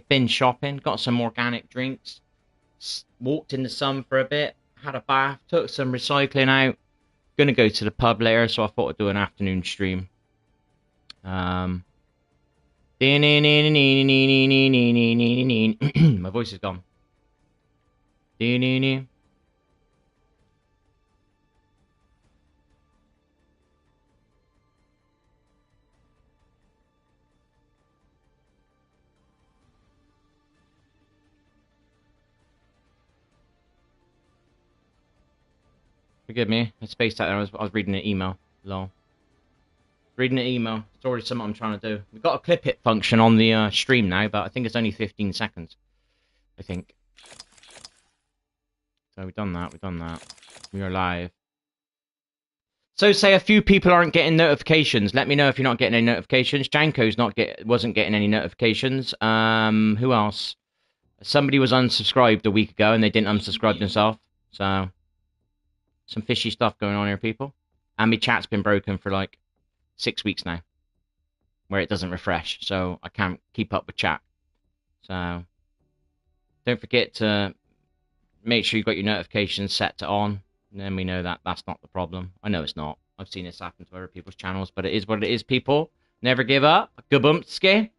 bin shopping, got some organic drinks, walked in the sun for a bit, had a bath, took some recycling out. Gonna go to the pub later, so I thought I'd do an afternoon stream. My voice is gone. Forgive me, I spaced out there. I was reading an email. Lol. Reading an email. It's already something I'm trying to do. We've got a clip it function on the stream now, but I think it's only 15 seconds. I think. So we've done that. We've done that. We are live. So say a few people aren't getting notifications. Let me know if you're not getting any notifications. Janko's wasn't getting any notifications. Who else? Somebody was unsubscribed a week ago and they didn't unsubscribe themselves. So some fishy stuff going on here, people. And my chat's been broken for like 6 weeks now, where it doesn't refresh, so I can't keep up with chat. So don't forget to make sure you've got your notifications set to on, and then we know that that's not the problem. I know it's not. I've seen this happen to other people's channels, but it is what it is, people. Never give up. Goodbumpski.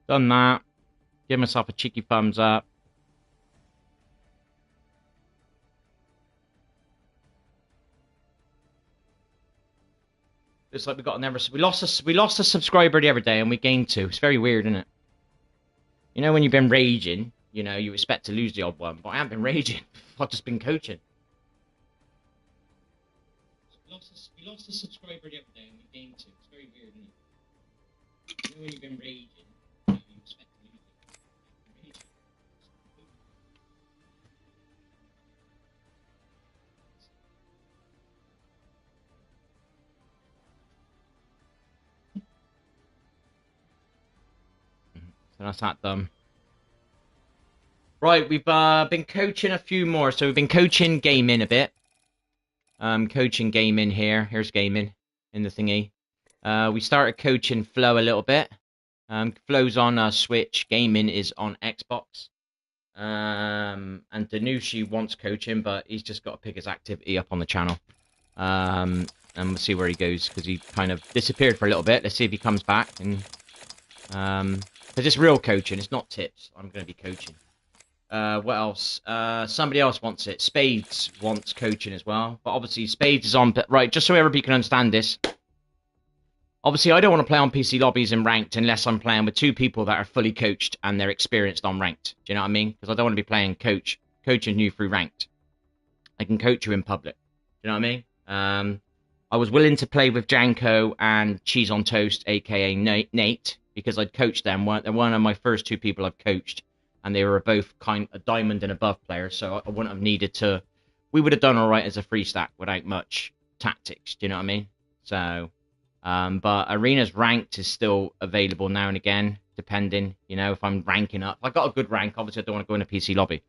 Done that. Give myself a cheeky thumbs up. It's like we lost a subscriber the other day and we gained 2. It's very weird, isn't it? You know when you've been raging, you know, you expect to lose the odd one, but I haven't been raging. I've just been coaching. We lost a subscriber the other day and we gained 2. It's very weird, isn't it? You know when you've been raging, you expect to lose it. So that's that done. Right, we've been coaching a few more. So we've been coaching gaming a bit. Coaching gaming here. Here's gaming in the thingy. We started coaching Flow a little bit. Flow's on Switch. Gaming is on Xbox. And Danushi wants coaching, but he's just got to pick his activity up on the channel. And we'll see where he goes, because he kind of disappeared for a little bit. Let's see if he comes back. And because it's real coaching, it's not tips. I'm going to be coaching. What else? Somebody else wants it. Spades wants coaching as well. But obviously Spades is on... Right, just so everybody can understand this. Obviously, I don't want to play on PC lobbies and ranked unless I'm playing with 2 people that are fully coached and they're experienced on ranked. Do you know what I mean? Because I don't want to be playing coaching you through ranked. I can coach you in public. Do you know what I mean? I was willing to play with Janko and Cheese on Toast, a.k.a. Nate, because I'd coached them. They're one of my first 2 people I've coached. And they were both kind of diamond and above players, so I wouldn't have needed to... We would have done all right as a free stack without much tactics, do you know what I mean? So, but Arena's ranked is still available now and again, depending, you know, if I'm ranking up. If I got a good rank, obviously I don't want to go in a PC lobby.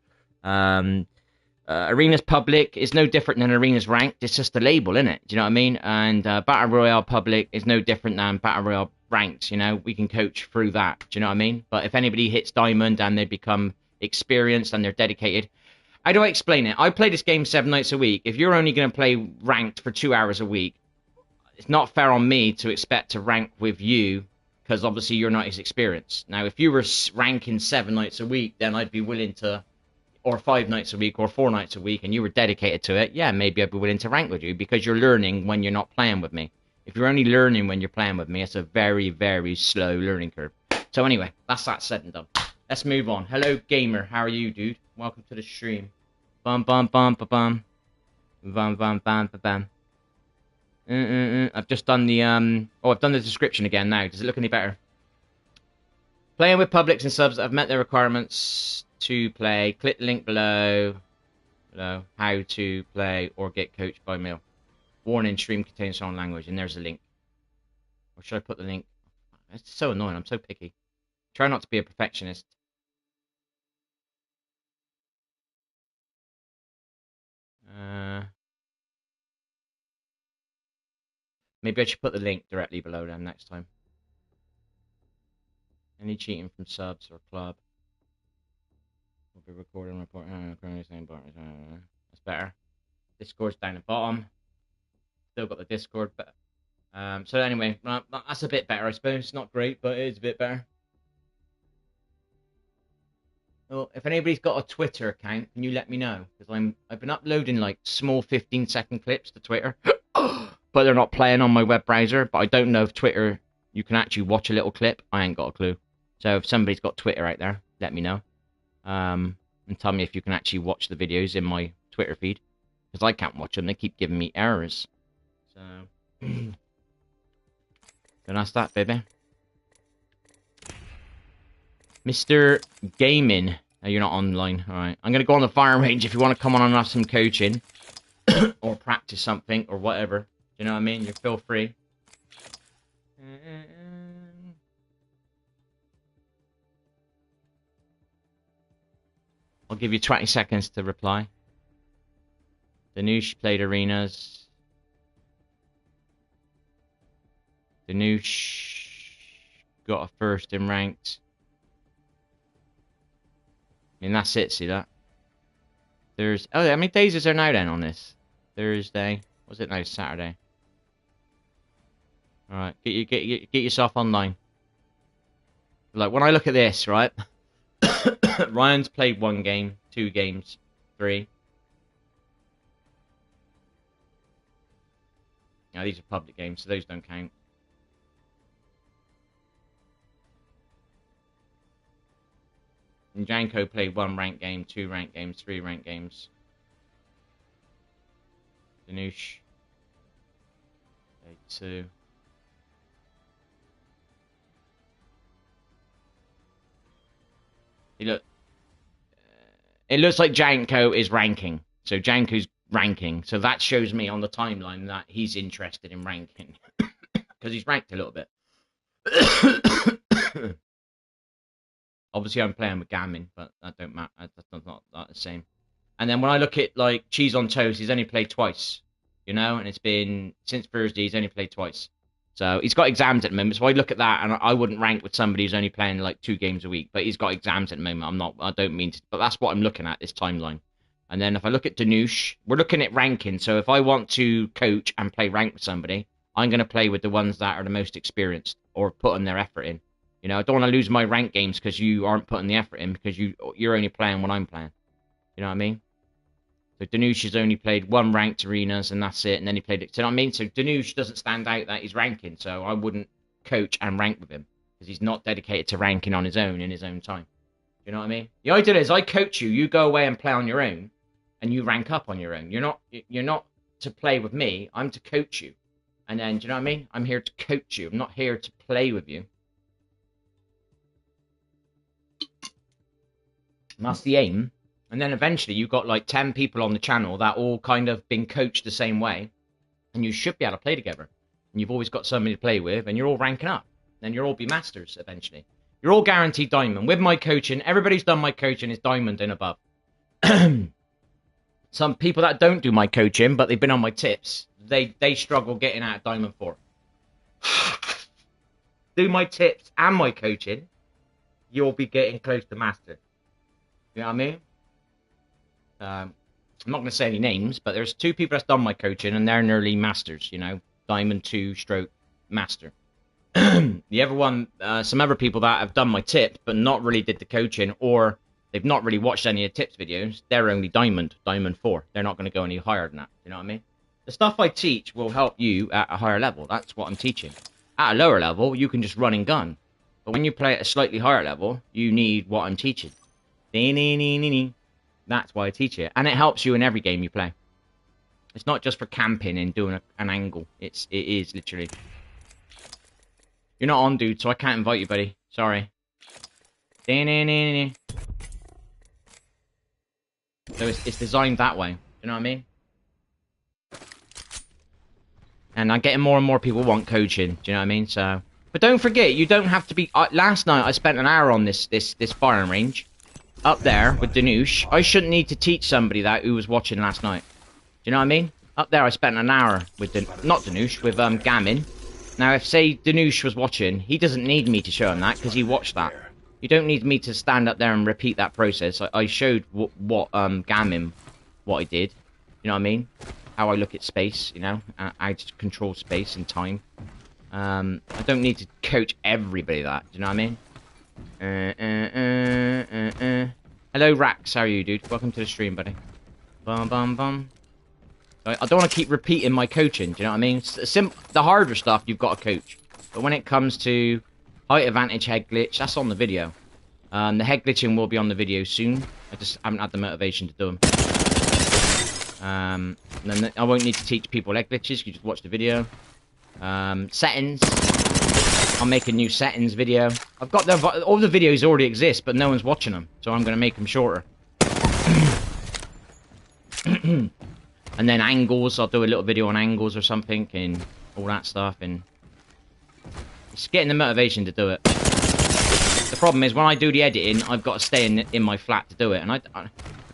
Arena's public is no different than Arena's ranked, it's just a label, isn't it? Do you know what I mean? And Battle Royale public is no different than Battle Royale ranked, you know, we can coach through that. Do you know what I mean? But if anybody hits diamond and they become experienced and they're dedicated, how do I explain it? I play this game 7 nights a week. If you're only going to play ranked for 2 hours a week, it's not fair on me to expect to rank with you, because obviously you're not as experienced. Now, if you were ranking 7 nights a week, then I'd be willing to, or 5 nights a week, or 4 nights a week, and you were dedicated to it, yeah, maybe I'd be willing to rank with you, because you're learning when you're not playing with me. If you're only learning when you're playing with me, it's a very, very slow learning curve. So anyway, that's that said and done. Let's move on. Hello, gamer. How are you, dude? Welcome to the stream. Bum, bum, bum, ba, bum. Bum, bum, bum, ba, bum. I've just done the, I've done the description again now. Does it look any better? Playing with publics and subs that have met their requirements to play. Click the link below. How to play or get coached by miL. Warning, stream contains strong language. And there's a link. Or should I put the link? It's so annoying. I'm so picky. Try not to be a perfectionist. Maybe I should put the link directly below them next time. Any cheating from subs or club will be recorded and reported. That's better. Discord's down the bottom. Still got the Discord, but so anyway, that's a bit better, I suppose. It's not great, but it is a bit better. Well, if anybody's got a Twitter account, can you let me know? Because I've been uploading like small 15-second clips to Twitter, but they're not playing on my web browser. But I don't know if Twitter you can actually watch a little clip. I ain't got a clue. So if somebody's got Twitter out there, let me know. And tell me if you can actually watch the videos in my Twitter feed. Because I can't watch them. They keep giving me errors. So, then that's that, baby. Mr. Gaming. Oh, you're not online. Alright. I'm going to go on the fire range if you want to come on and have some coaching. Or practice something or whatever. You know what I mean? You feel free. I'll give you 20 seconds to reply. Danush played arenas. Danush got a first in ranked. I mean, that's it, see that? Oh, how many days is there now then on this? Thursday. What's it now? Saturday. Alright, get yourself online. Like, when I look at this, right? Ryan's played 1 game, 2 games, 3. Now, these are public games, so those don't count. And Janko played 1 ranked game, 2 ranked games, 3 ranked games. Danush played 2. It looks like Janko is ranking. So Janko's ranking. So that shows me on the timeline that he's interested in ranking. Because he's ranked a little bit. Obviously, I'm playing with Gammon, but that don't matter. That's not the same. And then when I look at, like, Cheese on Toast, he's only played twice. You know? And it's been, since Thursday, he's only played twice. So he's got exams at the moment. So I look at that, and I wouldn't rank with somebody who's only playing, like, 2 games a week. But he's got exams at the moment. I don't mean to, but that's what I'm looking at, this timeline. And then if I look at Danush, we're looking at ranking. So if I want to coach and play rank with somebody, I'm going to play with the ones that are the most experienced or putting their effort in. You know, I don't want to lose my rank games because you aren't putting the effort in because you're only playing when I'm playing. You know what I mean? So Danush has only played 1 ranked arenas and that's it. And then he played it. So you know what I mean? So Danush doesn't stand out that he's ranking. So I wouldn't coach and rank with him because he's not dedicated to ranking on his own in his own time. You know what I mean? The idea is I coach you, you go away and play on your own and you rank up on your own. You're not to play with me. I'm to coach you. And then, do you know what I mean? I'm here to coach you. I'm not here to play with you. And that's the aim. And then eventually you've got like 10 people on the channel that all kind of been coached the same way. And you should be able to play together. And you've always got somebody to play with. And you're all ranking up. Then you'll all be masters eventually. You're all guaranteed diamond. With my coaching, everybody's done my coaching is diamond and above. Some people that don't do my coaching, but they've been on my tips, they struggle getting out of diamond 4. Do my tips and my coaching, you'll be getting close to master. You know what I mean? I'm not going to say any names, but there's 2 people that's done my coaching, and they're nearly masters, you know, diamond 2 stroke master. The other one, some other people that have done my tips, but not really did the coaching, or they've not really watched any of the tips videos, they're only diamond 4. They're not going to go any higher than that. You know what I mean? The stuff I teach will help you at a higher level. That's what I'm teaching. At a lower level, you can just run and gun. But when you play at a slightly higher level, you need what I'm teaching. That's why I teach it. And it helps you in every game you play. It's not just for camping and doing an angle. It is, literally. You're not on, dude, so I can't invite you, buddy. Sorry. So it's designed that way. You know what I mean? And I'm getting more and more people want coaching. Do you know what I mean? So, but don't forget, you don't have to be. Last night I spent an hour on this firing range up there with Danush. I shouldn't need to teach somebody that who was watching last night. Do you know what I mean? Up there I spent an hour with not Danush, with Gamin. Now, if say Danush was watching, he doesn't need me to show him that because he watched that. You don't need me to stand up there and repeat that process. I showed what Gamin, what I did. You know what I mean? How I look at space, you know, how to control space and time. I don't need to coach everybody that. Do you know what I mean? Hello, Rax. How are you, dude? Welcome to the stream, buddy. Bum bum bum. I don't want to keep repeating my coaching. Do you know what I mean? The harder stuff you've got to coach, but when it comes to height advantage, head glitch, that's on the video. The head glitching will be on the video soon. I just haven't had the motivation to do them. Then I won't need to teach people head glitches. You just watch the video. Settings. I'll make a new settings video. I've got all the videos already exist, but no one's watching them, so I'm going to make them shorter. And then angles. I'll do a little video on angles or something and all that stuff. And it's getting the motivation to do it. The problem is when I do the editing, I've got to stay in my flat to do it, and I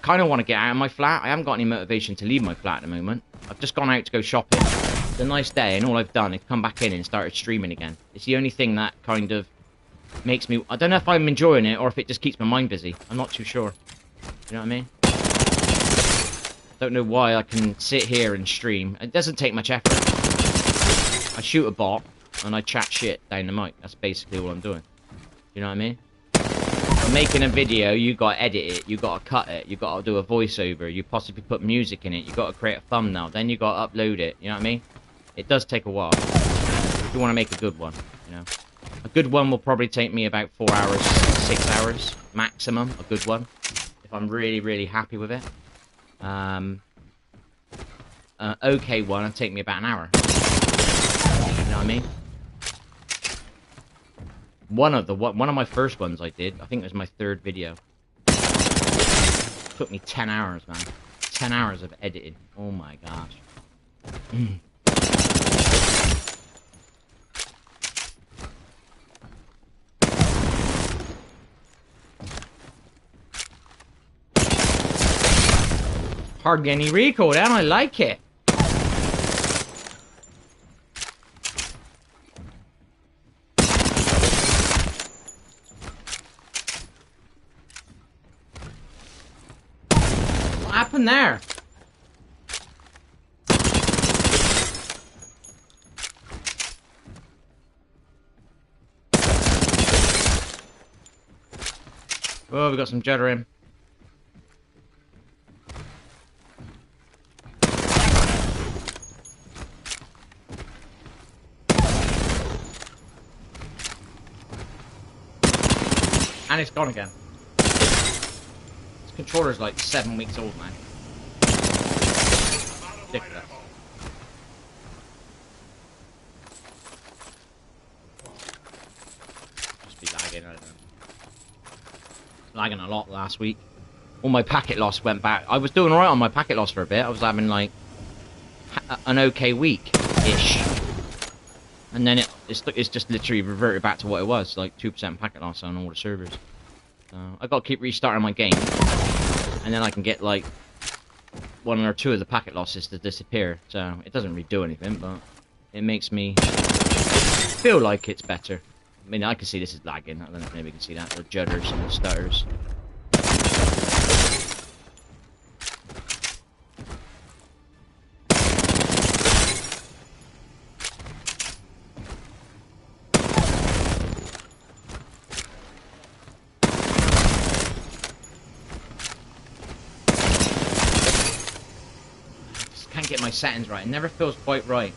kind of want to get out of my flat. I haven't got any motivation to leave my flat at the moment. I've just gone out to go shopping. It's a nice day, and all I've done is come back in and started streaming again. It's the only thing that kind of makes me... I don't know if I'm enjoying it or if it just keeps my mind busy. I'm not too sure. You know what I mean? I don't know why I can sit here and stream. It doesn't take much effort. I shoot a bot, and I chat shit down the mic. That's basically all I'm doing. You know what I mean? For making a video, you got to edit it, you got to cut it, you got to do a voiceover, you possibly put music in it, you got to create a thumbnail, then you got to upload it. You know what I mean? It does take a while. If you want to make a good one, you know. A good one will probably take me about 4 hours, 6 hours maximum. A good one, if I'm really, really happy with it. Okay one, it'll take me about an hour. You know what I mean? One of my first ones I did, I think it was my 3rd video. It took me 10 hours, man. 10 hours of editing. Oh my gosh. Hardly any recoil, and I like it. What happened there? Oh, we got some judder in. And it's gone again. This controller's like 7 weeks old, man. Ridiculous. Just be lagging, I don't know. Lagging a lot last week. All my packet loss went back. I was doing alright on my packet loss for a bit. I was having like an okay week-ish. And then it's just literally reverted back to what it was, like 2% packet loss on all the servers. So I got to keep restarting my game, and then I can get like 1 or 2 of the packet losses to disappear. So it doesn't really do anything, but it makes me feel like it's better. I mean, I can see this is lagging. I don't know if anybody can see that. The judders and the stutters. settings right. It never feels quite right.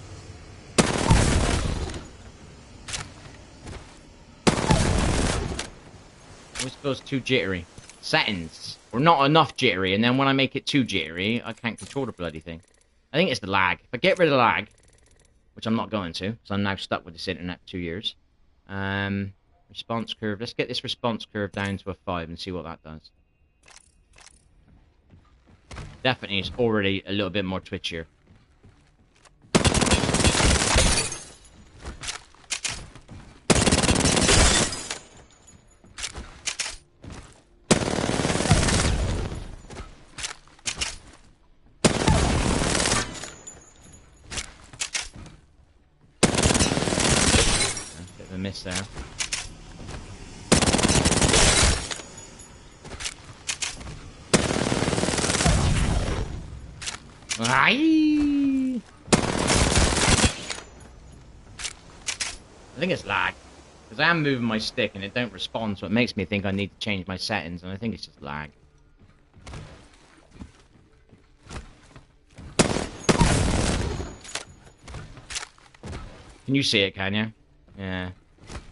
Always feels too jittery. Settings. Or not enough jittery, and then when I make it too jittery, I can't control the bloody thing. I think it's the lag. If I get rid of the lag, which I'm not going to, because I'm now stuck with this internet for 2 years. Response curve. Let's get this response curve down to a 5 and see what that does. Definitely, it's already a little bit more twitchier. Bit of a miss there. I think it's lag. Because I am moving my stick and it don't respond, so it makes me think I need to change my settings, and I think it's just lag. Can you see it, can you? Yeah.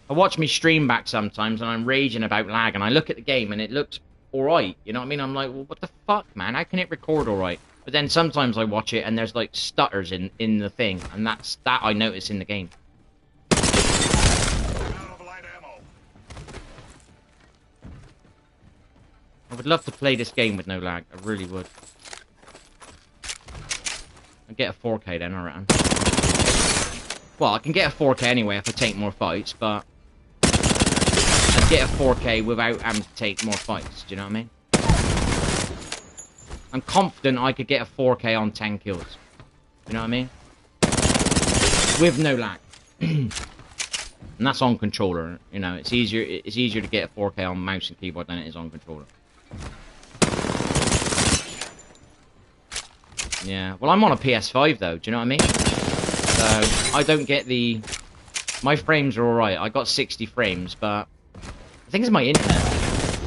I watch me stream back sometimes and I'm raging about lag, and I look at the game and it looks alright, you know what I mean? I'm like, well, what the fuck, man? How can it record alright? But then sometimes I watch it and there's like stutters in the thing, and that I notice in the game. I would love to play this game with no lag. I really would. I'd get a 4K then, I reckon. Well, I can get a 4K anyway if I take more fights, but I'd get a 4K without having to take more fights. Do you know what I mean? I'm confident I could get a 4K on 10 kills. You know what I mean? With no lag. And that's on controller. You know, it's easier to get a 4K on mouse and keyboard than it is on controller. Yeah. Well, I'm on a PS5 though. Do you know what I mean? So I don't get the... My frames are alright. I got 60 frames, but I think it's my internet.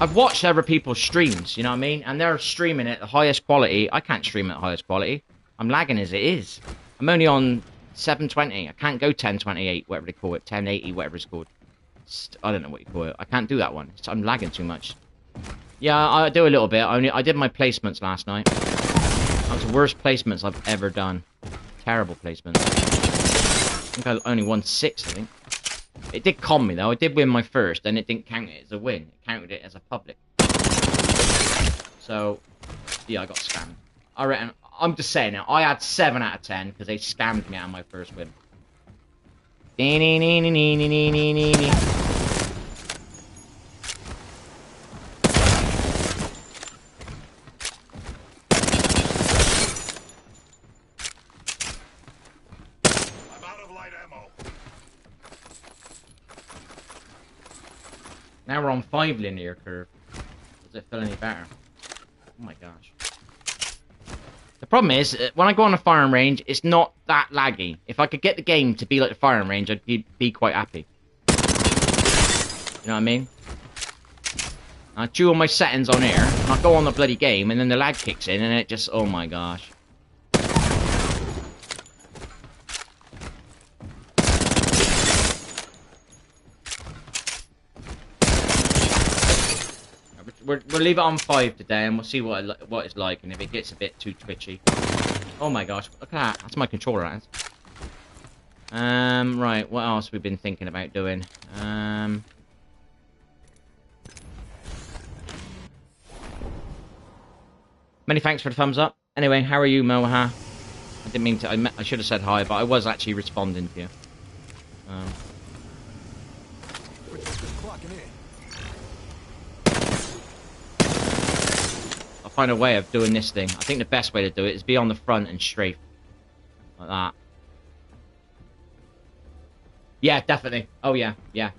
I've watched other people's streams, you know what I mean? And they're streaming at the highest quality. I can't stream at the highest quality. I'm lagging as it is. I'm only on 720. I can't go 1028, whatever they call it. 1080, whatever it's called. I don't know what you call it. I can't do that one. I'm lagging too much. Yeah, I do a little bit. I did my placements last night. That was the worst placements I've ever done. Terrible placements. I think I only won 6, I think. It did con me though. I did win my first, and it didn't count it as a win. It counted it as a public. So, yeah, I got scammed. I reckon, I'm just saying now, I had 7 out of 10 because they scammed me out of my first win. Now we're on 5 linear curve. Does it feel any better? Oh my gosh. The problem is, when I go on a firing range, it's not that laggy. If I could get the game to be like the firing range, I'd be quite happy. You know what I mean? I chew all my settings on here, and I go on the bloody game, and then the lag kicks in, and it just, oh my gosh. We'll leave it on 5 today, and we'll see what it's like, and if it gets a bit too twitchy. Oh my gosh, look at that. That's my controller, that is. Right, what else have we been thinking about doing? Many thanks for the thumbs up. Anyway, how are you, Moha? I didn't mean to, I should have said hi, but I was actually responding to you. Find a way of doing this thing. I think the best way to do it is be on the front and strafe. Like that. Yeah, definitely. Oh yeah, yeah.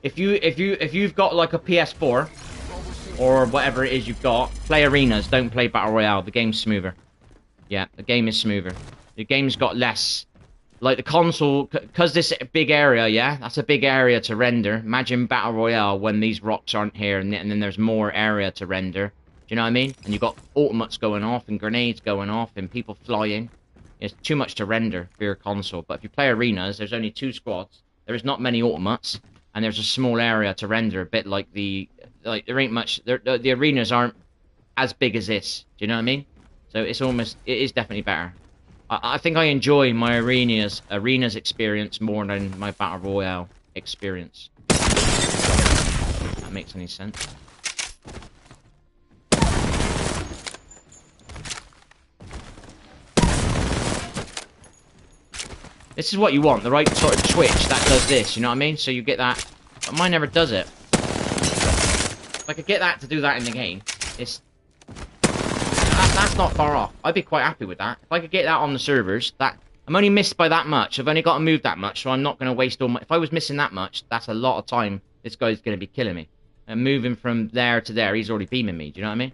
If you've got like a PS4 or whatever it is you've got, play arenas, don't play Battle Royale. The game's smoother. Yeah, the game is smoother. The game's got less, like the console, because this big area, yeah, that's a big area to render. Imagine Battle Royale when these rocks aren't here, and then there's more area to render. Do you know what I mean? And you've got ultimates going off, and grenades going off, and people flying. It's too much to render for your console. But if you play arenas, there's only 2 squads. There is not many automates, and there's a small area to render. A bit like there ain't much. The arenas aren't as big as this. Do you know what I mean? So it is definitely better. I think I enjoy my arenas experience more than my battle royale experience. If that makes any sense. This is what you want, the right sort of twitch that does this, you know what I mean? So you get that, but mine never does it. If I could get that to do that in the game, that's not far off. I'd be quite happy with that. If I could get that on the servers, I'm only missed by that much. I've only got to move that much, so I'm not going to waste all my... If I was missing that much, that's a lot of time this guy's going to be killing me. And moving from there to there, he's already beaming me, do you know what I mean?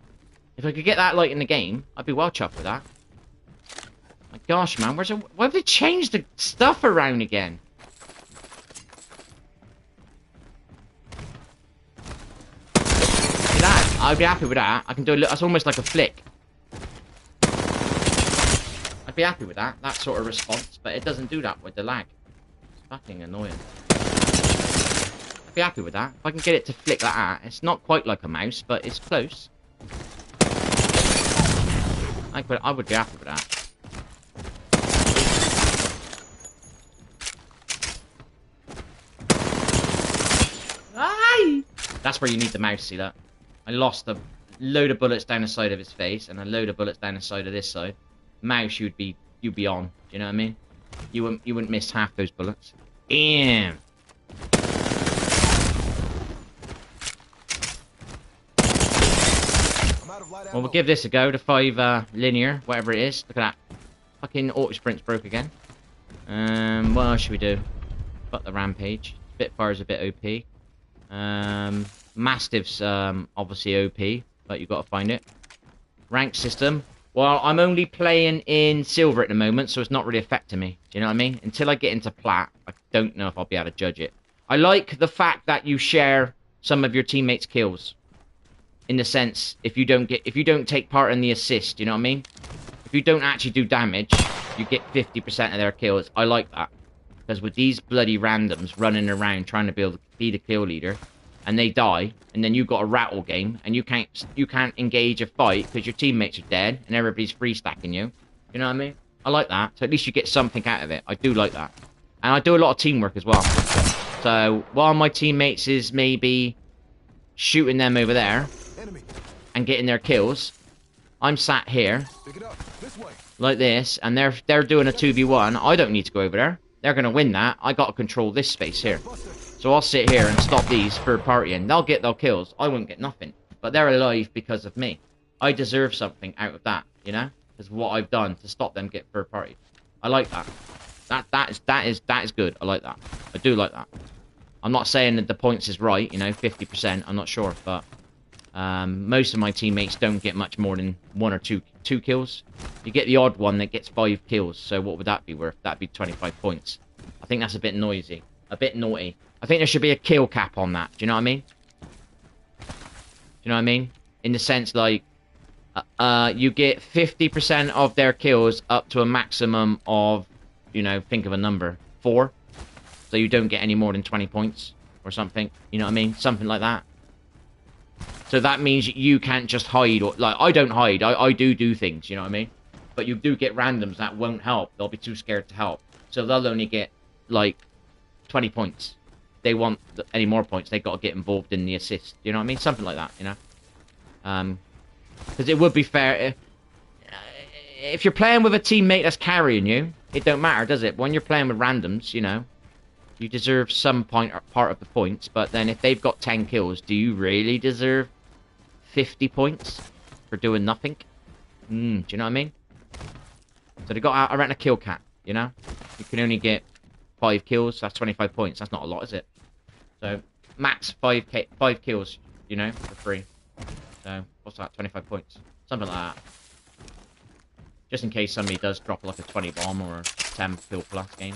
If I could get that like in the game, I'd be well chuffed with that. My gosh, man, why have they changed the stuff around again? See that? I'd be happy with that. I can do a little, that's almost like a flick. I'd be happy with that sort of response, but it doesn't do that with the lag. It's fucking annoying. I'd be happy with that. If I can get it to flick like that, it's not quite like a mouse, but it's close. I would be happy with that. That's where you need the mouse, see that? I lost a load of bullets down the side of his face and a load of bullets down the side of this side. Mouse, you'd be on. Do you know what I mean? You wouldn't miss half those bullets. Damn. Well, we'll give this a go. The 5 linear, whatever it is. Look at that. Fucking auto sprint's broke again. What else should we do? Fuck the rampage. Spitfire's a bit OP. Mastiff's obviously OP, but you've got to find it. Rank system. Well, I'm only playing in silver at the moment, so it's not really affecting me. Do you know what I mean? Until I get into plat, I don't know if I'll be able to judge it. I like the fact that you share some of your teammates' kills. In the sense, if you don't take part in the assist, you know what I mean? If you don't actually do damage, you get 50% of their kills. I like that. Because with these bloody randoms running around trying to be the kill leader, and they die, and then you've got a rattle game, and you can't engage a fight because your teammates are dead, and everybody's free stacking you. You know what I mean? I like that. So at least you get something out of it. I do like that. And I do a lot of teamwork as well. So while my teammates is maybe shooting them over there and getting their kills, I'm sat here like this, and they're doing a 2v1. I don't need to go over there. They're going to win that. I got to control this space here. So I'll sit here and stop these third party, and they'll get their kills. I won't get nothing. But they're alive because of me. I deserve something out of that, you know? Because what I've done to stop them get third party. I like that. That is good. I like that. I do like that. I'm not saying that the points is right, you know, 50%. I'm not sure, but most of my teammates don't get much more than 1 or 2 kills. You get the odd one that gets 5 kills. So what would that be worth? That'd be 25 points. I think that's a bit noisy, a bit naughty. I think there should be a kill cap on that. Do you know what I mean? Do you know what I mean? In the sense, like, you get 50% of their kills up to a maximum of, you know, think of a number, 4. So you don't get any more than 20 points or something. You know what I mean? Something like that. So that means you can't just hide. Or, like, I don't hide. I do things, you know what I mean? But you do get randoms that won't help. They'll be too scared to help. So they'll only get, like, 20 points. They want any more points, they've got to get involved in the assist. You know what I mean? Something like that, you know? Because it would be fair... If you're playing with a teammate that's carrying you, it don't matter, does it? When you're playing with randoms, you know, you deserve some part of the points, but then if they've got 10 kills, do you really deserve 50 points for doing nothing? Do you know what I mean? So they got around a kill cap, you know? You can only get 5 kills, that's 25 points. That's not a lot, is it? So, max 5 kills, you know, for free. So, what's that? 25 points. Something like that. Just in case somebody does drop like a 20 bomb or a 10 kill plus game.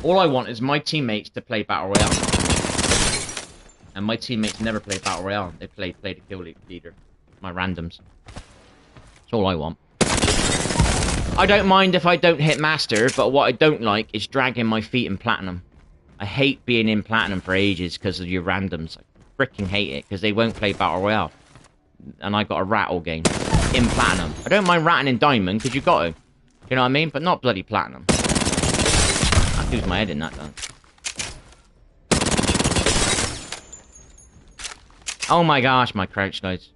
All I want is my teammates to play Battle Royale. And my teammates never play Battle Royale. They play the kill leader. my randoms. That's all I want. I don't mind if I don't hit master, but what I don't like is dragging my feet in platinum. I hate being in platinum for ages because of your randoms. I freaking hate it because they won't play Battle Royale. And I got a rat all game. In platinum. I don't mind ratting in diamond because you got to. You know what I mean? But not bloody platinum. I lose my head in that, though. Oh my gosh, my crouch, guys.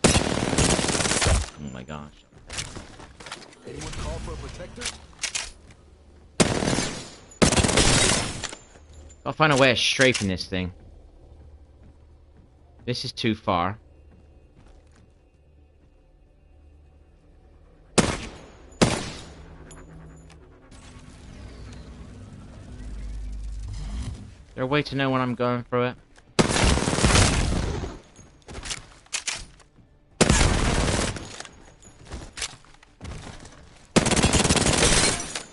Oh my gosh. Anyone call for a protector? Gotta find a way of strafing this thing. This is too far. Is there a way to know when I'm going through it?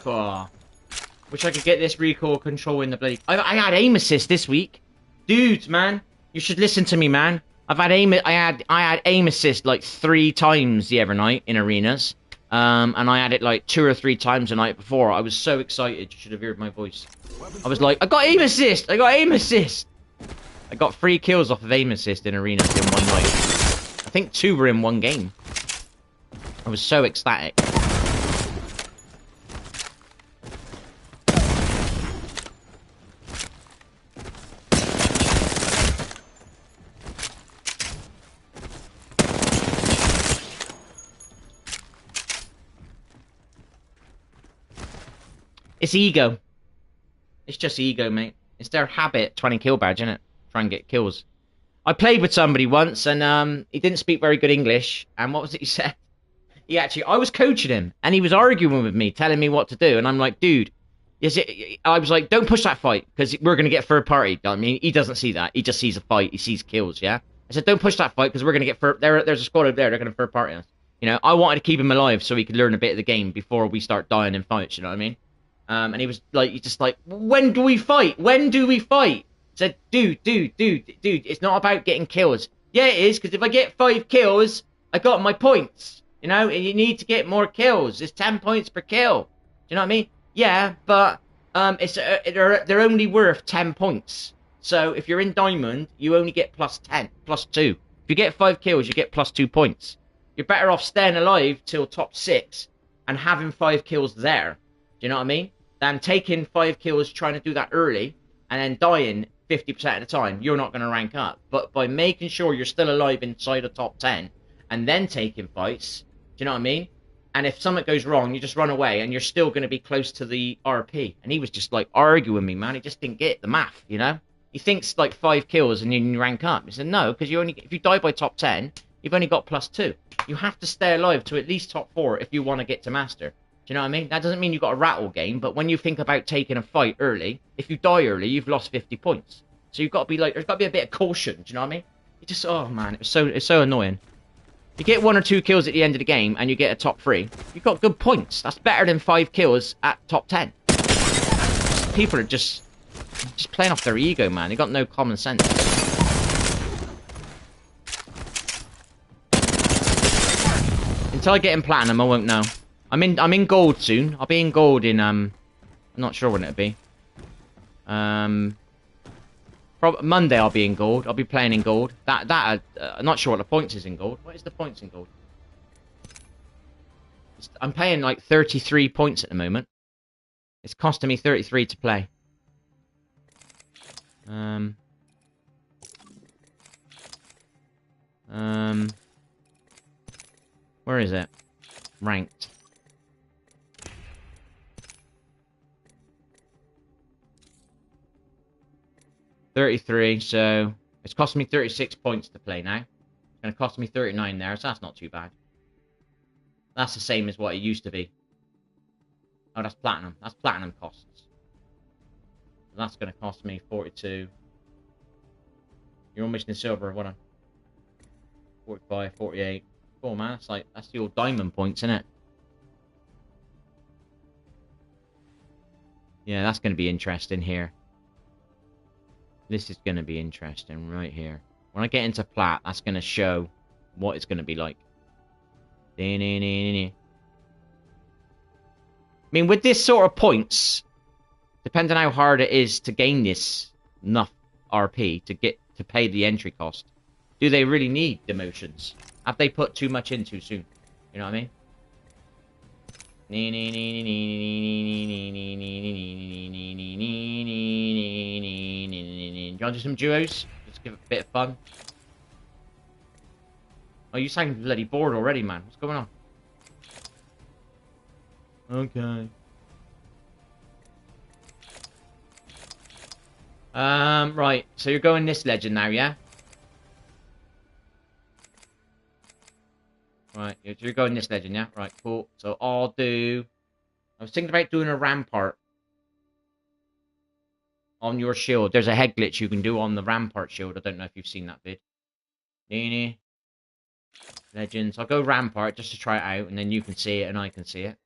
Oh. Wish I could get this recoil control in the blade. I had aim assist this week. Dudes, man. You should listen to me, man. I had aim assist like 3 times the other night in arenas. And I had it like 2 or 3 times the night before. I was so excited. You should have heard my voice. I was like, I got aim assist! I got aim assist! I got 3 kills off of aim assist in arenas in one night. I think 2 were in one game. I was so ecstatic. It's ego. It's just ego, mate. It's their habit, 20 kill badge, innit? Try and get kills. I played with somebody once, and he didn't speak very good English. And what was it he said? I was coaching him, and he was arguing with me, telling me what to do. And I'm like, dude, I was like, don't push that fight, because we're going to get third party. I mean, he doesn't see that. He just sees a fight. He sees kills, yeah? I said, don't push that fight, because we're going to get there's a squad over there. They're going to third party us. You know, I wanted to keep him alive so he could learn a bit of the game before we start dying in fights, you know what I mean? And he was like, he's just like, when do we fight? When do we fight? I said, dude, it's not about getting kills. Yeah, it is, because if I get 5 kills, I got my points. You know, and you need to get more kills. It's 10 points per kill. Do you know what I mean? Yeah, but they're only worth 10 points. So if you're in diamond, you only get plus 10, plus 2. If you get 5 kills, you get plus 2 points. You're better off staying alive till top 6 and having 5 kills there. Do you know what I mean? Than taking 5 kills, trying to do that early, and then dying 50% of the time. You're not going to rank up. But by making sure you're still alive inside the top 10, and then taking fights, do you know what I mean? And if something goes wrong, you just run away, and you're still going to be close to the RP. And he was just like arguing with me, man. He just didn't get the math, you know? He thinks like 5 kills and you rank up. He said, no, because if you die by top 10, you've only got plus 2. You have to stay alive to at least top 4 if you want to get to master. Do you know what I mean? That doesn't mean you've got a rattle game, but when you think about taking a fight early, if you die early, you've lost 50 points. So you've got to be like, there's got to be a bit of caution. Do you know what I mean? You just, oh man, it's so annoying. You get 1 or 2 kills at the end of the game and you get a top 3. You've got good points. That's better than 5 kills at top 10. People are just playing off their ego, man. They got no common sense. Until I get in platinum, I won't know. I'm in gold soon. I'll be in gold in I'm not sure when it'll be. Probably Monday I'll be in gold. I'll be playing in gold. I'm not sure what the points is in gold. What is the points in gold? I'm paying like 33 points at the moment. It's costing me 33 to play. Where is it? Ranked. $33, so it's costing me 36 points to play now. It's going to cost me 39 there, so that's not too bad. That's the same as what it used to be. Oh, that's platinum. That's platinum costs. That's going to cost me 42. You're almost in silver, what? 45, 48. Oh man, that's the old diamond points, isn't it? Yeah, that's going to be interesting here. This is going to be interesting right here. When I get into plat, that's going to show what it's going to be like. I mean, with this sort of points, depending on how hard it is to gain this enough RP to pay the entry cost, do they really need demotions? Have they put too much in too soon? You know what I mean? Do you want to do some duos? Just give it a bit of fun. Oh, you sound bloody bored already, man. What's going on? Okay. Right. So you're going this legend now, yeah? Right. You're going this legend, yeah? Right, cool. So I'll do... I was thinking about doing a rampart on your shield. There's a head glitch you can do on the rampart shield. I don't know if you've seen that vid. Legends. I'll go rampart just to try it out, and then you can see it and I can see it.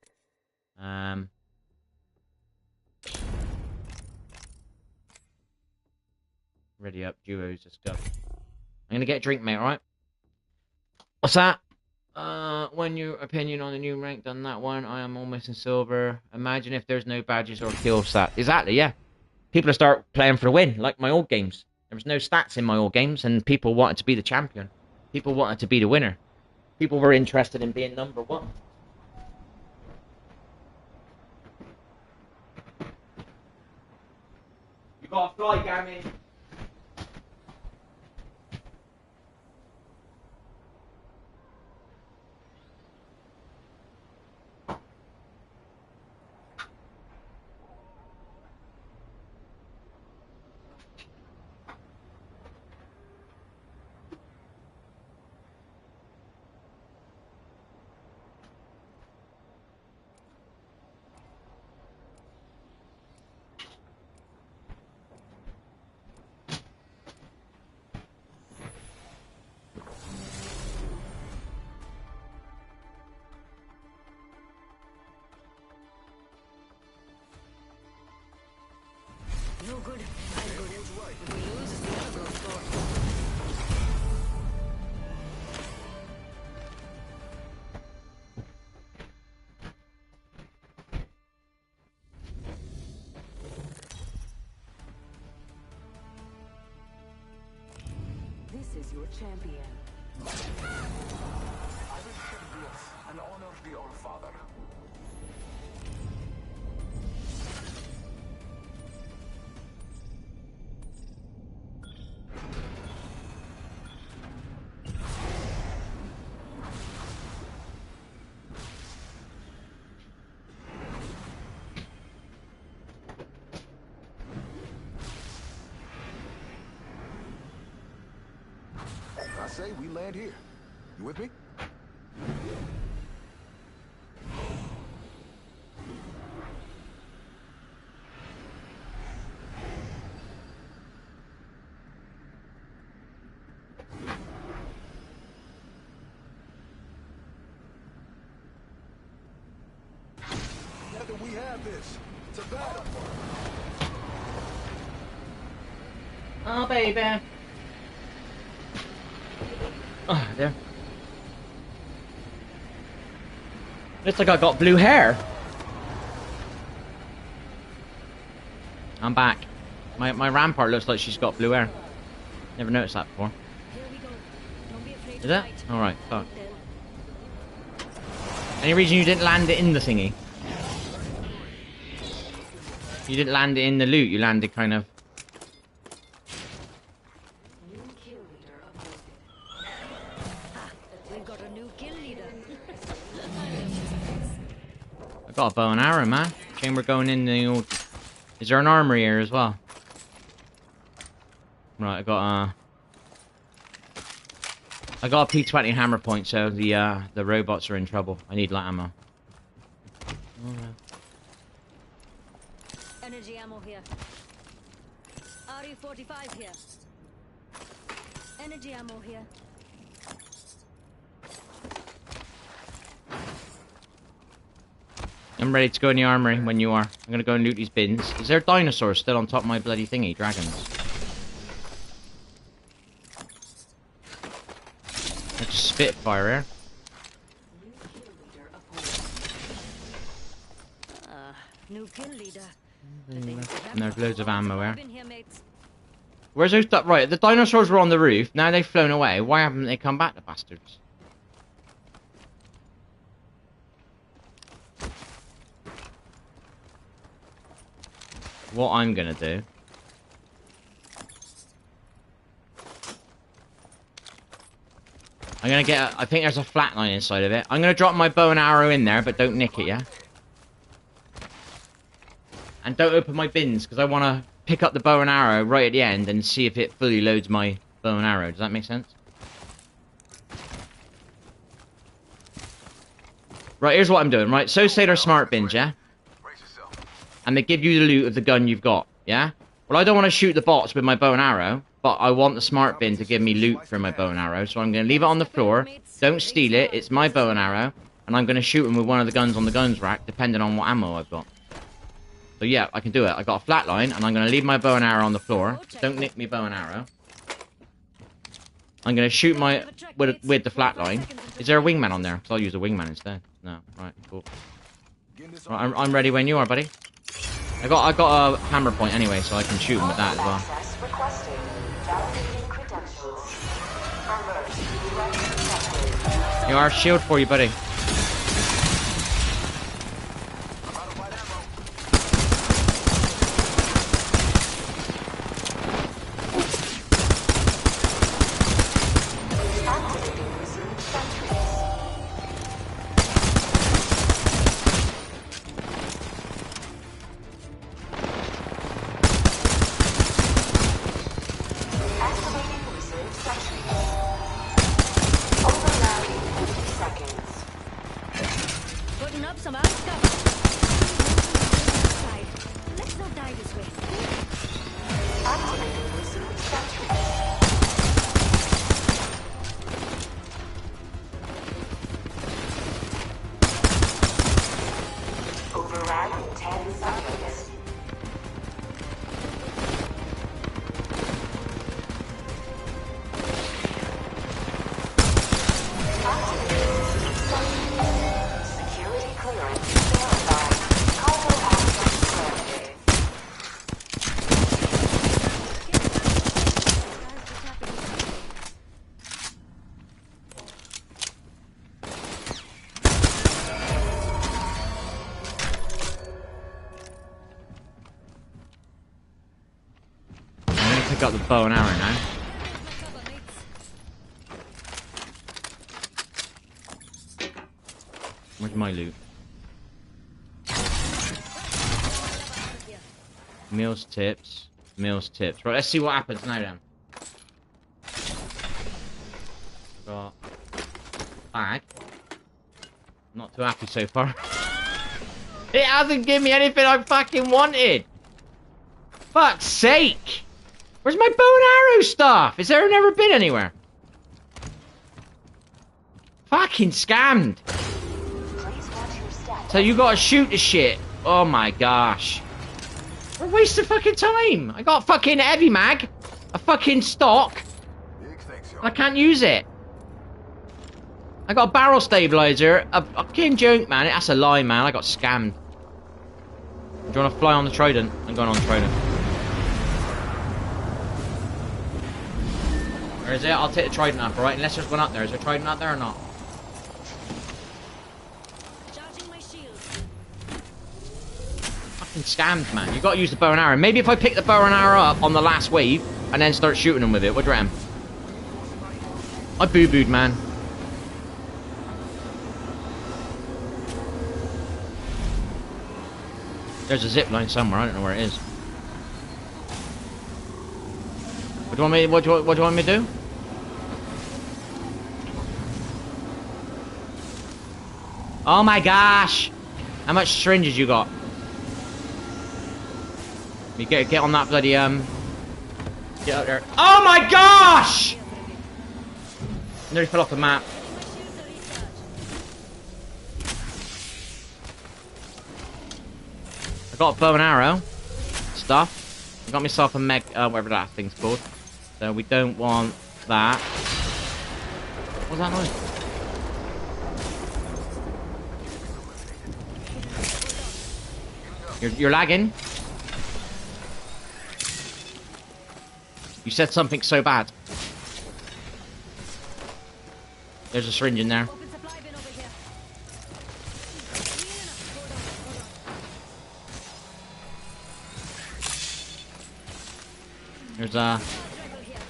Ready up, duos, let's go. I'm gonna get a drink, mate, alright? What's that? When your opinion on the new rank done that one, I am almost in silver. Imagine if there's no badges or kill stat. Exactly, yeah. People start playing for the win, like my old games. There was no stats in my old games, and people wanted to be the champion. People wanted to be the winner. People were interested in being number one. You got a fly, Gammy. No good. I'm good. If we lose, it's the other girl's fault. This is your champion. I will shed blood and honor the All-Father. I say we land here. You with me? Together we have this. It's a battle. Oh, baby. Oh, there. Looks like I got blue hair. I'm back. My rampart looks like she's got blue hair. Never noticed that before. Here we go. Don't be afraid Is to that? fight. Alright, fuck. Then. Any reason you didn't land it in the thingy? You didn't land it in the loot, you landed kind of... New kill leader uploaded. We've got a new kill leader. I got a bow and arrow, man. Shame we're going in the old... Is there an armory here as well? Right, I got a P20 hammer point, so the robots are in trouble. I need light ammo. Energy ammo here. RE45 here. Energy ammo here. I'm ready to go in the armory when you are. I'm gonna go and loot these bins. Is there dinosaurs still on top of my bloody thingy? Dragons. Spitfire here. New kill leader appointed. New kill leader. And there's loads of ammo here. Been here, mates. Where's those... Right, the dinosaurs were on the roof. Now they've flown away. Why haven't they come back, the bastards? What I'm gonna do... I'm gonna get... I think there's a flatline inside of it. I'm gonna drop my bow and arrow in there, but don't nick it, yeah? And don't open my bins, because I want to pick up the bow and arrow right at the end and see if it fully loads my bow and arrow. Does that make sense? Right, here's what I'm doing, right? So say they're smart bins, yeah? And they give you the loot of the gun you've got, yeah? Well, I don't want to shoot the bots with my bow and arrow, but I want the smart bin to give me loot for my bow and arrow, so I'm going to leave it on the floor. Don't steal it, it's my bow and arrow, and I'm going to shoot them with one of the guns on the guns rack, depending on what ammo I've got. So yeah, I can do it. I got a flat line, and I'm going to leave my bow and arrow on the floor. Don't nick me bow and arrow. I'm going to shoot my with the flat line. Is there a wingman on there? Because I'll use a wingman instead. No, right, cool. Right, I'm ready when you are, buddy. I got a hammer point anyway, so I can shoot him with that as well. Access requested. Validating credentials. Alert. Threat detected. You are shield for you, buddy. Putting up some ice cover. Let's not die this way. Activating resume sentry. Override in 10 seconds. Security clearance verified. Cargo access granted. I'm gonna pick up the bow and arrow now. Where's my loot? miL's tips. miL's tips. Right, let's see what happens now then. Got bag. Not too happy so far. It hasn't given me anything I fucking wanted. Fuck's sake! Where's my bow and arrow stuff? Has there never been anywhere? Fucking scammed. Please watch your step. So you gotta shoot the shit. Oh my gosh. What a waste of fucking time. I got fucking heavy mag. A fucking stock. Big thanks, yo. I can't use it. I got a barrel stabilizer. A fucking joke, man. That's a lie, man. I got scammed. Do you want to fly on the Trident? I'm going on the Trident. Where is it? I'll take the Trident up, alright? Unless there's one up there. Is there a Trident up there or not? Charging my shield. Fucking scammed, man. You gotta use the bow and arrow. Maybe if I pick the bow and arrow up on the last wave and then start shooting them with it. What do you reckon? I boo-booed, man. There's a zip line somewhere. I don't know where it is. What do you want me? What do you want me to do? Oh my gosh! How much syringes you got? You get on that bloody Get out there. Oh my gosh! Nearly fell off the map. I got a bow and arrow stuff. I got myself a meg, whatever that thing's called. So we don't want that. What was that noise? You're lagging. You said something so bad. There's a syringe in there. Open supply bin over here. There's a... Rifle here.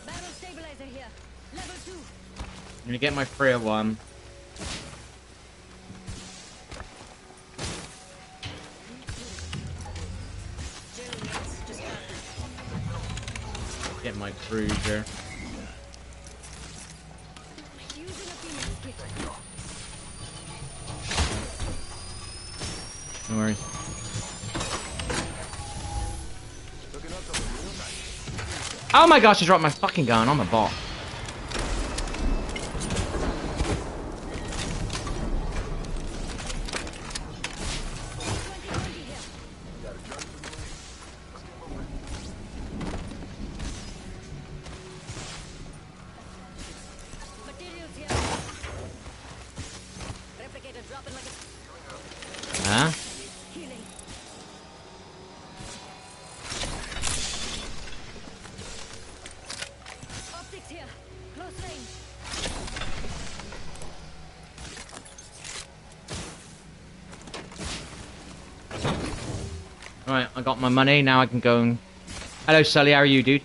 Barrel stabilizer here. Level 2. I'm gonna get my 301. Get my cruiser. Using a Phoenix kit. No worries. Oh my gosh, I dropped my fucking gun. I'm a bot. Materials here. Replicator dropping like a Huh? healing. Optics here. Close range. Alright, I got my money. Now I can go and... Hello, Sully. How are you, dude?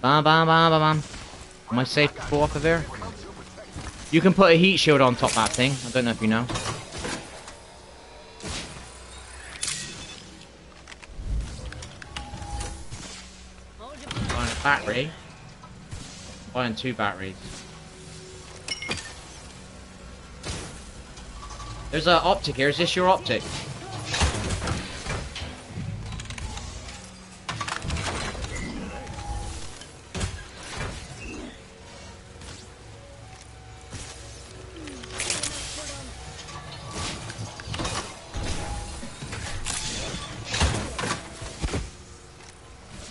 Bam, bam, bam, bam, bam. Am I safe to go off of here? You can put a heat shield on top of that thing. I don't know if you know. Hold your Buying a battery. Buying 2 batteries. There's an optic here. Is this your optic?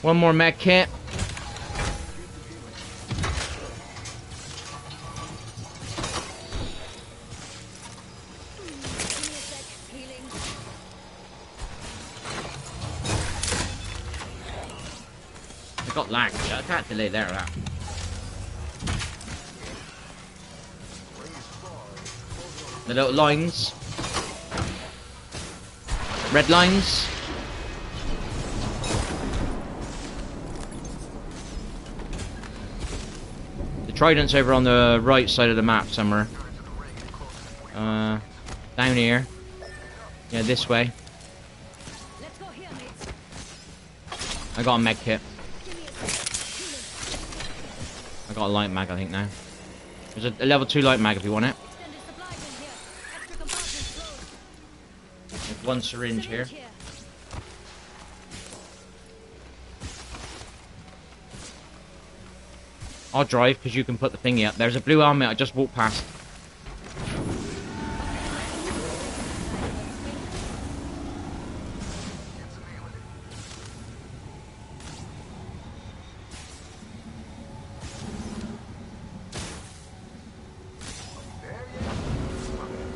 One more med kit. healing. I got lag. I can't delay there. That. The little lines. Red lines. The trident's over on the right side of the map somewhere. Down here. Yeah, this way. Let's go here, mates. I got a med kit. Give me a sec. I got a light mag, I think, now. There's a level 2 light mag if you want it. Extended supplies in here. Extra compartments closed. There's one syringe here. I'll drive because you can put the thingy up. There's a blue helmet I just walked past.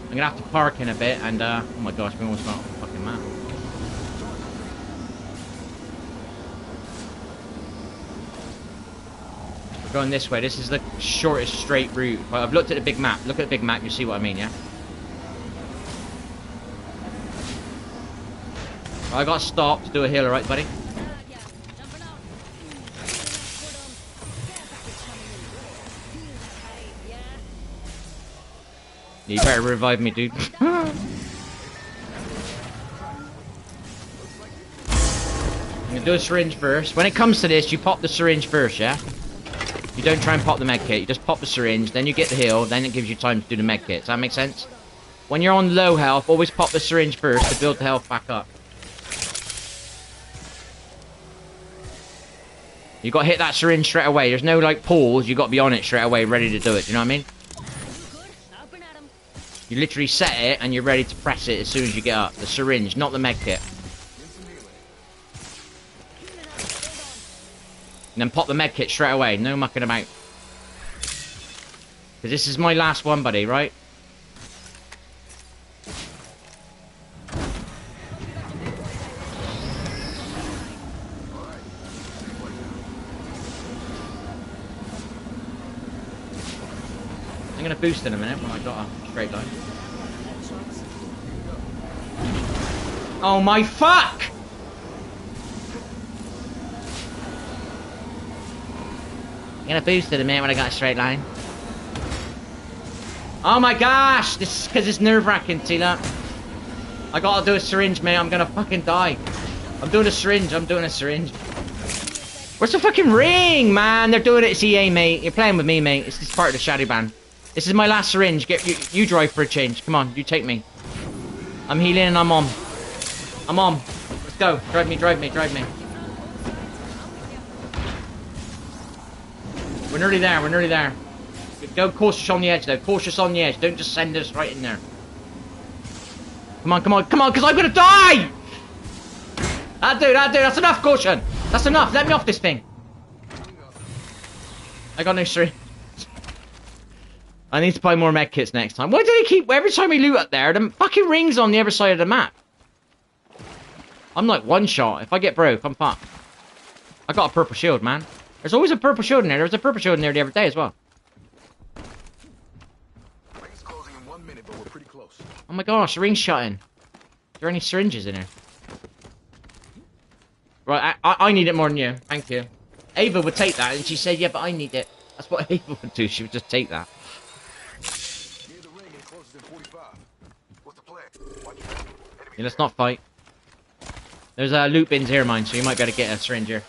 I'm gonna have to park in a bit and oh my gosh, we almost got off the fucking map. We're going this way. This is the shortest straight route. Well, I've looked at the big map. Look at the big map, you see what I mean, yeah? I got stopped to do a heal, alright, buddy? Yeah. Jumping out. Care package coming in. Feel that hype, yeah? Yeah, you better revive me, dude. I'm gonna do a syringe first. When it comes to this, you pop the syringe first, yeah? You don't try and pop the med kit. You just pop the syringe, then you get the heal, then it gives you time to do the med kit. Does that make sense? When you're on low health, always pop the syringe first to build the health back up. You got to hit that syringe straight away. There's no like pause. You got to be on it straight away, ready to do it. Do you know what I mean? Up and at 'em. You literally set it and you're ready to press it as soon as you get up. The syringe, not the med kit. And then pop the med kit straight away. No mucking about. Because this is my last one, buddy, right? I'm going to boost in a minute when I got a straight line. Oh my fuck! I'm going to boost in a minute when I got a straight line. Oh my gosh! This is because it's nerve-wracking, see that? I gotta do a syringe, mate. I'm gonna fucking die. I'm doing a syringe. I'm doing a syringe. Where's the fucking ring, man? They're doing it. It's EA, mate. You're playing with me, mate. This is part of the shadow ban. This is my last syringe. Get you drive for a change. Come on, you take me. I'm healing and I'm on. I'm on. Let's go. Drive me, drive me, drive me. We're nearly there. We're nearly there. Go cautious on the edge, though. Cautious on the edge. Don't just send us right in there. Come on, come on, come on, because I'm going to die! That'll do, that'll do. That's enough caution. That's enough. Let me off this thing. I got no syringe. I need to buy more med kits next time. Why do they keep... Every time we loot up there, the fucking ring's on the other side of the map. I'm like one shot. If I get broke, I'm fucked. I got a purple shield, man. There's always a purple shield in there. There was a purple shield in there the other day as well. Ring's closing in 1 minute, but we're pretty close. Oh my gosh, the ring's shutting. Are there any syringes in here? Right, I need it more than you. Thank you. Ava would take that, and she said, yeah, but I need it. That's what Ava would do. She would just take that. Near the ring and it closes in 45. What's the plan? Watch your enemy. Yeah, let's not fight. There's loot bins here, mine, so you might be able to get a syringe here.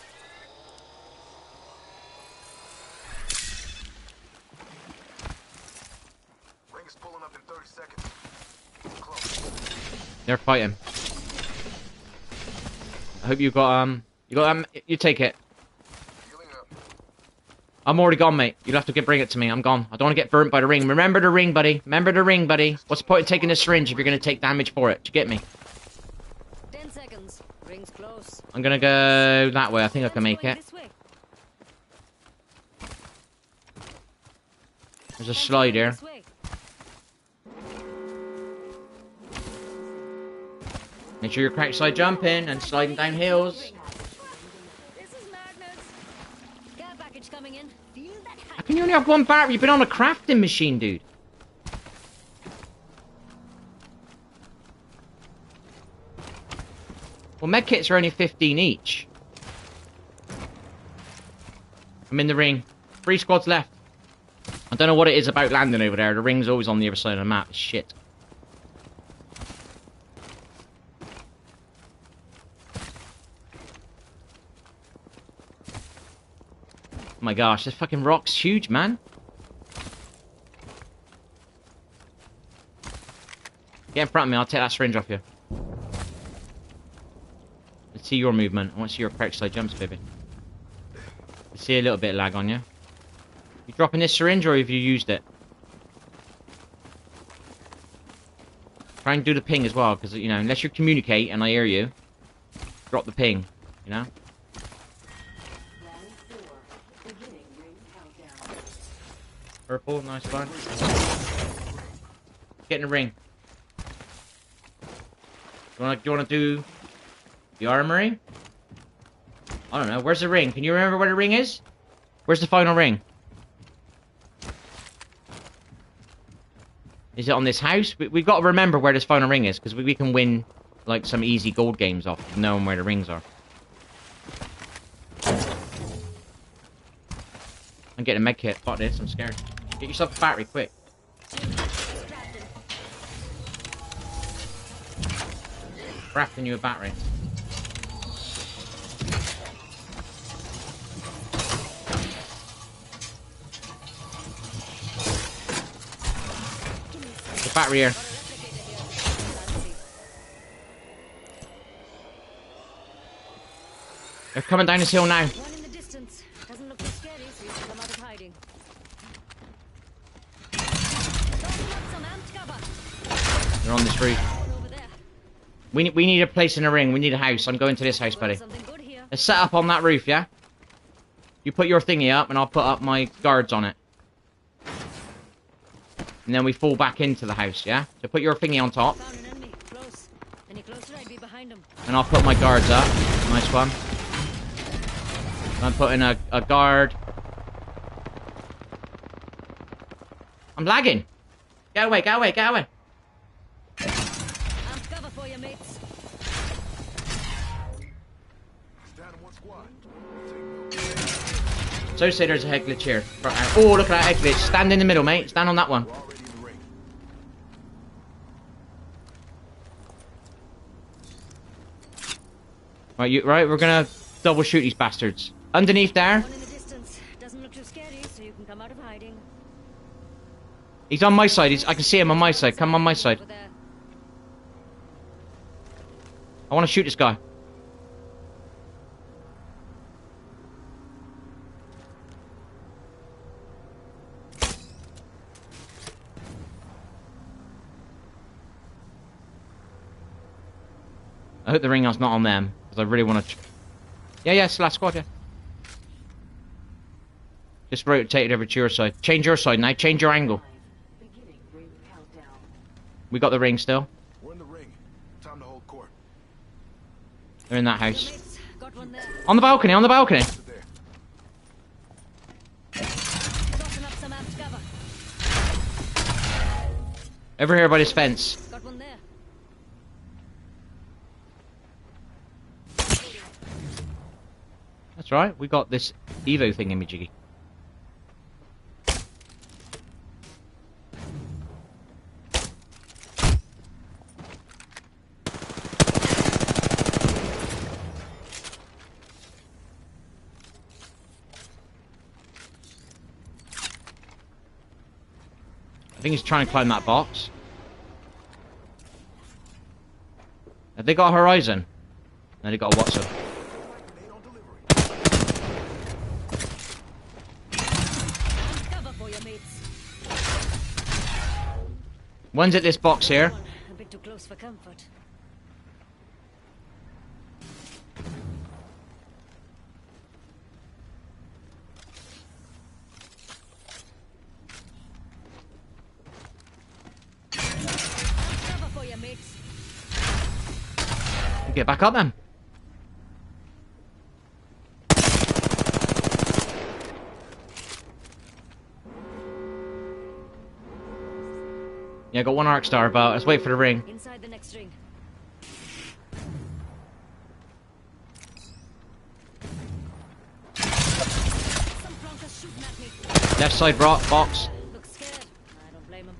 Ring is pulling up in 30 seconds. It's close. They're fighting. I hope you got you take it. Healing up. I'm already gone, mate. You'll have to bring it to me. I'm gone. I don't want to get burnt by the ring. Remember the ring, buddy. Remember the ring, buddy. What's the point of taking a syringe if you're going to take damage for it? Do you get me? 10 seconds. Ring's close. I'm going to go that way. I think I can make it. This way. There's a slide here. This way. Make sure you're crack side jumping and sliding down hills. This is madness. Care package coming in. Feel that How can you only have one battery? You've been on a crafting machine, dude. Well, medkits are only 15 each. I'm in the ring. 3 squads left. I don't know what it is about landing over there. The ring's always on the other side of the map. It's shit. Oh my gosh, this fucking rock's huge, man. Get in front of me, I'll take that syringe off you. Let's see your movement. I want to see your crouch side jumps, baby. I see a little bit of lag on you. You dropping this syringe or have you used it? Try and do the ping as well, because, you know, unless you communicate and I hear you, drop the ping, you know? Purple, nice one. Get in the ring. Do you wanna do the armory? I don't know. Where's the ring? Can you remember where the ring is? Where's the final ring? Is it on this house? We've got to remember where this final ring is, because we can win like some easy gold games off knowing where the rings are. I'm getting a med kit. Fuck this, I'm scared. Get yourself a battery, quick. Crafting you a battery. The battery here. They're coming down this hill now. One in the distance. hiding. Tossing up some amped cover. They're on this roof. One over there. We need a place in a ring. We need a house. I'm going to this house, buddy. Something good here. Let's set up on that roof, yeah? You put your thingy up, and I'll put up my guards on it. And then we fall back into the house, yeah? So put your thingy on top, Found an enemy. Close. Any closer, I'd be behind him. and I'll put my guards up. Nice one. I'm putting a guard. I'm lagging. Get away, get away, get away. Amped cover for you, mates. It's down to one squad. Take no. So say there's a head glitch here. Oh, look at that head glitch. Stand in the middle, mate. Stand on that one. We're already in the ring. Right, we're gonna double shoot these bastards. Underneath there. One in the distance. Doesn't look too scary, so you can come out of hiding. He's on my side. I can see him on my side. Come on my side. Over there. I want to shoot this guy. I hope the ring out's not on them, because I really want to... Yeah, it's the last squad, yeah. Just rotate it over to your side. Change your side now. Change your angle. Beginning ring countdown. We got the ring still. We're in the ring. Time to hold court. They're in that Your house. mates. Got one there. On the balcony, on the balcony. Sit there. Tossing up some amped cover. Over here by this fence. Got one there. That's right. We got this Evo thingamajiggy. I think he's trying to climb that box. Have they got a horizon? No, they got a Watson. Grenade on delivery. Amped cover for your mates. One's at this box here. One. A bit too close for comfort. Amped cover for your mates. Get back up then. Yeah, got one arc star about. Let's wait for the ring. Inside the next ring. Some Chronus shooting at me. Left side box. Looks scared. I don't blame him.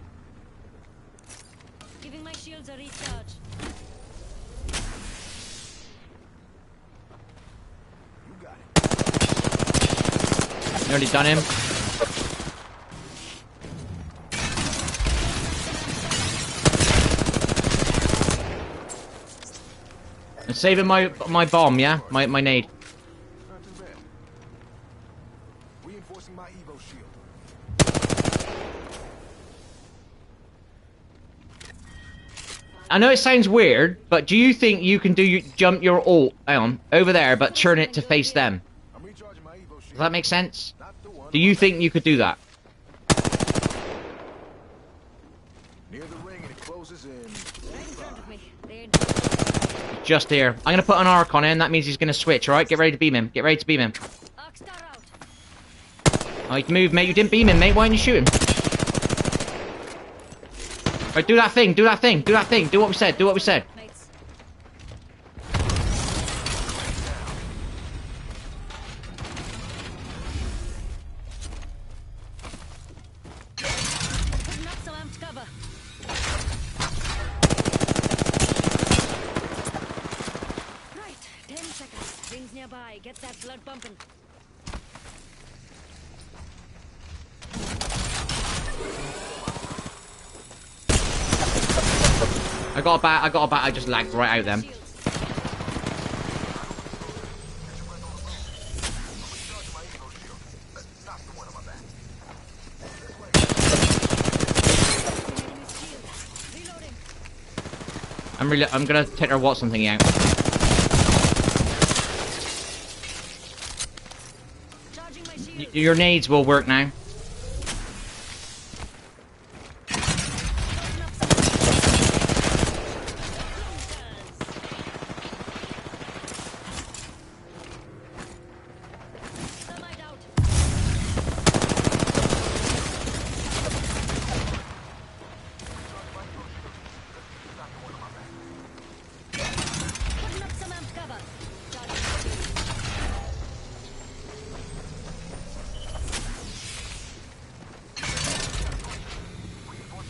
Giving my shields a recharge. You got it. Nearly done him. I'm saving my bomb, yeah? My nade. Not too bad. Reinforcing my Evo shield. I know it sounds weird, but do you think you can jump your ult, hang on, over there, but turn it to face them? I'm recharging my Evo shield. Does that make sense? Not the one. Do you think you could do that? Near the ring and it closes in. Right in front of me. They ain't Just here. I'm gonna put an arc on him, that means he's gonna switch, alright? Get ready to beam him. Get ready to beam him. Arc star out. Oh, you can move, mate. You didn't beam him, mate. Why didn't you shoot him? Right, do that thing. Do that thing. Do that thing. Do what we said. Do what we said. Mates. Putting up some amped cover. Right, 10 seconds. Rings nearby. Get that blood pumping. I got a bat. I just lagged right out them. Shields. Recharging my Evo shield. Not the one on my back. I'm gonna take our Watson thingy out. Charging my shield. Your nades will work now. Thermite out. Putting up some amp cover. Charging my shield.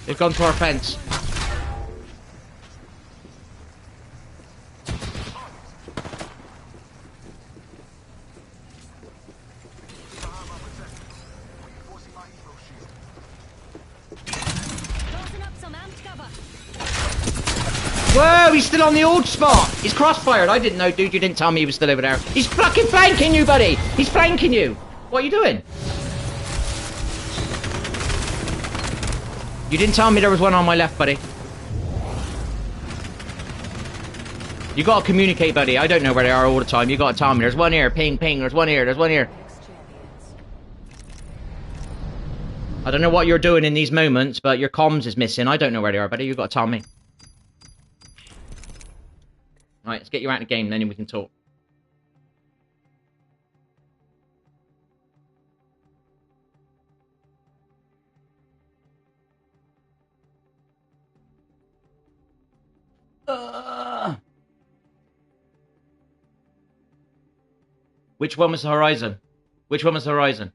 They've gone to our fence. Tossing up some amp cover. Whoa, he's still on the old spot. He's crossfired. I didn't know, dude. You didn't tell me he was still over there. He's fucking flanking you, buddy. He's flanking you. What are you doing? You didn't tell me there was one on my left, buddy. You gotta communicate, buddy. I don't know where they are all the time. You gotta tell me. There's one here. Ping, ping. There's one here. There's one here. I don't know what you're doing in these moments, but your comms is missing. I don't know where they are, buddy. You gotta tell me. Right, let's get you out of the game, then we can talk. Which one was the Horizon? Which one was the Horizon?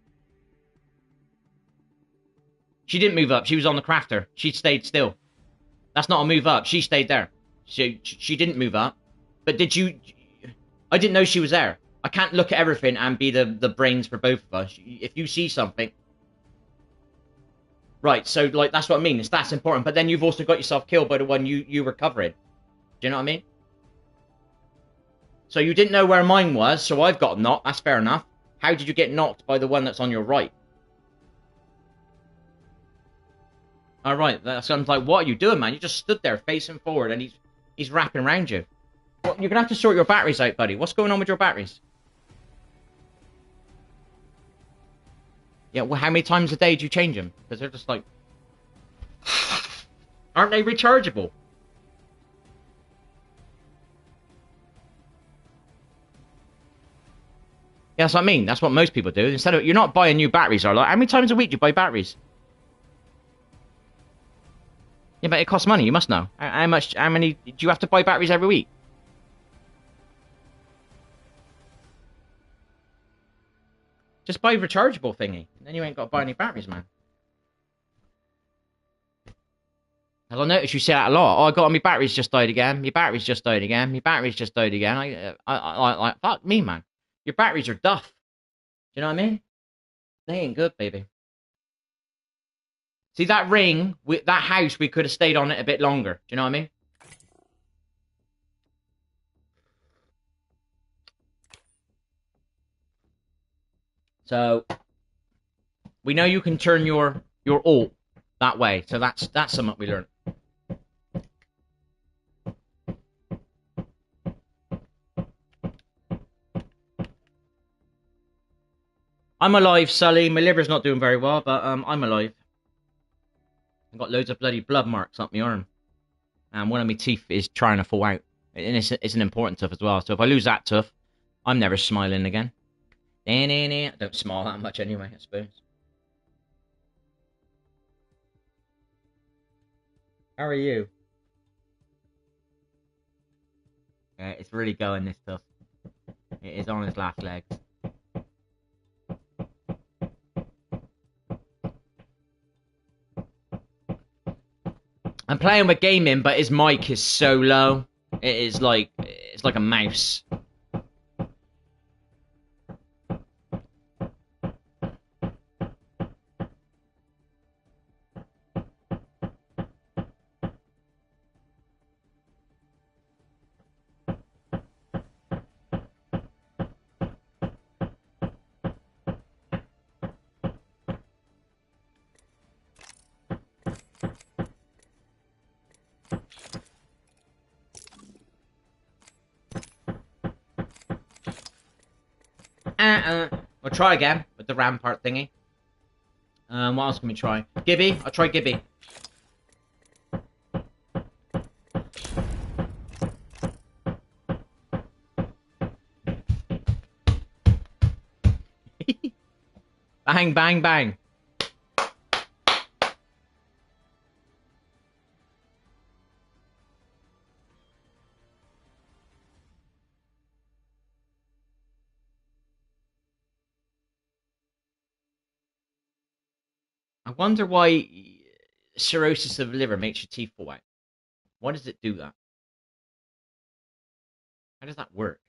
She didn't move up. She was on the crafter. She stayed still. That's not a move up. She stayed there. She didn't move up. But did you... I didn't know she was there. I can't look at everything and be the brains for both of us. If you see something... Right, so like that's what I mean. That's important. But then you've also got yourself killed by the one you were covering. Do you know what I mean? So you didn't know where mine was, so I've got knocked. That's fair enough. How did you get knocked by the one that's on your right? Alright, that's I'm like, what are you doing, man? You just stood there facing forward and he's wrapping around you. Well, you're gonna have to sort your batteries out, buddy. What's going on with your batteries? Yeah, well, how many times a day do you change them? Because they're just like... Aren't they rechargeable? Yeah, that's what I mean. That's what most people do. Instead of... You're not buying new batteries, are you? Like, how many times a week do you buy batteries? Yeah, but it costs money. You must know. How many... Do you have to buy batteries every week? Just buy a rechargeable thingy. Then you ain't got to buy any batteries, man. Because I noticed you say that a lot. Oh, I got my batteries just died again. My batteries just died again. My batteries just died again. I fuck me, man. Your batteries are duff. Do you know what I mean? They ain't good, baby. See, that ring, that house, we could have stayed on it a bit longer. Do you know what I mean? So, we know you can turn your alt that way. So that's something we learned. I'm alive, Sully. My liver's not doing very well, but I'm alive. I've got loads of bloody blood marks up my arm. And one of my teeth is trying to fall out. And it's an important tooth as well. So if I lose that tooth, I'm never smiling again. I don't smile that much anyway, I suppose. How are you? Yeah, it's really going, this tooth. It is on his last legs. I'm playing with gaming, but his mic is so low. It's like a mouse. We'll try again with the rampart thingy. What else can we try? Gibby. I'll try Gibby. Bang, bang, bang. I wonder why cirrhosis of the liver makes your teeth fall out. Why does it do that? How does that work?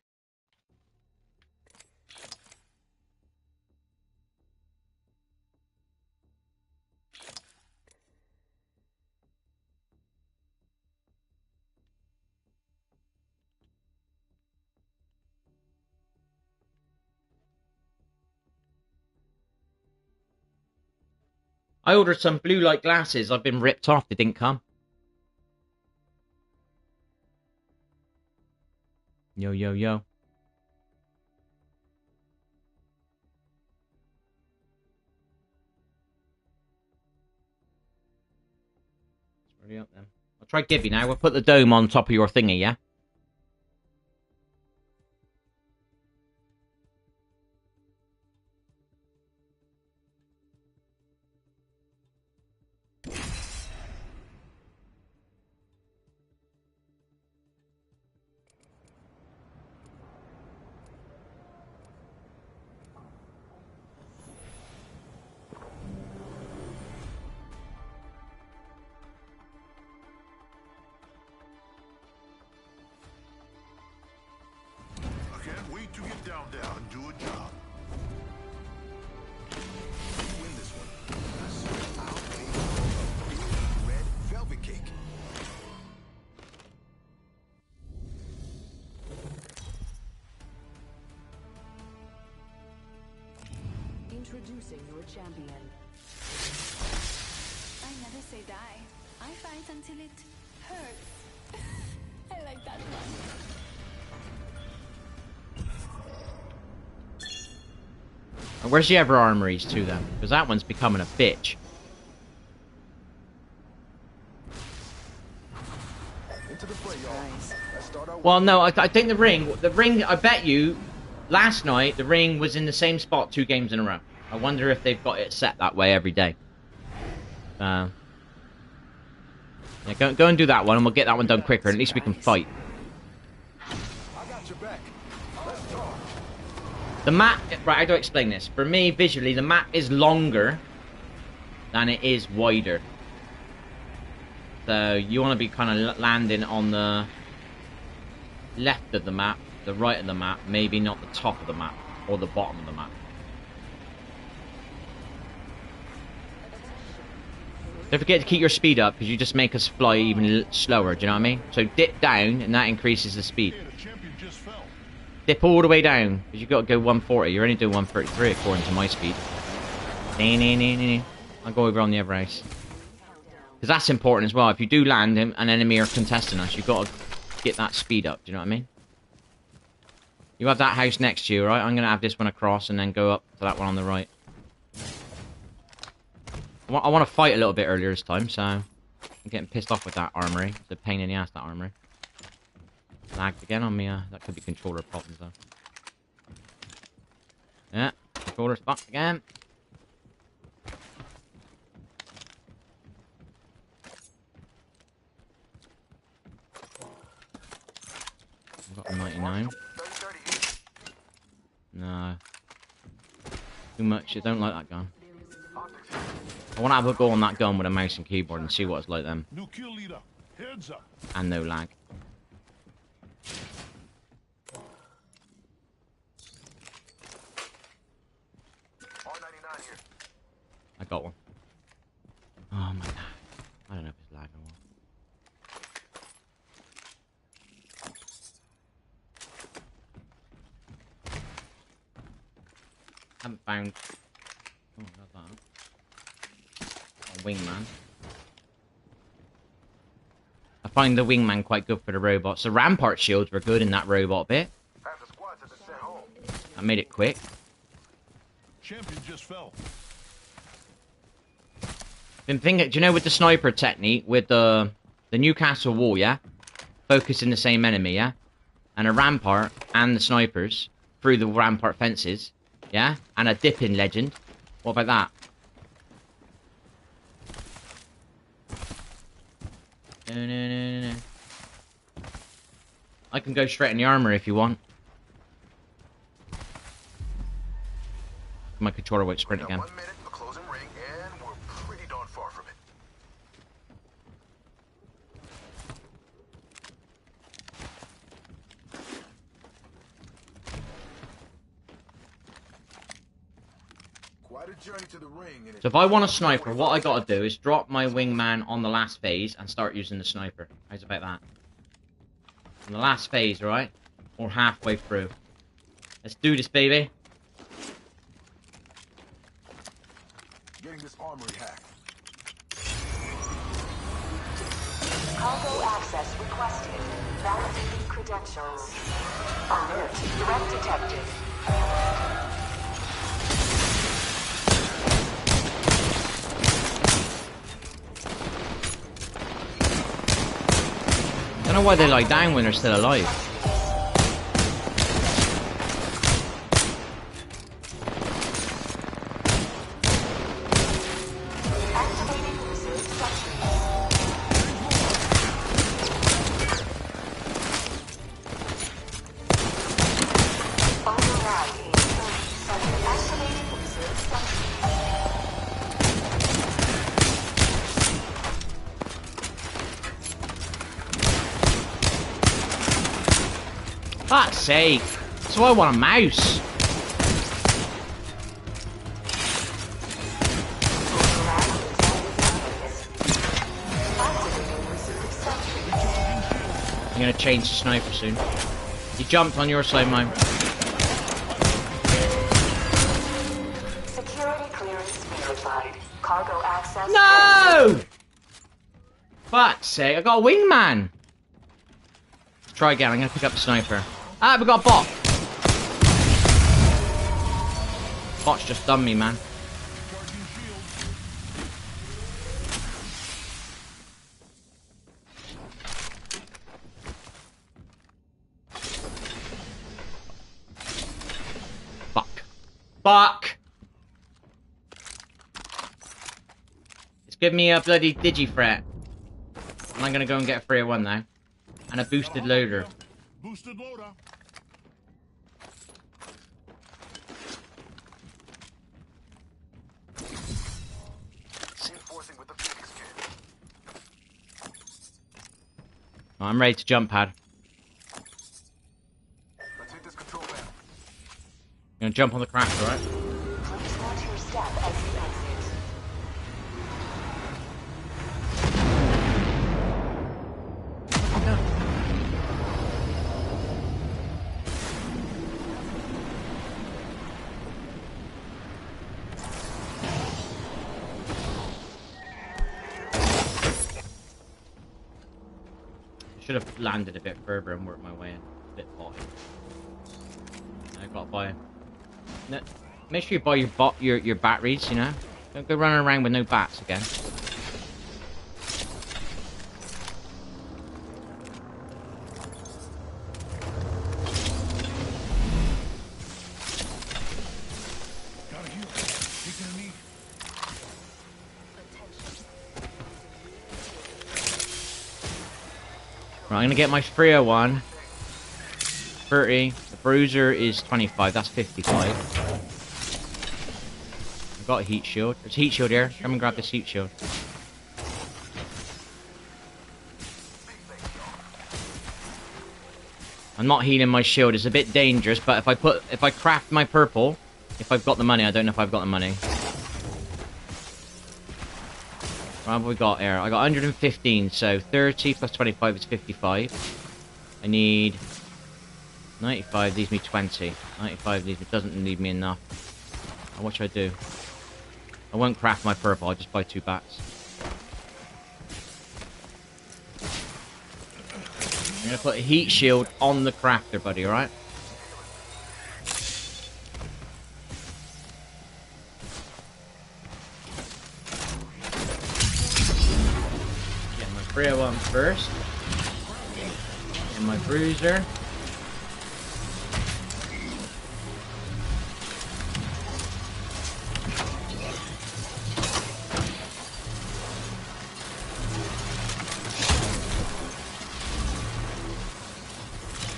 I ordered some blue light glasses. I've been ripped off. They didn't come. Yo, yo, yo. It's already up then. I'll try Gibby now. We'll put the dome on top of your thingy, yeah? I can't wait to get down there and do a job. You win this one. I'll pay you a big red velvet cake. Introducing your champion. I never say die. I fight until it hurts. I like that one. And where's the other armories too then? Because that one's becoming a bitch. Into the fray, y'all. Let's start our Well, no, I think the ring, I bet you, last night, the ring was in the same spot 2 games in a row. I wonder if they've got it set that way every day. Yeah, go and do that one, and we'll get that one done quicker. At least we can fight. I got your back. Let's talk. The map, right, how do I explain this? For me, visually, the map is longer than it is wider. So, you want to be kind of landing on the left of the map, the right of the map, maybe not the top of the map, or the bottom of the map. Don't forget to keep your speed up, because you just make us fly even slower, do you know what I mean? So dip down, and that increases the speed. Yeah, the champion just fell. Dip all the way down, because you've got to go 140. You're only doing 133 according to my speed. I'll go over on the other house. Because that's important as well. If you do land and an enemy are contesting us, you've got to get that speed up, do you know what I mean? You have that house next to you, right? I'm going to have this one across and then go up to that one on the right. I want to fight a little bit earlier this time, so I'm getting pissed off with that armory. It's a pain in the ass, that armory. Lagged again on me. That could be controller problems, though. Yeah, controller's fucked again. I've got a 99. 30-30. No. Too much. I don't like that gun. Optics. I want to have a go on that gun with a mouse and keyboard and see what it's like then. New kill leader. Heads up. And no lag. R99 here. I got one. Oh my god. I don't know if it's lag or what. Haven't found... Oh, got that. A wingman. I find the wingman quite good for the robots. The rampart shields were good in that robot bit. Half the squads have been sent home. I made it quick. champion just fell. Been thinking, do you know with the sniper technique, with the Newcastle wall, yeah? Focusing the same enemy, yeah? And a rampart and the snipers through the rampart fences, yeah? And a dipping legend. What about that? No. I can go straight in the armor if you want. My controller won't sprint again. 1 minute, the closing ring, and we're pretty darn far from it. Quite a journey to the ring. And So if I want a sniper, what I gotta do is drop my wingman on the last phase and start using the sniper. How's about that? On the last phase, right? Or halfway through. Let's do this, baby. Getting this armory hacked. Cargo access requested. Validating credentials. Alert. Threat detected. I don't know why they lie down when they're still alive. Activating reserve sentries. Overriding. Activating reserve sentries. Fuck's sake. So I want a mouse. I'm gonna change to sniper soon. He jumped on your side, mine. Security clearance verified. Cargo access. No! Fuck's sake, I got a wingman. Let's try again, I'm gonna pick up the sniper. Ah, we got a bot. Bot's just done me, man. Fuck! It's giving me a bloody digi-threat. And I'm gonna go and get a 301 now. And a boosted loader. Boosted loader. Reinforcing with the Phoenix kit. Oh, I'm ready to jump pad. Let's hit this control panel. I'm gonna jump on the craft, alright? Please watch your step as you exit. Should have landed a bit further and worked my way in. A bit potty. I got by. No, make sure you buy your batteries, you know? Don't go running around with no bats again. Gotta heal. Taking a knee. Right, I'm gonna get my 301. 30. The bruiser is 25. That's 55. I've got a heat shield. There's a heat shield here. Come and grab this heat shield. I'm not healing my shield. It's a bit dangerous, but if I craft my purple, if I've got the money, I don't know if I've got the money. What have we got here? I got 115, so 30 plus 25 is 55. I need 95, leaves me 20. 95 doesn't leave me enough. What should I do? I won't craft my purple, I'll just buy 2 bats. I'm gonna put a heat shield on the crafter, buddy, alright? 301 first. And my bruiser.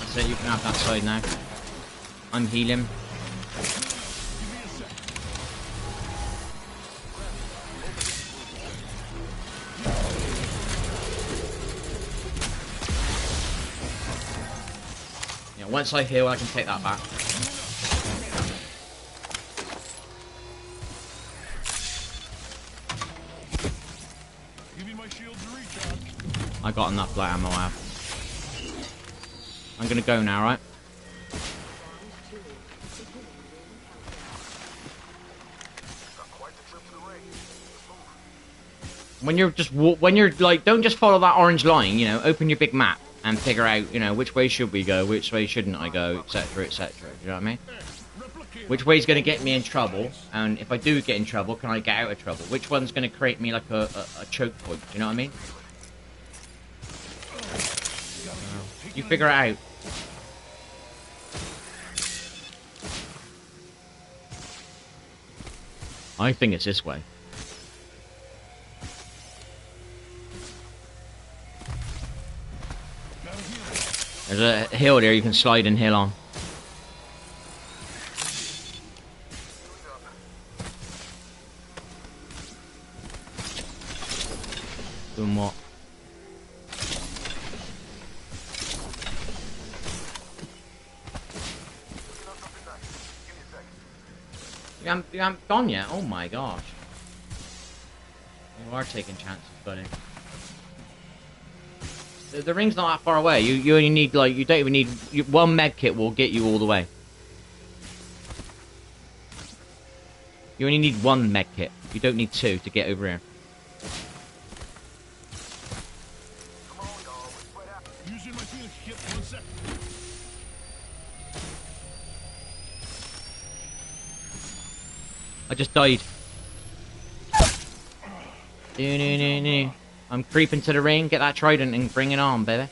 So you can have that side now. I'm healing. Yeah, once I heal, I can take that back. Give me my shield to recharge. I got enough light ammo. I have. I'm gonna go now, right? Got quite the trip to the ring. Let's move. When you're just when you're like, don't just follow that orange line. You know, open your big map and figure out, you know, which way should we go, which way shouldn't I go, etc., etc. You know what I mean? Which way's gonna get me in trouble, and if I do get in trouble, can I get out of trouble? Which one's gonna create me like a choke point? You know what I mean? You figure it out. I think it's this way. There's a hill there you can slide and hill on. Doing what? You haven't gone yet? Oh my gosh. You are taking chances, buddy. The ring's not that far away. You only need, like, you don't even need... one med kit will get you all the way. You only need one med kit. You don't need two to get over here. Using my Phoenix kit, 1 second. I just died. No. I'm creeping to the ring. Get that trident and bring it on, baby.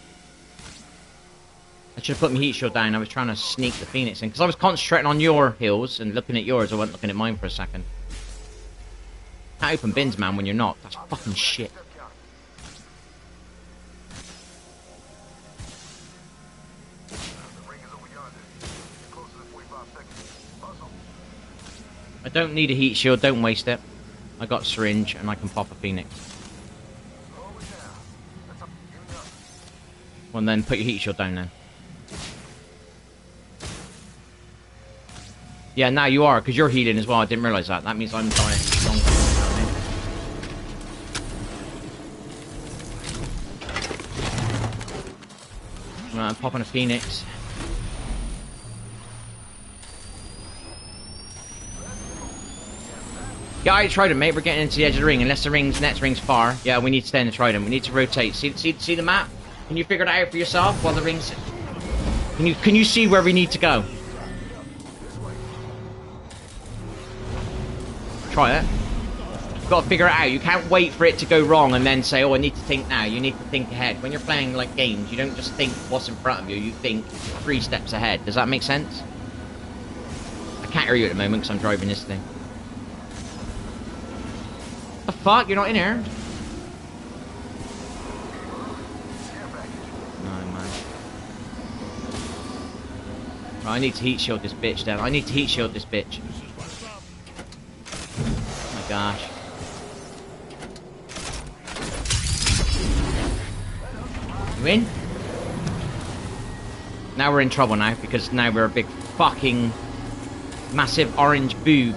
I should have put my heat shield down. I was trying to sneak the Phoenix in. Because I was concentrating on your heals and looking at yours. I wasn't looking at mine for a second. Can't open bins, man, when you're not. That's fucking shit. The ring is over yonder. You're closer than 45 seconds. Muscle. I don't need a heat shield. Don't waste it. I got a syringe and I can pop a Phoenix. Hold it down. That's up. Give me up. Well, then put your heat shield down then. Yeah, now you are, because you're healing as well. I didn't realise that. That means I'm dying longer. Right, I'm popping a Phoenix. Yeah, I tried it, mate. We're getting into the edge of the ring. Unless the next ring's far. Yeah, we need to stay in the trident. We need to rotate. See the map? Can you figure it out for yourself while the ring's... Can you see where we need to go? Try it. You've got to figure it out. You can't wait for it to go wrong and then say, oh, I need to think now. You need to think ahead. When you're playing, like, games, you don't just think what's in front of you. You think 3 steps ahead. Does that make sense? I can't hear you at the moment because I'm driving this thing. The fuck? You're not in here? No, man. Right, I need to heat shield this bitch down. I need to heat shield this bitch. Oh my gosh. You in? Now we're in trouble now, because now we're a big fucking massive orange boob.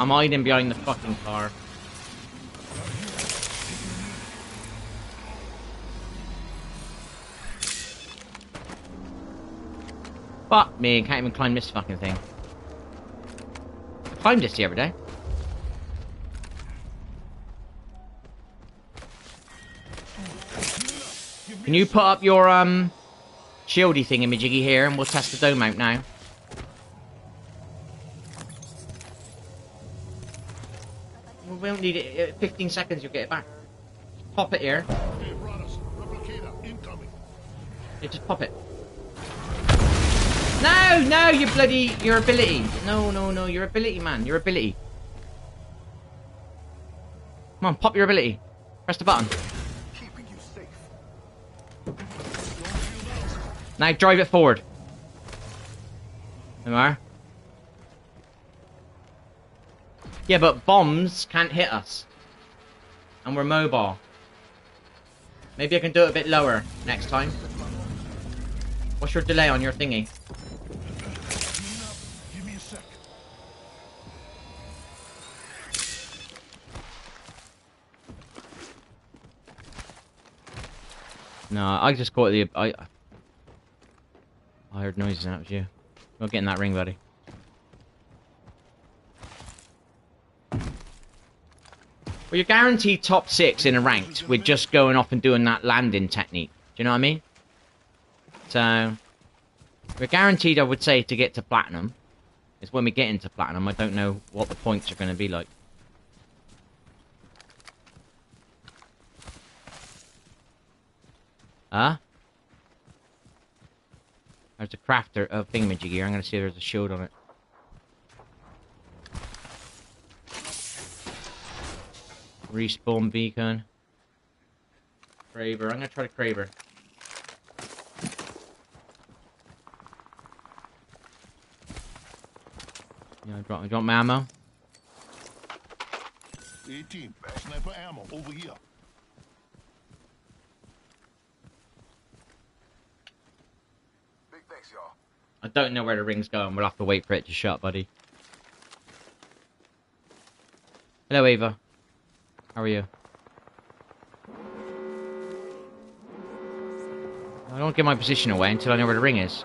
I'm hiding behind the fucking car. Fuck me, can't even climb this fucking thing. climbed this the other day. Can you put up your shieldy thingamajiggy here, and we'll test the dome out now. We don't need it. 15 seconds, you'll get it back. Just pop it here. Hey, Chronus, replicator incoming. Yeah, just pop it. No, no, you bloody, your ability. No, no, no, your ability, man. Your ability. Come on, pop your ability. Press the button. Keeping you safe. Now drive it forward. There we are. Yeah, but bombs can't hit us. And we're mobile. Maybe I can do it a bit lower next time. What's your delay on your thingy? Give me a sec. No, I just caught the... I heard noises and that was you. Go get in that ring, buddy. Well, you're guaranteed top 6 in a ranked with just going off and doing that landing technique. Do you know what I mean? So, we're guaranteed, I would say, to get to platinum. It's when we get into platinum. I don't know what the points are going to be like. Huh? There's a crafter of thingamajig here. I'm going to see if there's a shield on it. Respawn beacon. Craver. I'm going to try the Craver. Yeah, drop my ammo. 18. Sniper ammo over here. Big thanks, y'all. I don't know where the ring's going. We'll have to wait for it to shut, buddy. Hello, Ava. How are you? I don't give my position away until I know where the ring is.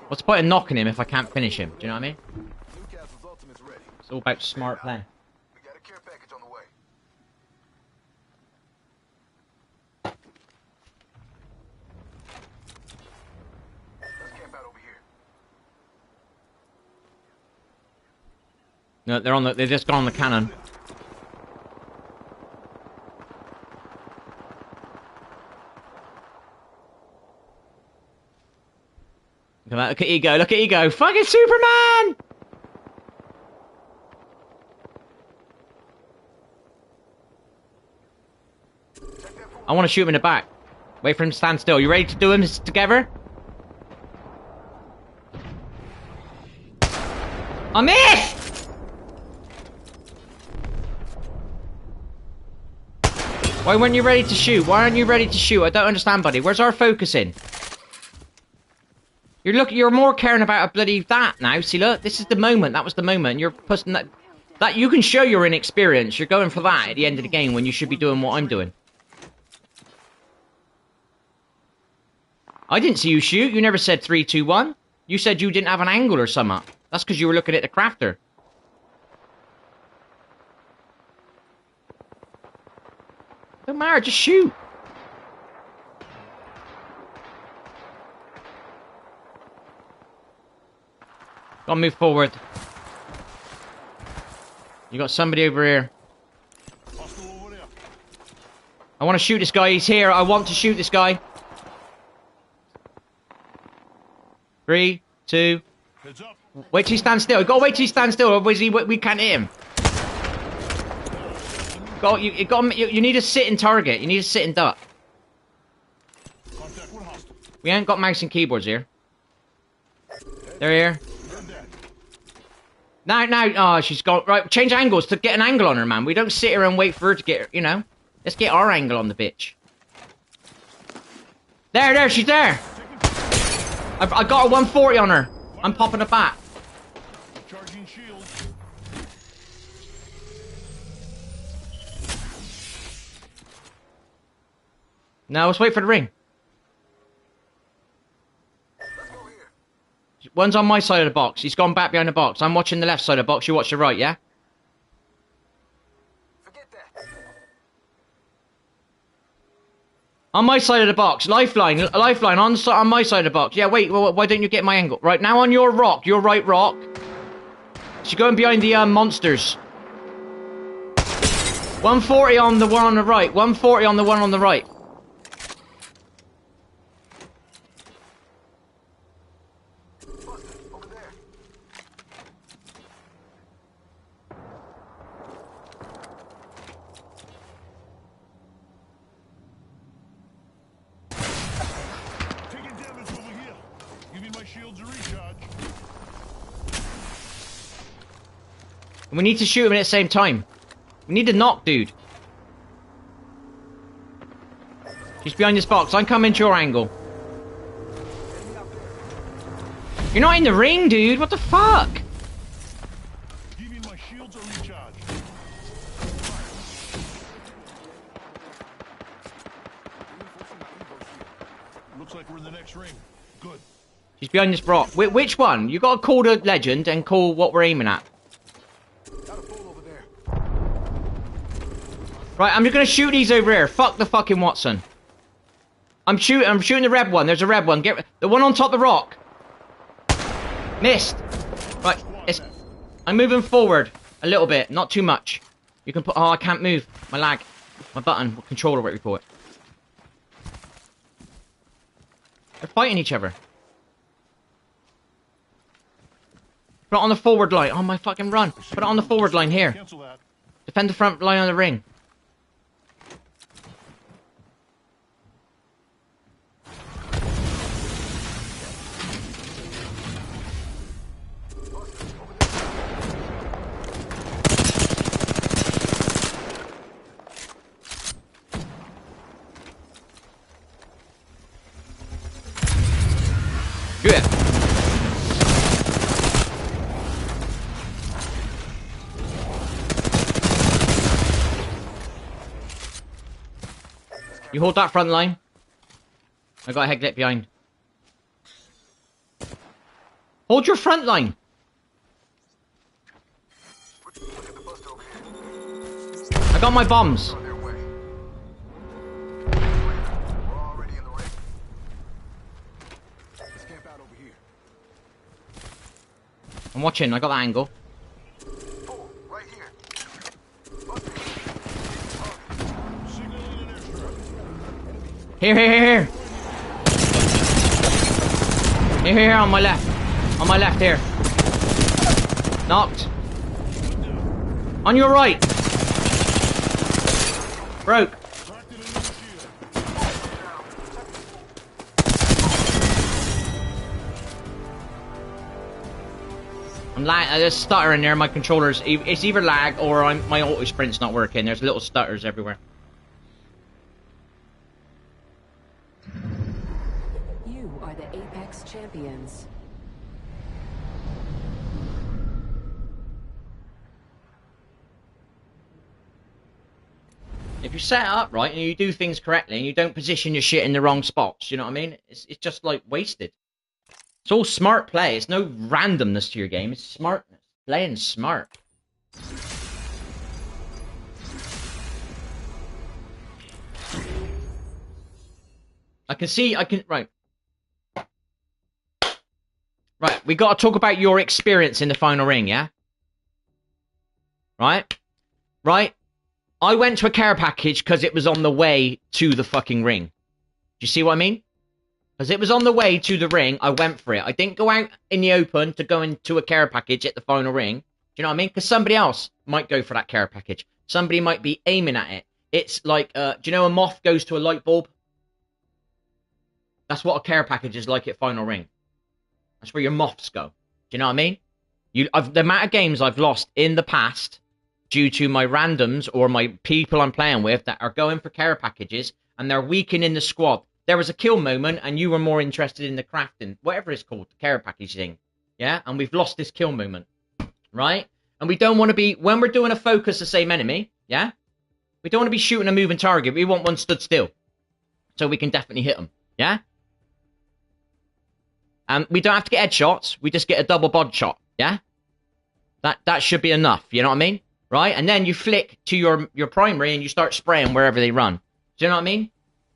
What's the point of knocking him if I can't finish him? Do you know what I mean? Newcastle's ultimate's ready. It's all about smart play. We got a care package on the way. Let's camp out over here. No, they're on the. They just got on the cannon. Look at Ego. Look at Ego. Fucking Superman! I want to shoot him in the back. Wait for him to stand still. You ready to do him together? I missed! Why weren't you ready to shoot? Why aren't you ready to shoot? I don't understand, buddy. Where's our focusing? You're more caring about a bloody that now. See, look, this is the moment. That was the moment. You're pushing that you can show your inexperience. You're going for that at the end of the game when you should be doing what I'm doing. I didn't see you shoot. You never said 3, 2, 1. You said you didn't have an angle or something. That's because you were looking at the crafter. Don't matter, just shoot. Gotta move forward. You got somebody over here. Hostile over there. I want to shoot this guy. He's here. I want to shoot this guy. 3, 2. Heads up. Wait till he stands still. You gotta wait till he stands still, otherwise we can't hit him. You need a sitting target. You need a sitting duck. Contact with hostile. We ain't got mouse and keyboards here. They're here. Now, oh, she's gone. Right, change angles to get an angle on her, man. We don't sit here and wait for her to get her, you know. Let's get our angle on the bitch. There, she's there. I got a 140 on her. I'm popping it back. Charging shield. No, let's wait for the ring. Let's go here. One's on my side of the box. He's gone back behind the box. I'm watching the left side of the box. You watch the right, yeah? Forget that. On my side of the box. Lifeline on my side of the box. Yeah, wait, well, why don't you get my angle? Right, now on your rock. Your right rock. She's going behind the monsters. 140 on the one on the right. 140 on the one on the right. Over there. Taking damage over here. Giving my shields a recharge. We need to shoot him at the same time. We need to knock, dude. He's behind this box. I'm coming to your angle. You're not in the ring, dude. What the fuck? Giving my shields a recharge. Looks like we're in the next ring. Good. He's behind this rock. Which one? You gotta call the legend and call what we're aiming at. Got a fool over there. Right, I'm just gonna shoot these over here. Fuck the fucking Watson. I'm shooting the red one. There's a red one. Get the one on top of the rock. Missed. Right, I'm moving forward a little bit, not too much. You can put. Oh, I can't move. My lag, my button, controller, whatever you call it. They're fighting each other. Put it on the forward line. Oh my fucking run! Put it on the forward line here. Cancel that. Defend the front line of the ring. Do it. You hold that front line. I got a head get behind. Hold your front line. Look at the bust over here. I got my bombs. On their way. We're already in the ring. Let's camp out over here. I'm watching. I got that angle. Fool, right here. Signaling an airstrike. Here. Here, on my left. On my left, here. Knocked. On your right. Broke. Tracking a new shield. I'm there's a stutter in there. My controller's. It's either lag or my auto sprint's not working. There's little stutters everywhere. You are the Apex Champions. If you set it up right and you do things correctly and you don't position your shit in the wrong spots, you know what I mean? It's just like wasted. It's all smart play. It's no randomness to your game. It's smartness. Playing smart. Right. Right, we got to talk about your experience in the final ring, yeah? Right? I went to a care package because it was on the way to the fucking ring. Do you see what I mean? Because it was on the way to the ring, I went for it. I didn't go out in the open to go into a care package at the final ring. Do you know what I mean? Because somebody else might go for that care package. Somebody might be aiming at it. It's like, do you know a moth goes to a light bulb? That's what a care package is like at final ring. That's where your moths go. Do you know what I mean? The amount of games I've lost in the past due to my randoms or my people I'm playing with that are going for care packages and they're weakening the squad. There was a kill moment and you were more interested in the crafting, whatever it's called, the care package thing. Yeah? And we've lost this kill moment. Right? And we don't want to be, when we're doing a focus the same enemy, yeah? We don't want to be shooting a moving target. We want one stood still. So we can definitely hit them. Yeah? And we don't have to get headshots. We just get a double body shot. Yeah? That should be enough. You know what I mean? Right? And then you flick to your primary and you start spraying wherever they run. Do you know what I mean?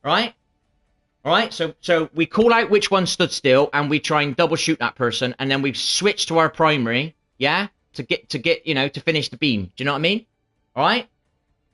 Right? Alright, so we call out which one stood still and we try and double shoot that person, and then we switch to our primary, yeah? To get, you know, to finish the beam. Do you know what I mean? Alright?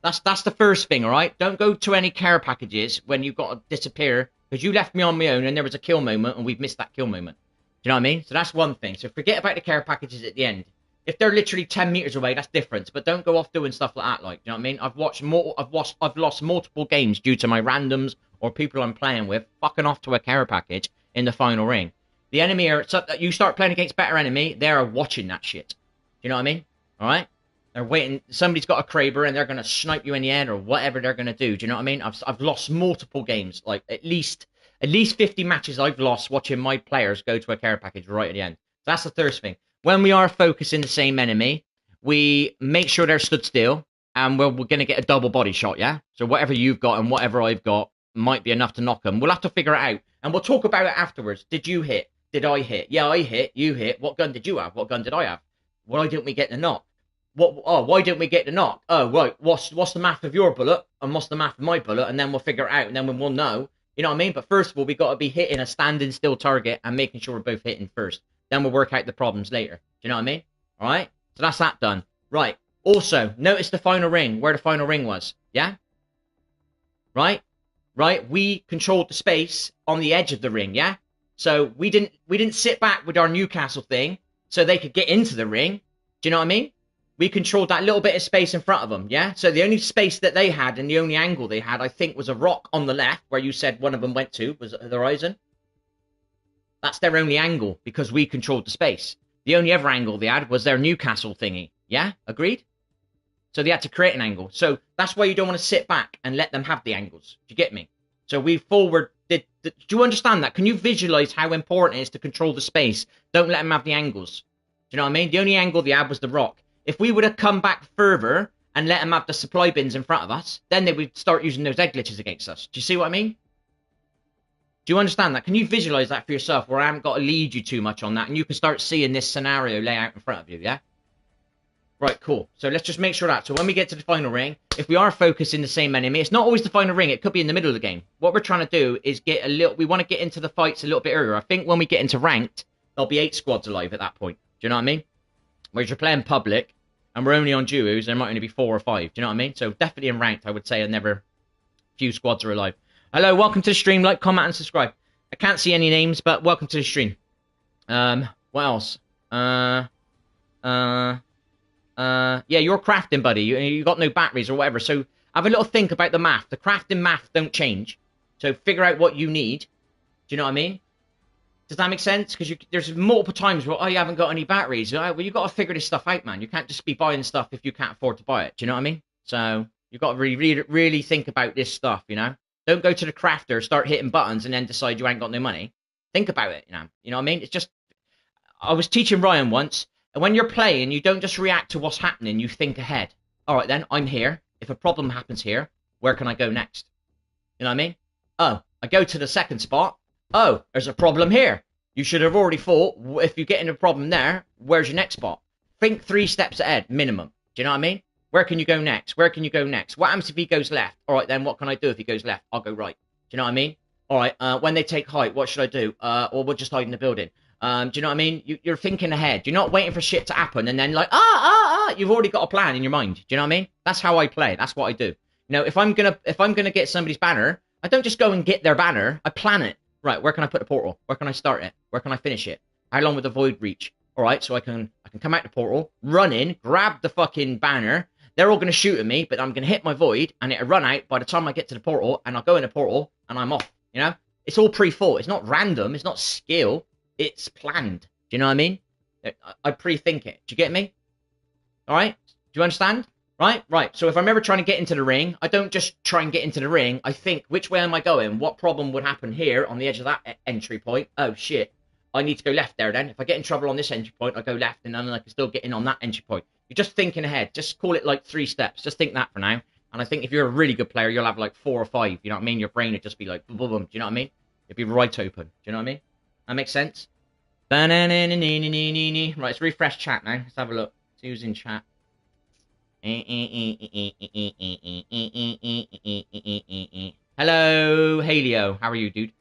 That's the first thing, alright? Don't go to any care packages when you've got to disappear, because you left me on my own and there was a kill moment and we've missed that kill moment. Do you know what I mean? So that's one thing. So forget about the care packages at the end. If they're literally 10 meters away, that's different. But don't go off doing stuff like that. Like, do you know what I mean? I've lost multiple games due to my randoms or people I'm playing with fucking off to a care package in the final ring. The enemy are, you start playing against better enemy, they're watching that shit. Do you know what I mean? All right? They're waiting. Somebody's got a Kraber and they're gonna snipe you in the head or whatever they're gonna do. Do you know what I mean? I've lost multiple games, like at least 50 matches I've lost watching my players go to a care package right at the end. So that's the first thing. When we are focusing the same enemy, we make sure they're stood still, and we're going to get a double body shot, yeah? So whatever you've got and whatever I've got might be enough to knock them. We'll have to figure it out, and we'll talk about it afterwards. Did you hit? Did I hit? Yeah, I hit. You hit. What gun did you have? What gun did I have? Why didn't we get the knock? Why didn't we get the knock? Oh, right. What's the math of your bullet, and what's the math of my bullet, and then we'll figure it out, and then we'll know. You know what I mean? But first of all, we got to be hitting a standing still target and making sure we're both hitting first. Then we'll work out the problems later. Do you know what I mean? All right? So that's that done. Right. Also, notice the final ring, where the final ring was. Yeah? Right? Right? We controlled the space on the edge of the ring, yeah? So we didn't sit back with our Newcastle thing so they could get into the ring. Do you know what I mean? We controlled that little bit of space in front of them, yeah? So the only space that they had and the only angle they had, I think, was a rock on the left, where you said one of them went to, was the horizon. That's their only angle, because we controlled the space. The only other angle they had was their Newcastle thingy. Yeah? Agreed? So they had to create an angle. So that's why you don't want to sit back and let them have the angles. Do you get me? So we forward... do you understand that? Can you visualize how important it is to control the space? Don't let them have the angles. Do you know what I mean? The only angle they had was the rock. If we would have come back further and let them have the supply bins in front of us, then they would start using those egg glitches against us. Do you see what I mean? Do you understand that? Can you visualize that for yourself, where I haven't got to lead you too much on that, and you can start seeing this scenario lay out in front of you, yeah? Right, cool. So let's just make sure that. So when we get to the final ring, if we are focusing the same enemy, it's not always the final ring. It could be in the middle of the game. What we're trying to do is we want to get into the fights a little bit earlier. I think when we get into ranked, there'll be 8 squads alive at that point. Do you know what I mean? Whereas you're playing public, and we're only on duos, there might only be 4 or 5. Do you know what I mean? So definitely in ranked, I would say few squads are alive. Hello, welcome to the stream. Like, comment, and subscribe. I can't see any names, but welcome to the stream. What else? Yeah, you're crafting, buddy. You got no batteries or whatever. So have a little think about the math. The crafting math don't change. So figure out what you need. Do you know what I mean? Does that make sense? Because there's multiple times where, you haven't got any batteries. Well, you got to figure this stuff out, man. You can't just be buying stuff if you can't afford to buy it. Do you know what I mean? So you've got to really think about this stuff, you know? Don't go to the crafter, start hitting buttons, and then decide you ain't got no money. Think about it, you know? You know what I mean? It's just... I was teaching Ryan once, and when you're playing, you don't just react to what's happening, you think ahead. All right, then, I'm here. If a problem happens here, where can I go next? You know what I mean? Oh, I go to the second spot. Oh, there's a problem here. You should have already thought, if you get in a problem there, where's your next spot? Think 3 steps ahead, minimum. Do you know what I mean? Where can you go next? Where can you go next? What happens if he goes left? All right, then what can I do if he goes left? I'll go right. Do you know what I mean? All right, when they take height, what should I do? Or we'll just hide in the building. Do you know what I mean? You're thinking ahead. You're not waiting for shit to happen and then like, you've already got a plan in your mind. Do you know what I mean? That's how I play. That's what I do. You know, if I'm gonna get somebody's banner, I don't just go and get their banner. I plan it. Right, where can I put the portal? Where can I start it? Where can I finish it? How long will the void reach? All right, so I can come out the portal, run in, grab the fucking banner. They're all going to shoot at me, but I'm going to hit my void, and it'll run out by the time I get to the portal, and I'll go in the portal, and I'm off, you know? It's all pre-thought. It's not random. It's not skill. It's planned. Do you know what I mean? I pre-think it. Do you get me? All right? Do you understand? Right? Right. So if I'm ever trying to get into the ring, I don't just try and get into the ring. I think, which way am I going? What problem would happen here on the edge of that entry point? Oh, shit. I need to go left there then. If I get in trouble on this entry point, I go left, and then I can still get in on that entry point. You're just thinking ahead. Just call it like 3 steps. Just think that for now. And I think if you're a really good player, you'll have like 4 or 5. You know what I mean? Your brain would just be like, boom, boom, boom. Do you know what I mean? It'd be right open. Do you know what I mean? That makes sense? Right, let's refresh chat now. Let's have a look. See who's in chat. Hello, Halio. How are you, dude?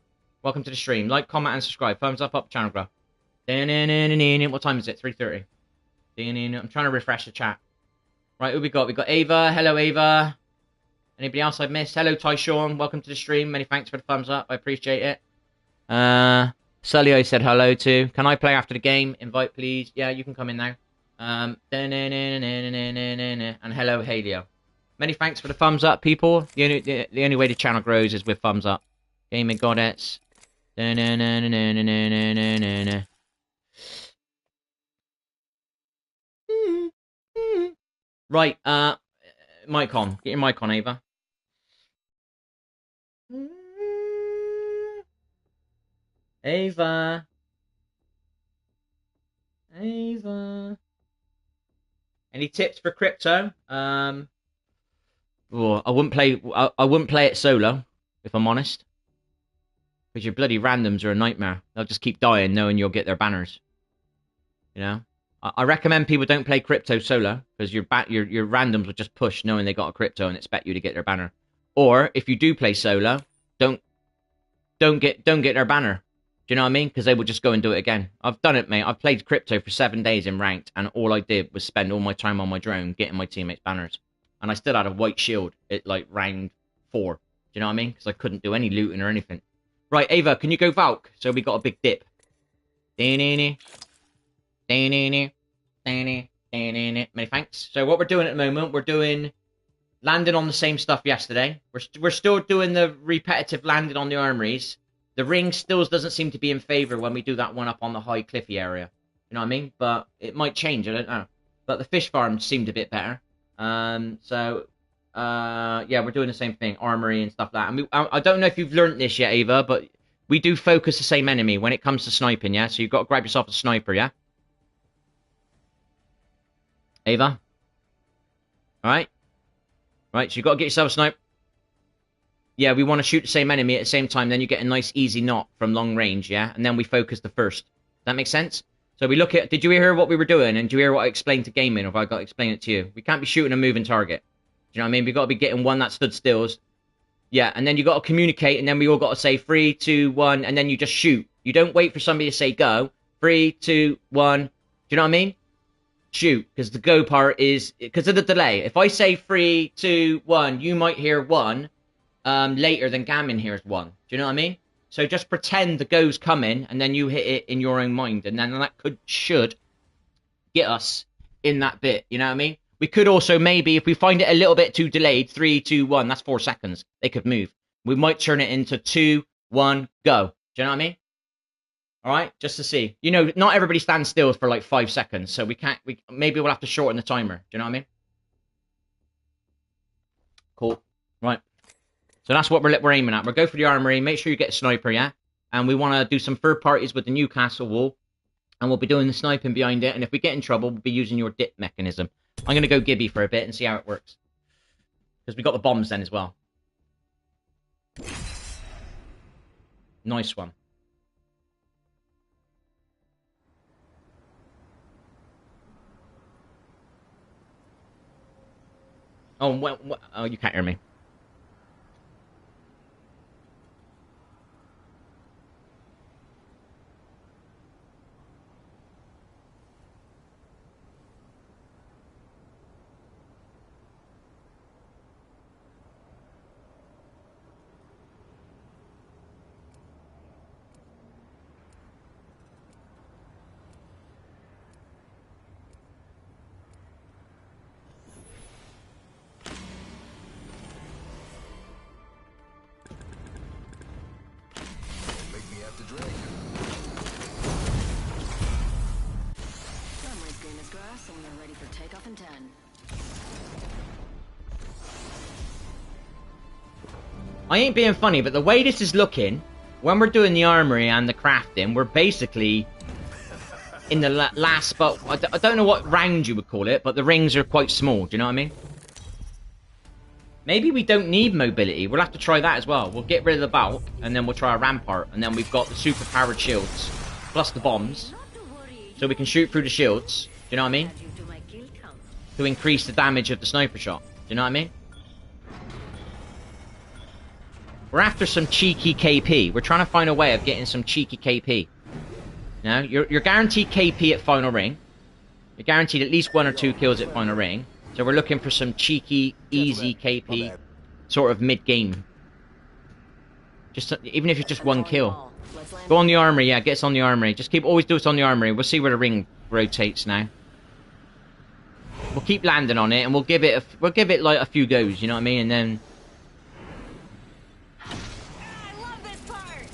Welcome to the stream. Like, comment, and subscribe. Thumbs up, channel grow. What time is it? 3:30. I'm trying to refresh the chat. Right, who we got? We got Ava. Hello, Ava. Anybody else I've missed? Hello, Tyshawn. Welcome to the stream. Many thanks for the thumbs up. I appreciate it. Sully, I said hello to. Can I play after the game? Invite, please. Yeah, you can come in now. And hello, Halio. Many thanks for the thumbs up, people. The only way the channel grows is with thumbs up. Gaming Goddess. Right, mic on. Get your mic on, Ava. Ava. Any tips for crypto? I wouldn't play. I wouldn't play it solo, if I'm honest, because your bloody randoms are a nightmare. They'll just keep dying, knowing you'll get their banners. You know, I recommend people don't play crypto solo because your randoms will just push, knowing they got a crypto and expect you to get their banner. Or if you do play solo, don't get their banner. Do you know what I mean? Because they will just go and do it again. I've done it, mate. I've played crypto for 7 days in ranked, and all I did was spend all my time on my drone getting my teammates' banners. And I still had a white shield at, like, round 4. Do you know what I mean? Because I couldn't do any looting or anything. Right, Ava, can you go Valk? So we got a big dip. Many thanks. So what we're doing at the moment, we're doing landing on the same stuff yesterday. We're still doing the repetitive landing on the armories. The ring still doesn't seem to be in favor when we do that one up on the high cliffy area. You know what I mean? But it might change, I don't know. But the fish farm seemed a bit better. Yeah, we're doing the same thing, armory and stuff like that. And I don't know if you've learned this yet, Ava, but we do focus the same enemy when it comes to sniping, yeah? So you've got to grab yourself a sniper, yeah? Ava? Alright? Right, so you've got to get yourself a sniper. Yeah, we want to shoot the same enemy at the same time, then you get a nice easy knock from long range, yeah? And then we focus the first. That make sense? So we look at... Did you hear what we were doing? And do you hear what I explained to gaming, or have I got to explain it to you? We can't be shooting a moving target. Do you know what I mean? We've got to be getting one that stood stills. Yeah, and then you got to communicate, and then we all got to say 3, 2, 1, and then you just shoot. You don't wait for somebody to say go. 3, 2, 1. Do you know what I mean? Shoot, because the go part is... Because of the delay. If I say 3, 2, 1, you might hear 1... later than Gammon hears 1. Do you know what I mean? So just pretend the go's coming, and then you hit it in your own mind, and then that should get us in that bit. You know what I mean? We could also maybe, if we find it a little bit too delayed, 3, 2, 1. That's 4 seconds. They could move. We might turn it into 2, 1, go. Do you know what I mean? All right, just to see. You know, not everybody stands still for like 5 seconds, so we can't. Maybe we'll have to shorten the timer. Do you know what I mean? Cool. Right. So that's what we're aiming at. We'll go for the armory. Make sure you get a sniper, yeah? And we want to do some third parties with the Newcastle wall. And we'll be doing the sniping behind it. And if we get in trouble, we'll be using your dip mechanism. I'm going to go Gibby for a bit and see how it works. Because we got the bombs then as well. Nice one. Oh, oh, you can't hear me. I ain't being funny, but the way this is looking, when we're doing the armory and the crafting, we're basically in the last, but I don't know what round you would call it, but the rings are quite small. Do you know what I mean? Maybe we don't need mobility. We'll have to try that as well. We'll get rid of the bulk, and then we'll try a rampart, and then we've got the super powered shields. plus the bombs, so we can shoot through the shields. Do you know what I mean? To increase the damage of the sniper shot. Do you know what I mean? We're after some cheeky KP. We're trying to find a way of getting some cheeky KP. Now, you're guaranteed KP at final ring. You're guaranteed at least 1 or 2 kills at final ring. So we're looking for some cheeky, easy KP, sort of mid-game. Just even if it's just 1 kill. Go on the armory, yeah, get us on the armory. Just always do us on the armory. We'll see where the ring rotates now. We'll keep landing on it, and we'll give it like a few goes. You know what I mean? And then. I love this part.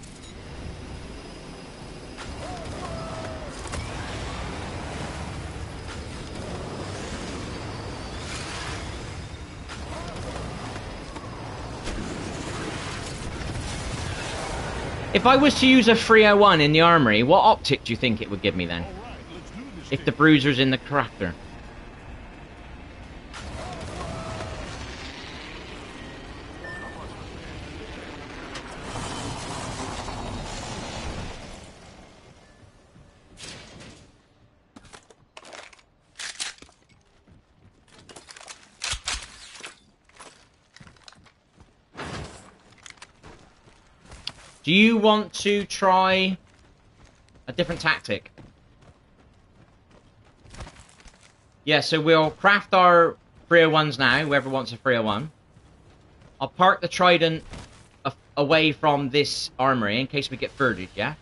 If I was to use a 301 in the armory, what optic do you think it would give me then? If the bruiser's in the crafter. Do you want to try a different tactic? Yeah, so we'll craft our 301s now, whoever wants a 301. I'll park the trident away from this armory in case we get thirded, yeah?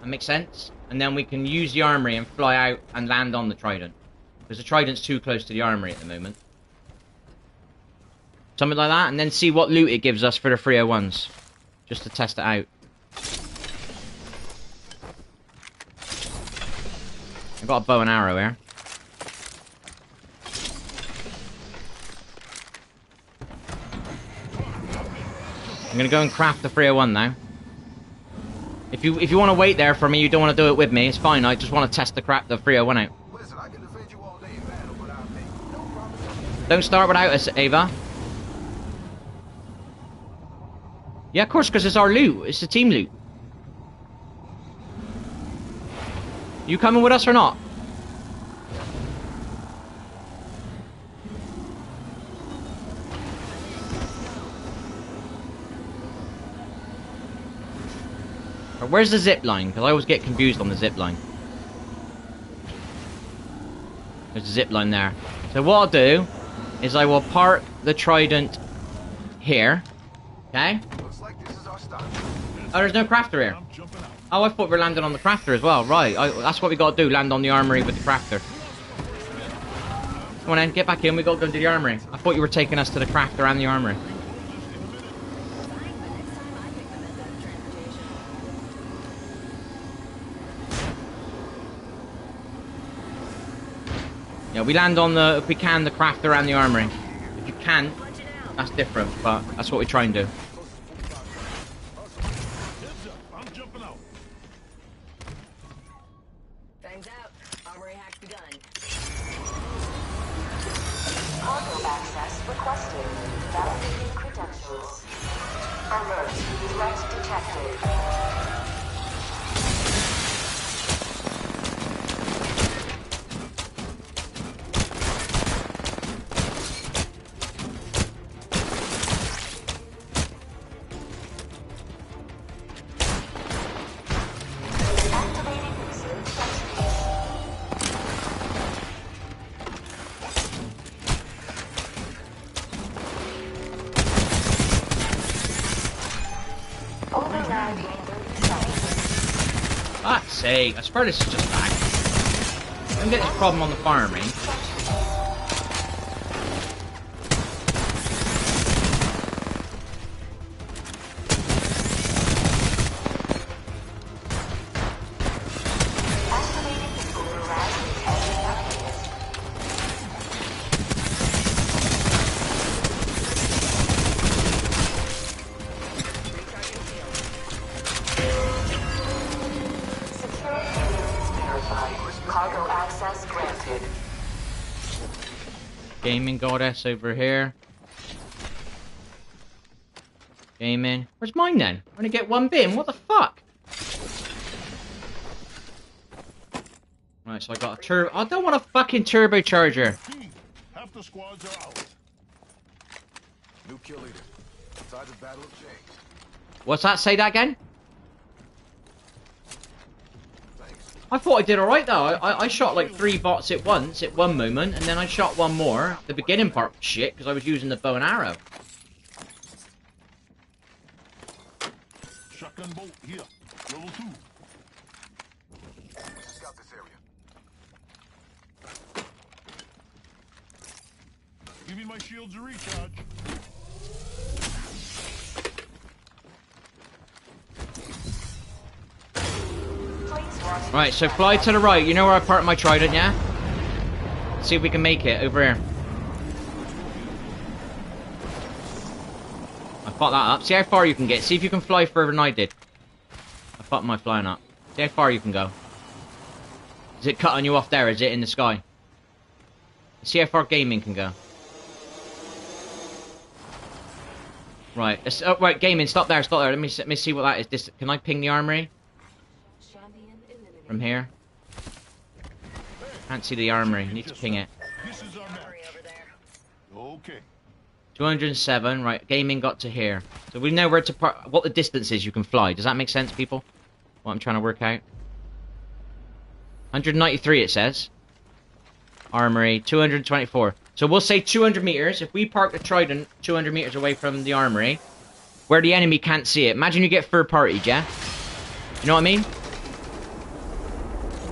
That makes sense? And then we can use the armory and fly out and land on the trident. Because the trident's too close to the armory at the moment. Something like that, and then see what loot it gives us for the 301s. Just to test it out. I've got a bow and arrow here. I'm gonna go and craft the 301 now. If you want to wait there for me, you don't want to do it with me, it's fine. I just want to test the 301 out. Listen, I can defend you all day in battle, but I'll make no promise. Don't start without us, Ava. Yeah, of course, because it's our loot. It's the team loot. You coming with us or not? Or where's the zip line? Because I always get confused on the zip line. There's a zip line there. So what I'll do is I will park the trident here. Okay? Looks like this is our stop. Oh, there's no crafter here. I'm jumping out. Oh, I thought we were landing on the crafter as well. Right, that's what we got to do. Land on the armory with the crafter. Come on then, get back in. We got to go to the armory. I thought you were taking us to the crafter and the armory. Yeah, we land on the, if we can, the crafter and the armory. If you can't, that's different, but that's what we try and do. Heads up. I'm jumping out. Time's out. Armory hack's begun. Cargo access requested. Validating credentials. Alert. Threat detected. Fuck's sake, I swear this is just lag. I don't get this problem on the farm range. Cargo access granted. Gaming goddess over here. Gaming. Where's mine then? I'm gonna get one bin. What the fuck? Right, so I got a turbo. I don't want a fucking turbocharger. Team, half the squads are out. New kill leader. Sides of battle have changed. What's that? Say that again? Thanks. I thought I did alright though. I shot like 3 bots at once at one moment, and then I shot one more. The beginning part was shit because I was using the bow and arrow. Shotgun bolt here. Level 2. Scout this area. Giving my shields a recharge. Right, so fly to the right. You know where I parked my trident, yeah? See if we can make it over here. I fucked that up. See how far you can get. See if you can fly further than I did. I fucked my flying up. See how far you can go. Is it cutting you off there? Is it in the sky? See how far gaming can go. Right. Oh, right, gaming. Stop there. Stop there. Let me see what that is. Can I ping the armory? From here? Can't see the armory. Need to ping it. This is our match. Okay. 207. Right, gaming got to here. So we know where to park. What the distance is you can fly. Does that make sense, people? What I'm trying to work out. 193 it says. Armory. 224. So we'll say 200 meters. If we park the trident 200 meters away from the armory, where the enemy can't see it. Imagine you get third party, yeah? You know what I mean?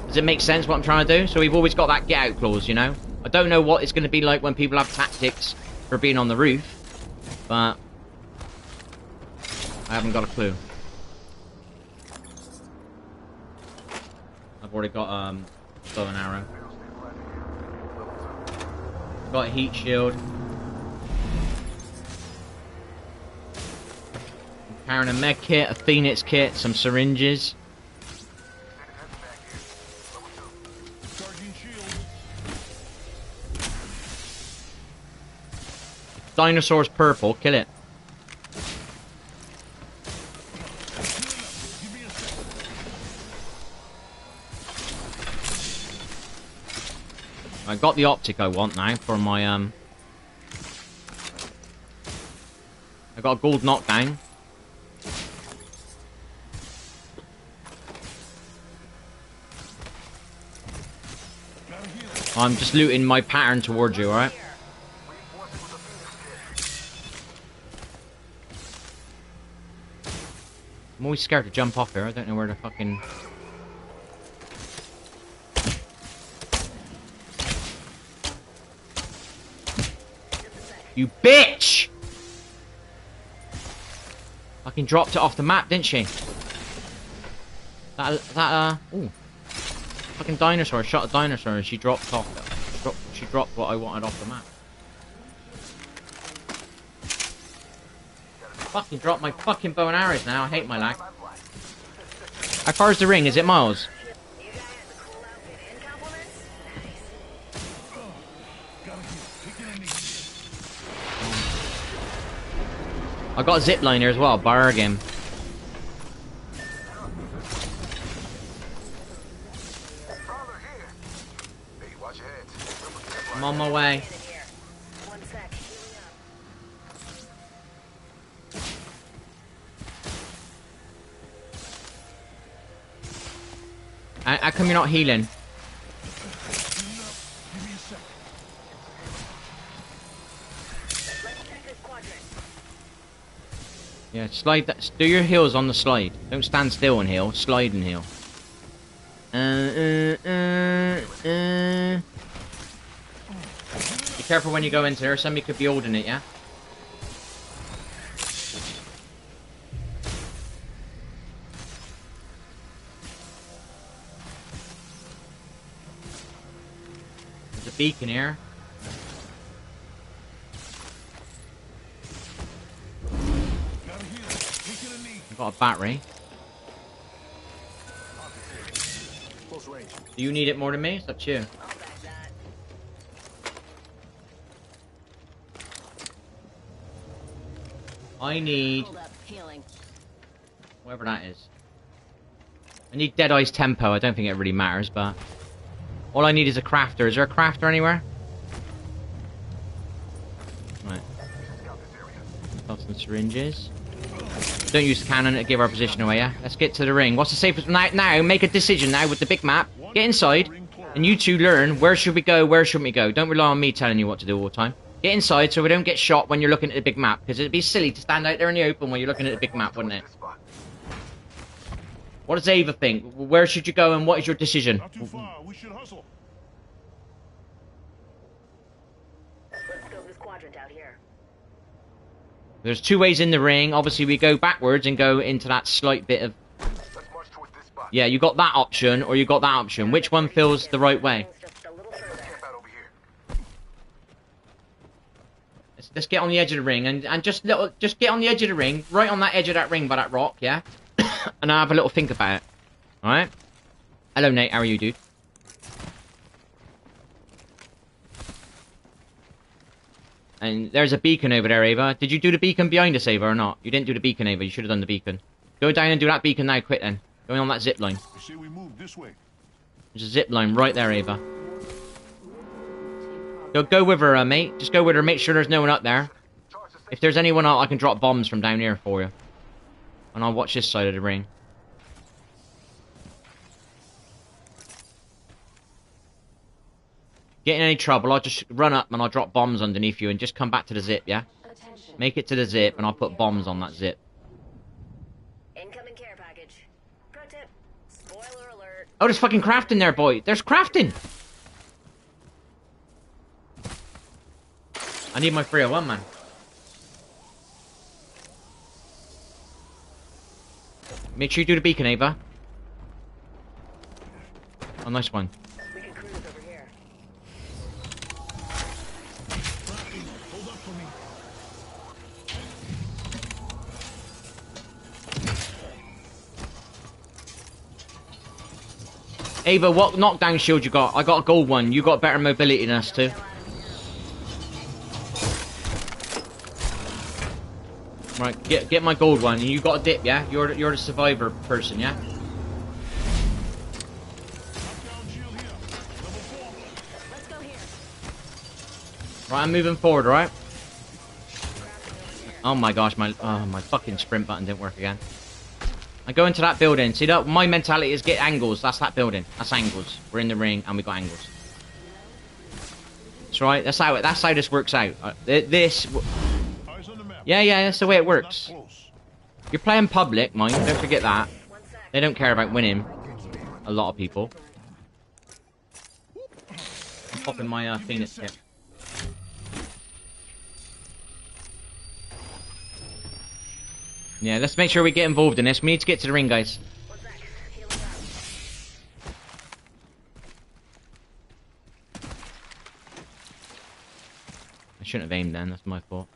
Does it make sense what I'm trying to do? So we've always got that get out clause, you know? I don't know what it's going to be like when people have tactics for being on the roof, but I haven't got a clue. I've already got bow and arrow. Got a heat shield. I'm carrying a med kit, a phoenix kit, some syringes. Charging shields. Dinosaur's purple, kill it. Give me a second. I got the optic I want now for my I got a gold knockdown. I'm just looting my pattern towards you, alright? I'm always scared to jump off here. I don't know where the fucking... You bitch! Fucking dropped it off the map, didn't she? Ooh. Fucking dinosaur. Shot a dinosaur and she dropped off. She dropped what I wanted off the map. Fucking dropped my fucking bow and arrows now. I hate my lag. How far is the ring? Is it miles? I got a zip liner as well. Bargain. I'm on my way. How come you're not healing? Yeah, slide that. Do your heals on the slide. Don't stand still and heal. Slide and heal. Be careful when you go into there. Somebody could be holding it, yeah? There's a beacon here. I've got a battery. Do you need it more than me? It's up to you. I need... whatever that is. I need Deadeye's tempo. I don't think it really matters, but... All I need is a crafter. Is there a crafter anywhere? Right. Got some syringes. Don't use the cannon to give our position away, yeah? Let's get to the ring. What's the safest... Now, make a decision now with the big map. Get inside, and you two learn where should we go, where shouldn't we go. Don't rely on me telling you what to do all the time. Get inside so we don't get shot when you're looking at the big map, because it'd be silly to stand out there in the open when you're looking at the big map, wouldn't it? What does Ava think? Where should you go, and what is your decision? Not too far. We should hustle. Let's scope this quadrant out here. There's two ways in the ring. Obviously, we go backwards and go into that slight bit of... Let's march towards this spot. Yeah, you got that option, or you got that option. Which one feels the right way? Just a little further. Camp out over here. Let's get on the edge of the ring, and just get on the edge of the ring, right on that edge of that ring by that rock, yeah? And I'll have a little think about it. Alright? Hello, Nate. How are you, dude? And there's a beacon over there, Ava. Did you do the beacon behind us, Ava, or not? You didn't do the beacon, Ava. You should have done the beacon. Go down and do that beacon now, quick then. Going on that zip line. You say we move this way. There's a zip line right there, Ava. Go with her, mate. Just go with her. Make sure there's no one up there. If there's anyone out, I can drop bombs from down here for you. And I'll watch this side of the ring. Get in any trouble, I'll just run up and I'll drop bombs underneath you and just come back to the zip, yeah? Make it to the zip and I'll put bombs on that zip. Incoming care package. Pro tip. Spoiler alert. Oh, there's fucking crafting there, boy. There's crafting! I need my 301, man. Make sure you do the beacon, Ava. Oh, nice one. We can cruise over here. Hold up for me. Ava, what knockdown shield you got? I got a gold one. You got better mobility than us, too. Right, get my gold one. And you got a dip, yeah? You're the survivor person, yeah? Knockdown shield here. Level 4. Let's go here. Right, I'm moving forward, alright? Oh my gosh, my fucking sprint button didn't work again. I go into that building. See that? My mentality is get angles. That's that building. That's angles. We're in the ring and we got angles. That's right. That's how this works out. Eyes on the map. Yeah, that's the way it Not works. close. You're playing public, mind. Don't forget that. One sec. They don't care about winning. A lot of people. I'm popping my Phoenix tip. Yeah, let's make sure we get involved in this. We need to get to the ring, guys. One sec. Healing up. I shouldn't have aimed then. That's my fault.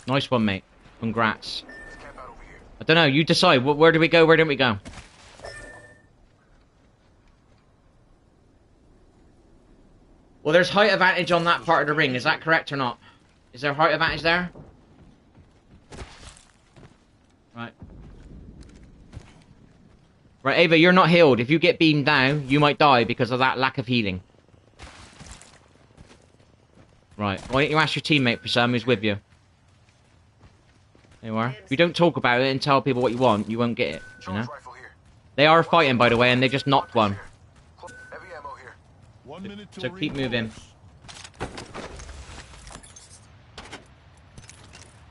Nice one, mate. Congrats. Let's camp out over here. I don't know. You decide. Where do we go? Where don't we go? Well, there's height advantage on that part of the ring. Is that correct or not? Is there height advantage there? Right. Right, Ava, you're not healed. If you get beamed down, you might die because of that lack of healing. Right. Why don't you ask your teammate for some who's with you? There you are. If you don't talk about it and tell people what you want, you won't get it. You know? Charge rifle here. They are fighting, by the way, and they just knocked one. Heavy ammo here. 1 minute till So ring keep moving. close.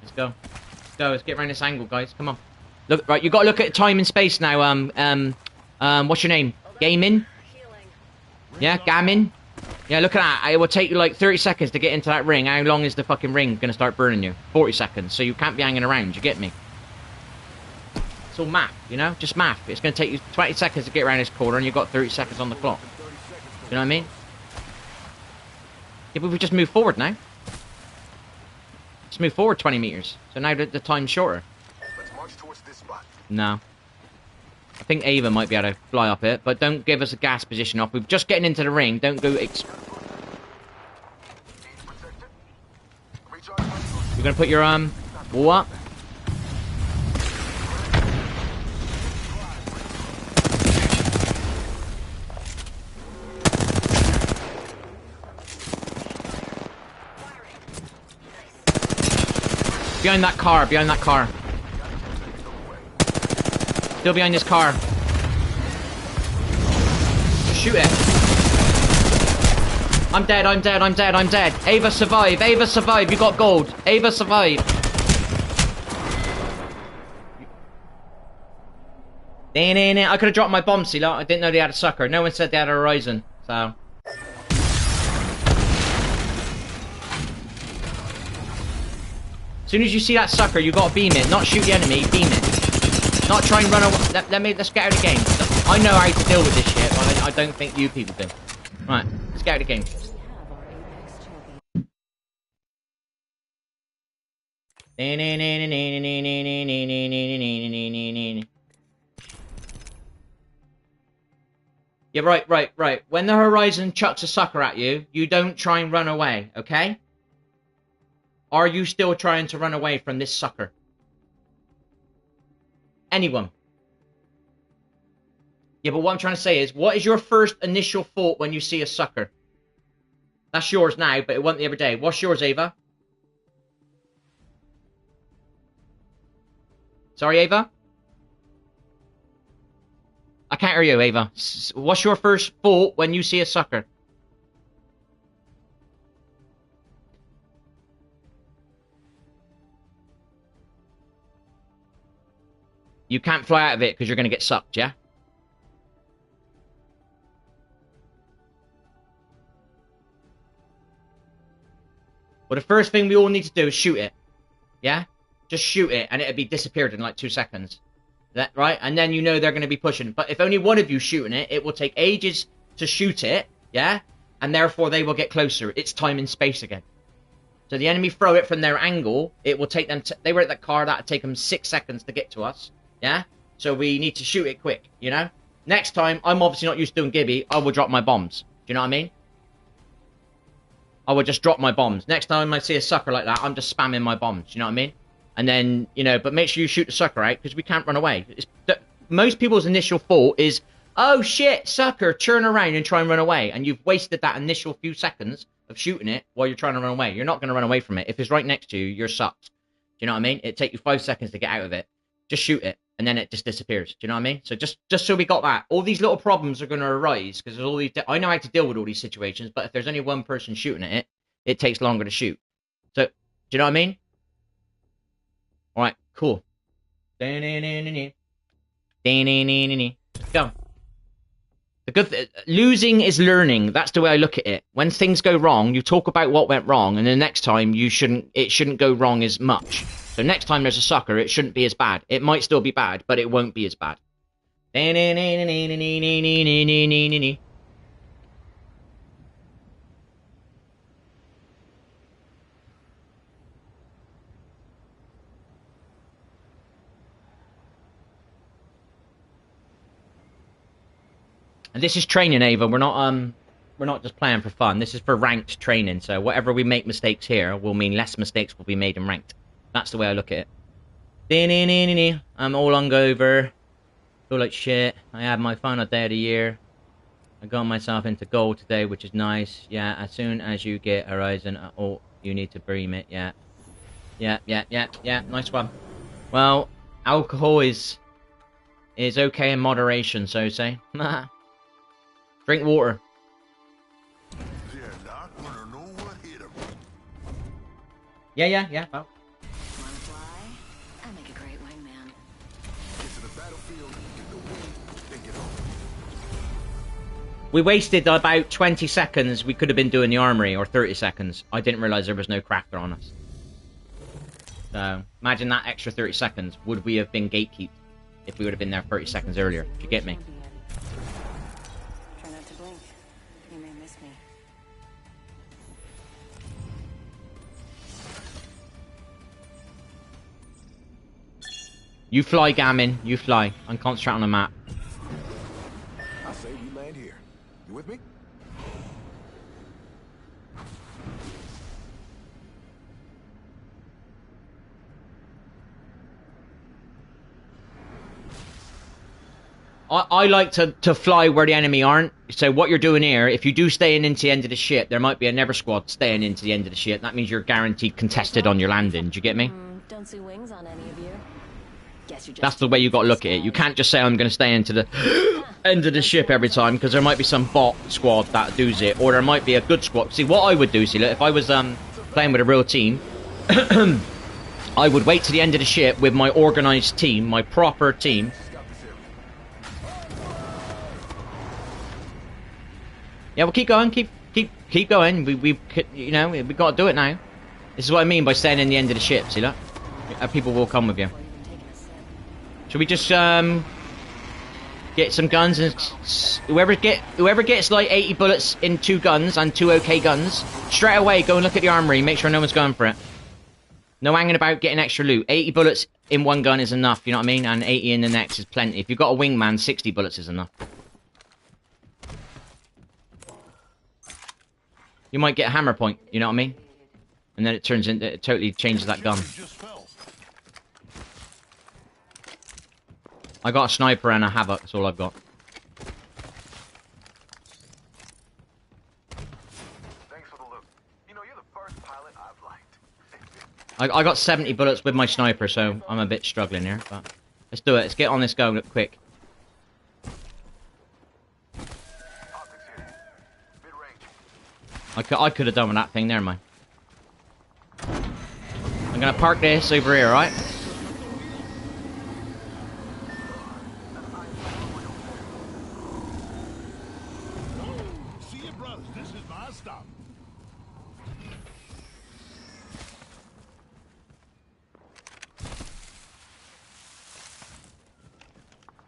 Let's go. Let's go. Let's get around this angle, guys. Come on. Look, right, you got to look at time and space now. What's your name? Gaming? Healing. Yeah, Gammon? Yeah, look at that. It will take you like 30 seconds to get into that ring. How long is the fucking ring going to start burning you? 40 seconds. So you can't be hanging around. You get me? It's all math, you know? Just math. It's going to take you 20 seconds to get around this corner, and you've got 30 seconds on the clock. You know what I mean? Yeah, but we just move forward now. Let's move forward 20 meters. So now the time's shorter. Let's march towards this spot. No. I think Ava might be able to fly up it, but don't give us a gas position off. We're just getting into the ring. Don't go... Need protected. Recharge rifle. You're going to put your, wall up? Behind that car, behind that car. Still behind this car. Just shoot it. I'm dead, I'm dead, I'm dead, I'm dead. Ava, survive. Ava, survive. You got gold. Ava, survive. I could have dropped my bomb, see, I didn't know they had a sucker. No one said they had a horizon, so. As soon as you see that sucker, you gotta beam it. Not shoot the enemy, beam it. Not try and run away. Let's get out of the game. I know how to deal with this shit, but I don't think you people do. Right, let's get out of the game. Yeah, right. When the horizon chucks a sucker at you, you don't try and run away, okay? Are you still trying to run away from this sucker? Anyone? Yeah, but what I'm trying to say is, what is your first initial thought when you see a sucker? That's yours now, but it wasn't the other day. What's yours, Ava? Sorry, Ava? I can't hear you, Ava. What's your first thought when you see a sucker? You can't fly out of it because you're going to get sucked, yeah? Well, the first thing we all need to do is shoot it. Yeah? Just shoot it and it'll be disappeared in like 2 seconds. That right? And then you know they're going to be pushing. But if only one of you shooting it, it will take ages to shoot it, yeah? And therefore they will get closer. It's time and space again. So the enemy throw it from their angle, it will take them... They were at that car, that would take them 6 seconds to get to us, yeah? So we need to shoot it quick, you know? Next time, I'm obviously not used to doing Gibby, I will drop my bombs. Do you know what I mean? I will just drop my bombs. Next time I see a sucker like that, I'm just spamming my bombs. Do you know what I mean? And then, you know, but make sure you shoot the sucker out, because we can't run away. Most people's initial thought is, oh shit, sucker, turn around and try and run away. And you've wasted that initial few seconds of shooting it while you're trying to run away. You're not going to run away from it. If it's right next to you, you're sucked. Do you know what I mean? It'd take you 5 seconds to get out of it. Just shoot it, and then it just disappears. Do you know what I mean? So just so we got that. All these little problems are going to arise, because there's all these... I know how to deal with all these situations, but if there's only one person shooting at it, it takes longer to shoot. So, do you know what I mean? Alright, cool. Let's go. Losing is learning. That's the way I look at it. When things go wrong, you talk about what went wrong, and the next time it shouldn't go wrong as much. So next time there's a sucker, it shouldn't be as bad. It might still be bad, but it won't be as bad. And this is training, Ava. We're not just playing for fun. This is for ranked training. So whatever we make mistakes here will mean less mistakes will be made in ranked. That's the way I look at it. I'm all hungover. Feel like shit. I had my final day of the year. I got myself into gold today, which is nice. Yeah, as soon as you get Horizon, oh, you need to bream it. Yeah. Yeah. Nice one. Well, alcohol is okay in moderation, so say. Drink water. Yeah. Well. Wanna fly? I make a great wingman. Get to the battlefield, get the wing, then get home. We wasted about 20 seconds. We could have been doing the armory, or 30 seconds. I didn't realize there was no crafter on us. So, imagine that extra 30 seconds. Would we have been gatekeeped if we would have been there 30 seconds earlier? Do you get me? Try not to blink. You may miss me. You fly, Gammon. You fly. I'm concentrating on the map. I say we land here. You with me? I like to fly where the enemy aren't. So what you're doing here, if you do stay into the end of the ship, there might be a Never squad staying into the end of the ship. That means you're guaranteed contested on your landing. Do you get me? Don't fancy wings on any of you? Guess you're just That's the way you got to look at it. You can't just say I'm going to stay into the end of the ship every time, because there might be some bot squad that does it, or there might be a good squad. See, what I would do, see, look, if I was playing with a real team, I would wait to the end of the ship with my organised team, my proper team. Yeah, well, keep going, keep going. We you know, we got to do it now. This is what I mean by staying in the end of the ship. See that? People will come with you. Should we just get some guns and whoever gets like 80 bullets in 2 guns and 2 OK guns, straight away go and look at the armory. Make sure no one's going for it. No hanging about getting extra loot. 80 bullets in 1 gun is enough. You know what I mean? And 80 in the next is plenty. If you've got a wingman, 60 bullets is enough. You might get a hammer point, you know what I mean? And then it totally changes that gun. I got a sniper and a havoc, that's all I've got. Thanks for the loot. You know, you're the first pilot I've liked. I got 70 bullets with my sniper, so I'm a bit struggling here, but let's do it. Let's get on this go quick. Optics here. Mid-range. I could have done with that thing there, man. I'm gonna park this over here, right? See you, brothers. This is my stop.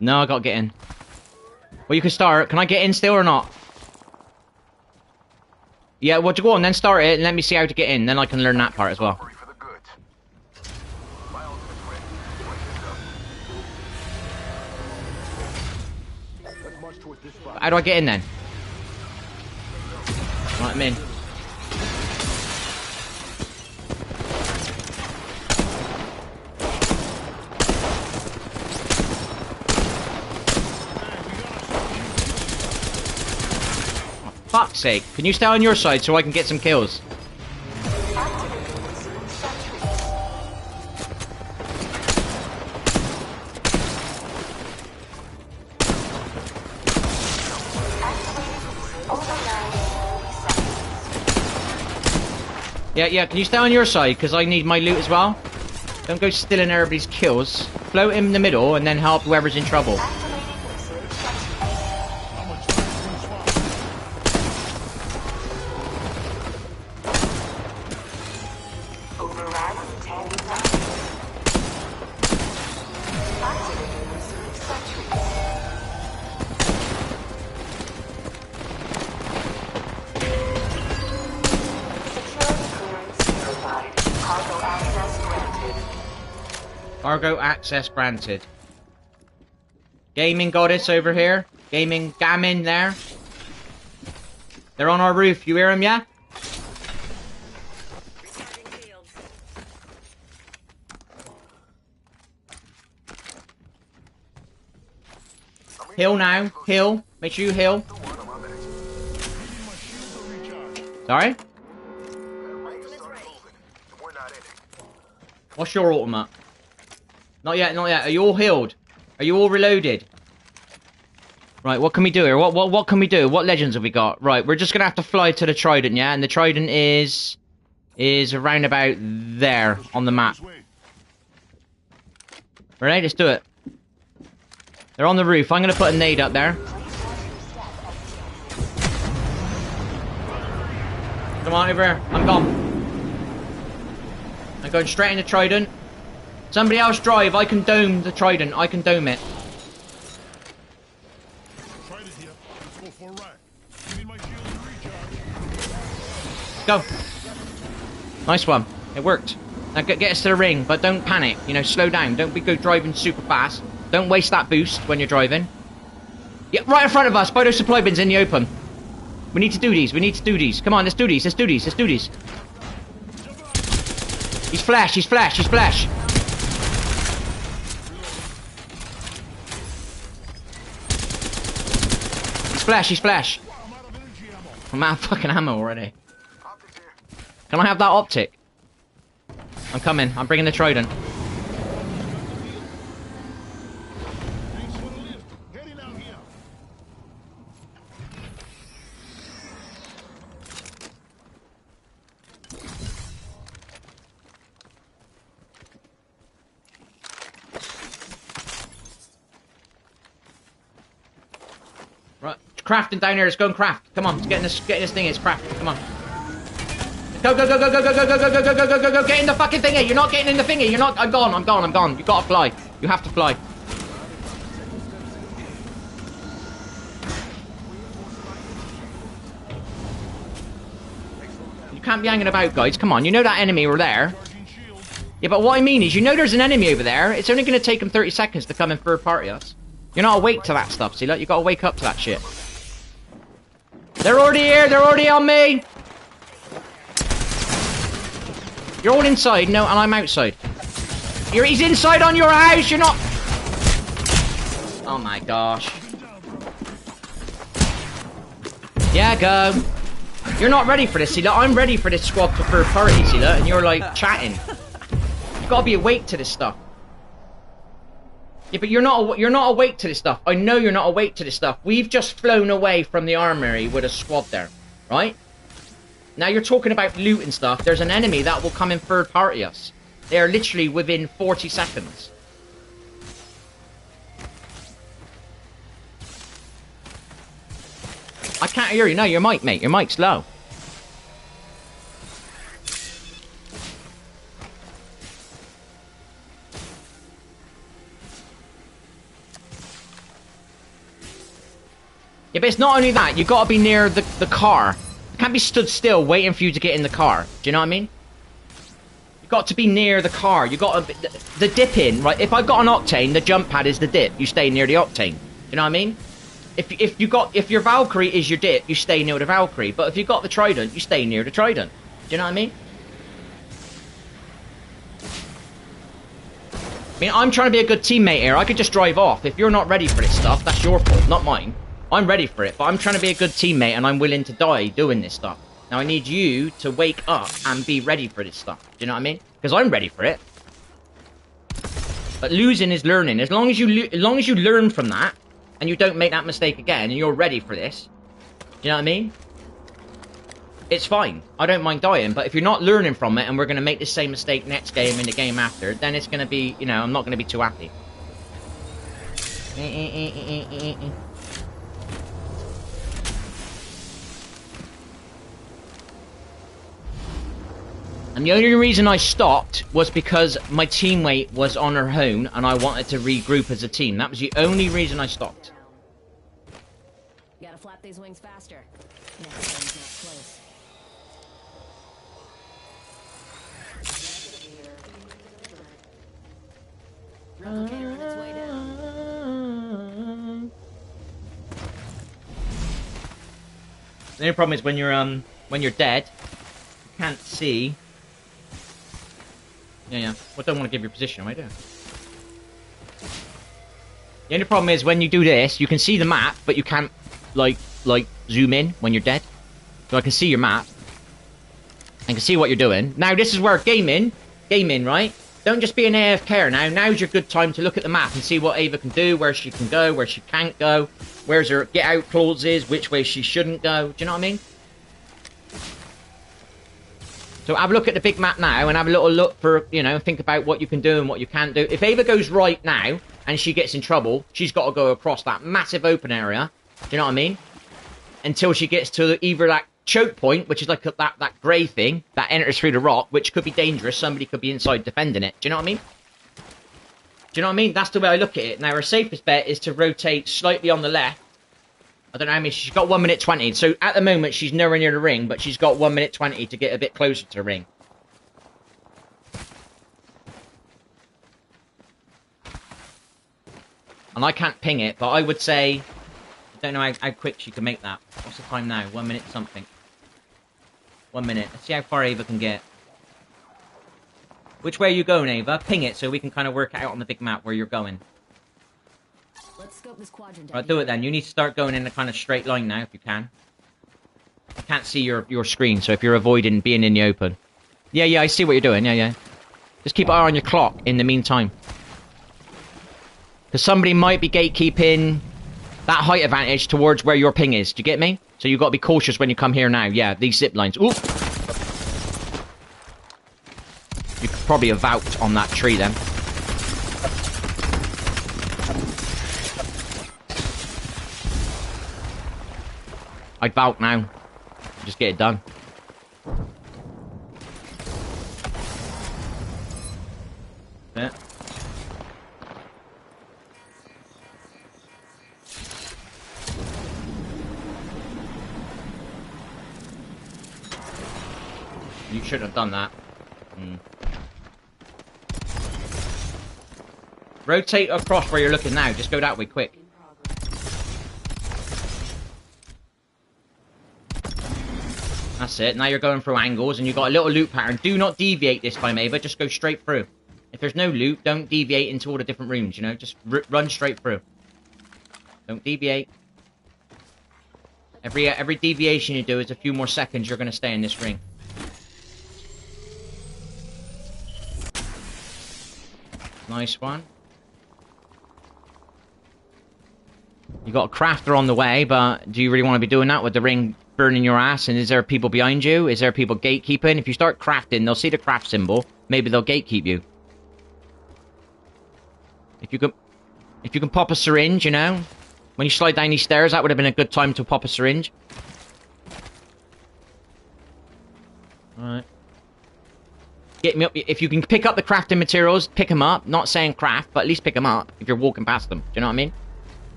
No, I gotta get in. Well, you can start. Can I get in still or not? Yeah, well, go on, then start it and let me see how to get in. Then I can learn that part as well. Hurry for the goods. My ultimate's ready. Let's march towards this spot. How do I get in then? Right, I'm in. Fuck's sake. Can you stay on your side so I can get some kills? Yeah, can you stay on your side? Because I need my loot as well. Don't go stealing everybody's kills. Float in the middle and then help whoever's in trouble. Cargo access granted. Gaming goddess over here. Gaming gammon there. They're on our roof. You hear them, yeah? Heal now. Heal. Make sure you heal. Sorry? What's your ultimate? Not yet, not yet. Are you all healed? Are you all reloaded? Right, what can we do here? What can we do? What legends have we got? Right, we're just gonna have to fly to the Trident, yeah? And the Trident is around about there on the map. Right, let's do it. They're on the roof. I'm gonna put a nade up there. Come on, over here. I'm gone. I'm going straight into Trident. Somebody else drive. I can dome the Trident. I can dome it. Trident here. Let's go for a ride. Give me my shield to recharge. Go. Nice one. It worked. Now get us to the ring, but don't panic. You know, slow down. Don't go driving super fast. Don't waste that boost when you're driving. Yeah, right in front of us, by those supply bins in the open. We need to do these. We need to do these. Come on, let's do these. Let's do these. Let's do these. He's flash. He's flash. He's flash. He's flash. He's flash. I'm out of fucking ammo already. Can I have that optic? I'm coming. I'm bringing the trident. Thanks for the lift. Heading out here. Right, crafting down here. Let's go and craft. Come on, let's get in this thing. It's craft. Come on. Go, go, go, go, go, go, go, go, go, go, go, go, go, go, go. Get in the fucking thingy. You're not getting in the thingy. You're not. I'm gone. I'm gone. I'm gone. You gotta fly. You have to fly. You can't be hanging about, guys. Come on. You know that enemy were there. Charging shield. Yeah, but what I mean is, you know there's an enemy over there. It's only going to take them 30 seconds to come and third party us. You're not awake to that stuff, see? Like, you got to wake up to that shit. They're already here. They're already on me. You're all inside, no, and I'm outside. He's inside on your house. You're not. Oh my gosh. Yeah, go. You're not ready for this, see? Look, I'm ready for this squad to third party, see? Look, and you're like chatting. You've got to be awake to this stuff. Yeah, but you're not awake to this stuff. I know you're not awake to this stuff. We've just flown away from the armory with a squad there, right? Now you're talking about loot and stuff. There's an enemy that will come and third party us. They are literally within 40 seconds. I can't hear you. No, your mic, mate. Your mic's low. Yeah, but it's not only that. You've got to be near the car. You can't be stood still waiting for you to get in the car. Do you know what I mean? You've got to be near the car. You've got to... The dip in, right? If I've got an octane, the jump pad is the dip. You stay near the octane. Do you know what I mean? If your Valkyrie is your dip, you stay near the Valkyrie. But if you've got the trident, you stay near the trident. Do you know what I mean? I mean, I'm trying to be a good teammate here. I could just drive off. If you're not ready for this stuff, that's your fault, not mine. I'm ready for it, but I'm trying to be a good teammate and I'm willing to die doing this stuff. Now I need you to wake up and be ready for this stuff. Do you know what I mean? Because I'm ready for it. But losing is learning. As long as you learn from that and you don't make that mistake again and you're ready for this, do you know what I mean? It's fine. I don't mind dying, but if you're not learning from it and we're going to make the same mistake next game and the game after, then it's going to be, you know, I'm not going to be too happy. And the only reason I stopped was because my teammate was on her own and I wanted to regroup as a team. That was the only reason I stopped. You gotta flap these wings faster. Next one's not close. Replicator on its way down. The only problem is when you're dead, you can't see. Yeah. Well, I don't want to give your position, am I doing? The only problem is when you do this, you can see the map, but you can't like zoom in when you're dead. So I can see your map. I can see what you're doing. Now this is where gaming, right? Don't just be an AFK now. Now's your good time to look at the map and see what Ava can do, where she can go, where she can't go, where's her get out clauses, which way she shouldn't go. Do you know what I mean? So have a look at the big map now and have a little look for, you know, think about what you can do and what you can't do. If Ava goes right now and she gets in trouble, she's got to go across that massive open area. Do you know what I mean? Until she gets to either that choke point, which is like that grey thing that enters through the rock, which could be dangerous. Somebody could be inside defending it. Do you know what I mean? Do you know what I mean? That's the way I look at it. Now, her safest bet is to rotate slightly on the left. I don't know how many. She's got 1 minute 20. So at the moment, she's nowhere near the ring, but she's got 1 minute 20 to get a bit closer to the ring. And I can't ping it, but I would say... I don't know how quick she can make that. What's the time now? 1 minute something. 1 minute. Let's see how far Ava can get. Which way are you going, Ava? Ping it so we can kind of work it out on the big map where you're going. Let's scope this quadrant. Right, do it then. You need to start going in a kind of straight line now, if you can. I can't see your screen, so if you're avoiding being in the open. Yeah, I see what you're doing. Yeah. Just keep an eye on your clock in the meantime. Because somebody might be gatekeeping that height advantage towards where your ping is. Do you get me? So you've got to be cautious when you come here now. Yeah, these zip lines. Ooh! You could probably have vouched on that tree then. I'd vouch now. Just get it done. Yeah. You shouldn't have done that. Rotate across where you're looking now. Just go that way, quick. That's it. Now you're going through angles and you've got a little loop pattern. Do not deviate this time, Ava. Just go straight through. If there's no loop, don't deviate into all the different rooms, you know? Just run straight through. Don't deviate. Every deviation you do is a few more seconds you're going to stay in this ring. Nice one. You got a crafter on the way, but do you really want to be doing that with the ring burning your ass? And is there people behind you? Is there people gatekeeping? If you start crafting, they'll see the craft symbol. Maybe they'll gatekeep you. If you can pop a syringe, you know, when you slide down these stairs, that would have been a good time to pop a syringe. All right. Get me up. If you can pick up the crafting materials, pick them up. Not saying craft, but at least pick them up if you're walking past them. Do you know what I mean?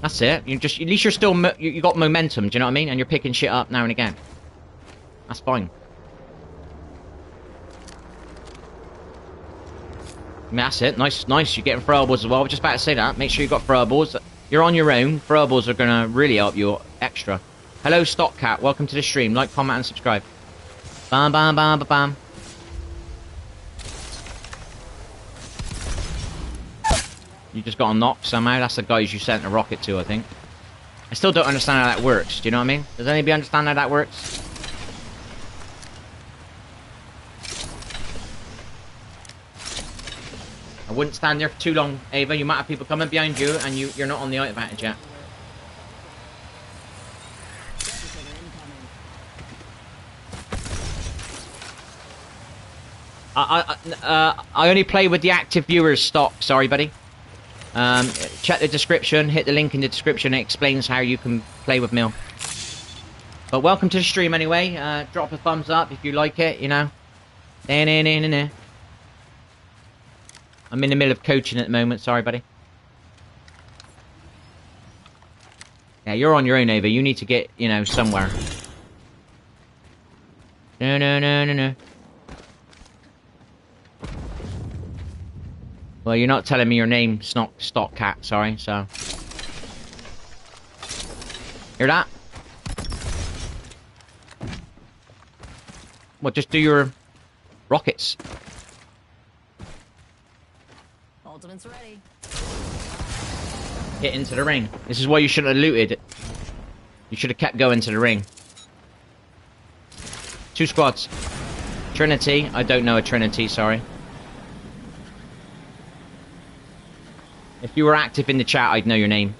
That's it. You just, at least you're still, you got momentum. Do you know what I mean? And you're picking shit up now and again. That's fine. I mean, that's it. Nice, nice. You're getting throwables as well. I was just about to say that. Make sure you got throwables. You're on your own. Throwables are gonna really help you extra. Hello, Stockcat. Welcome to the stream. Like, comment, and subscribe. Bam, bam, bam, bam, bam. You just got a knock somehow. That's the guys you sent a rocket to, I think. I still don't understand how that works. Do you know what I mean? Does anybody understand how that works? I wouldn't stand there for too long, Ava. You might have people coming behind you, and you're not on the height advantage yet. I only play with the active viewers stock. Sorry, buddy. Check the description, hit the link in the description, it explains how you can play with miL. But welcome to the stream anyway. Drop a thumbs up if you like it, you know. I'm in the middle of coaching at the moment, sorry buddy. Yeah, you're on your own, Ava. You need to get, you know, somewhere. No. Well, you're not telling me your name, Stockcat, sorry, so... Hear that? Well, just do your rockets. Ultimate's ready. Hit into the ring. This is why you should have looted. You should have kept going to the ring. 2 squads. Trinity. I don't know a Trinity, sorry. If you were active in the chat, I'd know your name.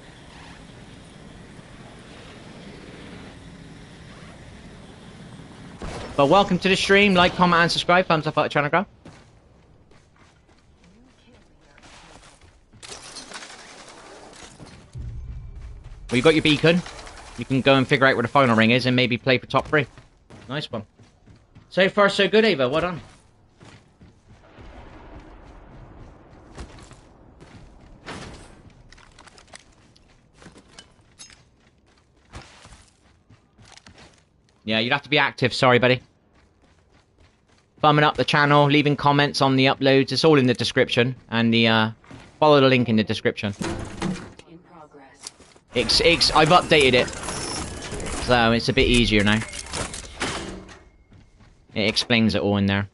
But welcome to the stream. Like, comment, and subscribe. Thumbs up, trying to grow. Well, you got your beacon. You can go and figure out where the final ring is and maybe play for top 3. Nice one. So far, so good, Ava. Well done. Yeah, you'd have to be active. Sorry, buddy. Thumbing up the channel, leaving comments on the uploads. It's all in the description. And the follow the link in the description. In progress. I've updated it. So it's a bit easier now. It explains it all in there.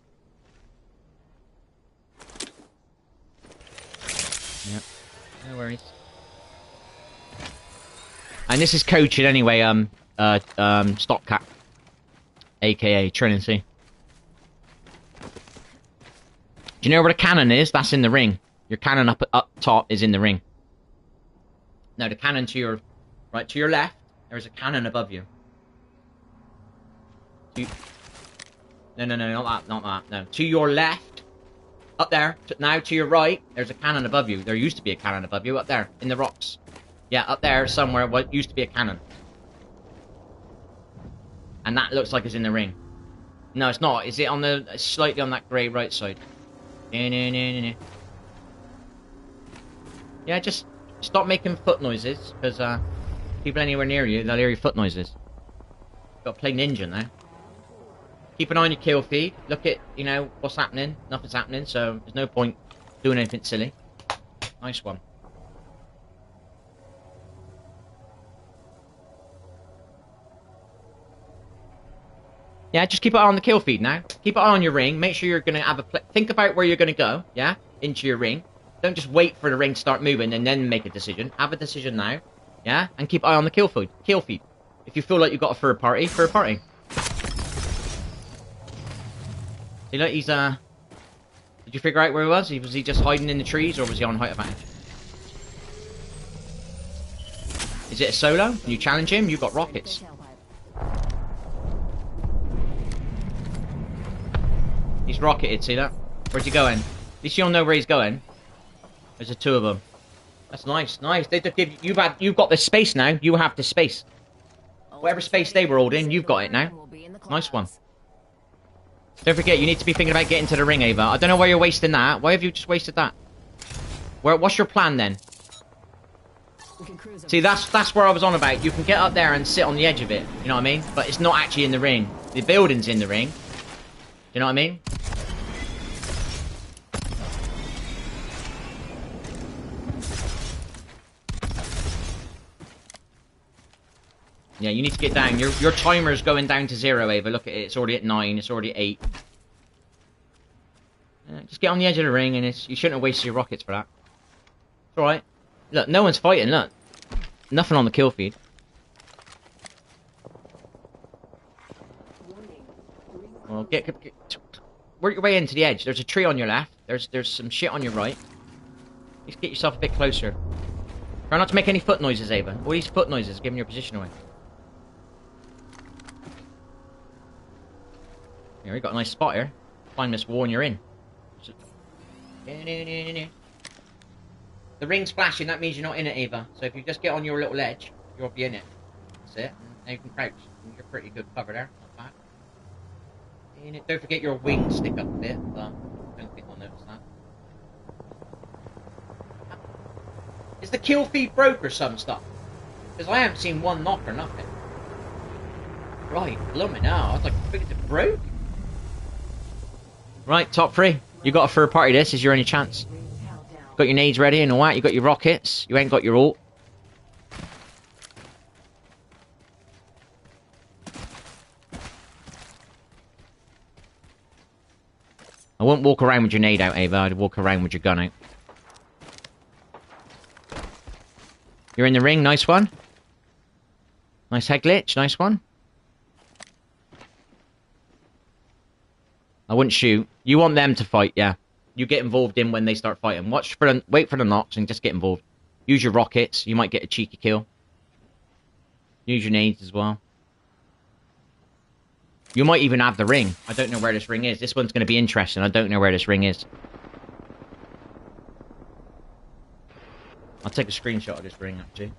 Yep. No worries. And this is coaching anyway, Stockcat. AKA Trinity. Do you know where the cannon is? That's in the ring. Your cannon up top is in the ring. Now the cannon to your right, to your left, there's a cannon above you. No, not that. No, to your left, up there. Now to your right, there's a cannon above you. There used to be a cannon above you up there in the rocks. Yeah, up there somewhere. What used to be a cannon, and that looks like it's in the ring. No, it's not. Is it on the slightly on that grey right side? Yeah, just stop making foot noises, because people anywhere near you, they'll hear your foot noises. Got to play ninja now. Keep an eye on your kill feed. Look at, you know, what's happening. Nothing's happening, so there's no point doing anything silly. Nice one. Yeah, just keep an eye on the kill feed now. Keep an eye on your ring. Make sure you're going to have a... Think about where you're going to go, yeah? Into your ring. Don't just wait for the ring to start moving and then make a decision. Have a decision now, yeah? And keep an eye on the kill feed. Kill feed. If you feel like you've got a third party, third party. See, look, he's, Did you figure out where he was? Was he just hiding in the trees, or was he on height advantage? Is it a solo? Can you challenge him? You've got rockets. He's rocketed, see that? Where's he going? At least you'll know where he's going. There's the two of them. That's nice, nice. They just give you, you've got the space now. You have the space. Whatever space they were holding, you've got it now. Nice one. Don't forget, you need to be thinking about getting to the ring, Ava. I don't know why you're wasting that. Why have you just wasted that? What's your plan then? See, that's where I was on about. You can get up there and sit on the edge of it. You know what I mean? But it's not actually in the ring. The building's in the ring. You know what I mean? Yeah, you need to get down. Your timer's going down to 0, Ava. Look at it. It's already at 9. It's already at 8. Just get on the edge of the ring, and you shouldn't have wasted your rockets for that. It's alright. Look, no one's fighting, look. Nothing on the kill feed. Well, work your way into the edge. There's a tree on your left. There's some shit on your right. Just get yourself a bit closer. Try not to make any foot noises, Ava. All these foot noises giving your position away. Here, we got a nice spot here. Find this war and you're in. The ring's flashing, that means you're not in it, Ava. So if you just get on your little edge, you'll be in it. That's it. And now you can crouch. You're pretty good cover there. Not bad. Don't forget your wings stick up a bit, but I don't think I'll notice that. Is the kill feed broke or some stuff? Because I haven't seen one knock or nothing. Right, blooming now. I was like, I think it broke. Right, top 3. You got a third party. This is your only chance. Got your nades ready and all that. You got your rockets. You ain't got your ult. I wouldn't walk around with your nade out, Ava. I'd walk around with your gun out. You're in the ring. Nice one. Nice head glitch. Nice one. I wouldn't shoot. You want them to fight, yeah. You get involved in when they start fighting. Wait for the knocks and just get involved. Use your rockets. You might get a cheeky kill. Use your nades as well. You might even have the ring. I don't know where this ring is. This one's going to be interesting. I don't know where this ring is. I'll take a screenshot of this ring, actually.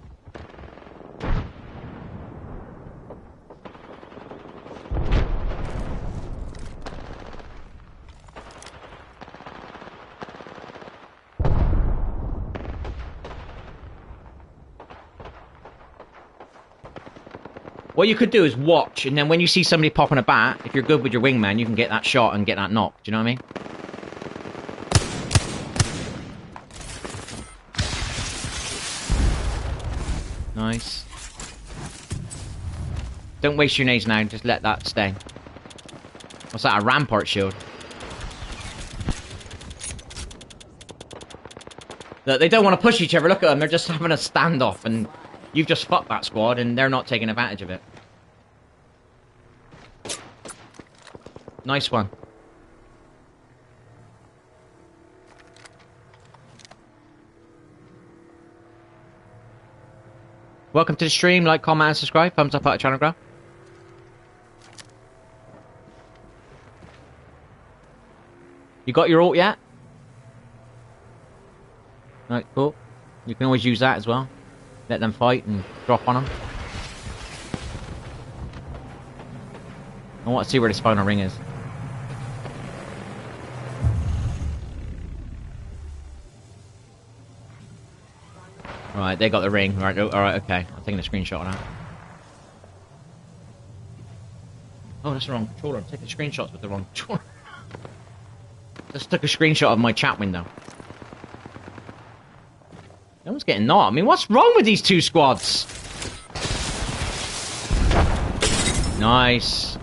What you could do is watch, and then when you see somebody popping a bat, if you're good with your wingman, you can get that shot and get that knock. Do you know what I mean? Nice. Don't waste your nades now, just let that stay. What's that, a rampart shield? Look, they don't want to push each other, look at them, they're just having a standoff, and you've just fucked that squad, and they're not taking advantage of it. Nice one. Welcome to the stream. Like, comment, and subscribe. Thumbs up at the channel, grow. You got your ult yet? Right, cool. You can always use that as well. Let them fight and drop on them. I want to see where this final ring is. Right, they got the ring. Right, alright, okay. I'm taking a screenshot of that. Oh, that's the wrong controller. I'm taking screenshots with the wrong controller. Just took a screenshot of my chat window. No one's getting knocked. I mean, what's wrong with these two squads? Nice.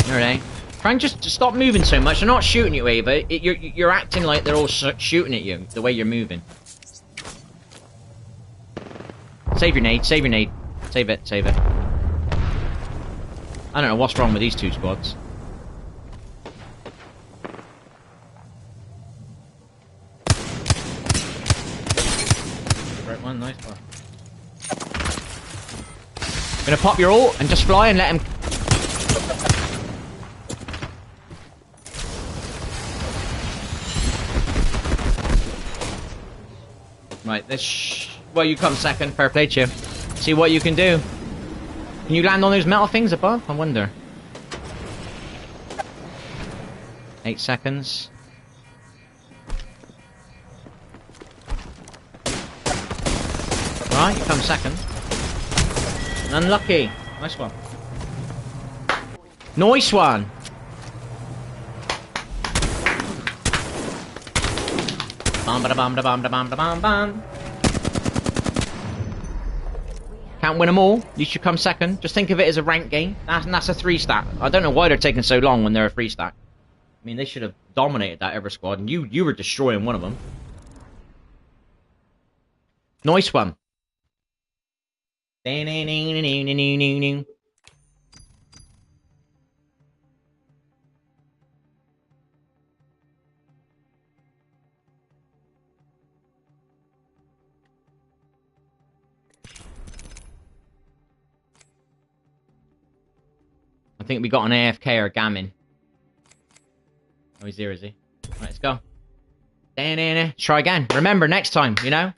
Alright. Try and just stop moving so much. They're not shooting you, Ava. You're acting like they're all shooting at you, the way you're moving. Save your nade, save your nade. Save it, save it. I don't know what's wrong with these two squads. Right one, nice one. Gonna pop your ult and just fly and let him... Right, this well, you come second. Fair play to you. See what you can do. Can you land on those metal things above? I wonder. 8 seconds. Right, you come second. Unlucky. Nice one. Nice one. Bam ba da bam da bam da bam da bam bam. Can't win them all. You should come second. Just think of it as a rank game. That's a 3-stack. I don't know why they're taking so long when they're a 3-stack. I mean, they should have dominated that ever squad, and you were destroying one of them. Nice one. I think we got an AFK or Gammon. Oh, he's here, is he? Right, let's go. Try again. Remember, next time, you know?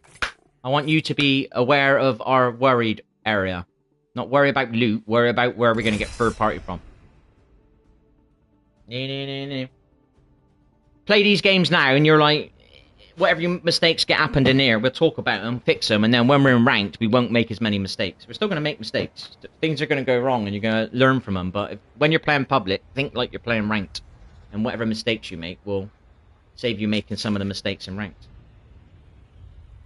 I want you to be aware of our worried area. Not worry about loot, worry about where we're going to get third party from. Play these games now, and you're like, whatever your mistakes get happened in here, we'll talk about them, fix them, and then when we're in ranked, we won't make as many mistakes. We're still going to make mistakes. Things are going to go wrong, and you're going to learn from them. But when you're playing public, think like you're playing ranked, and whatever mistakes you make will save you making some of the mistakes in ranked.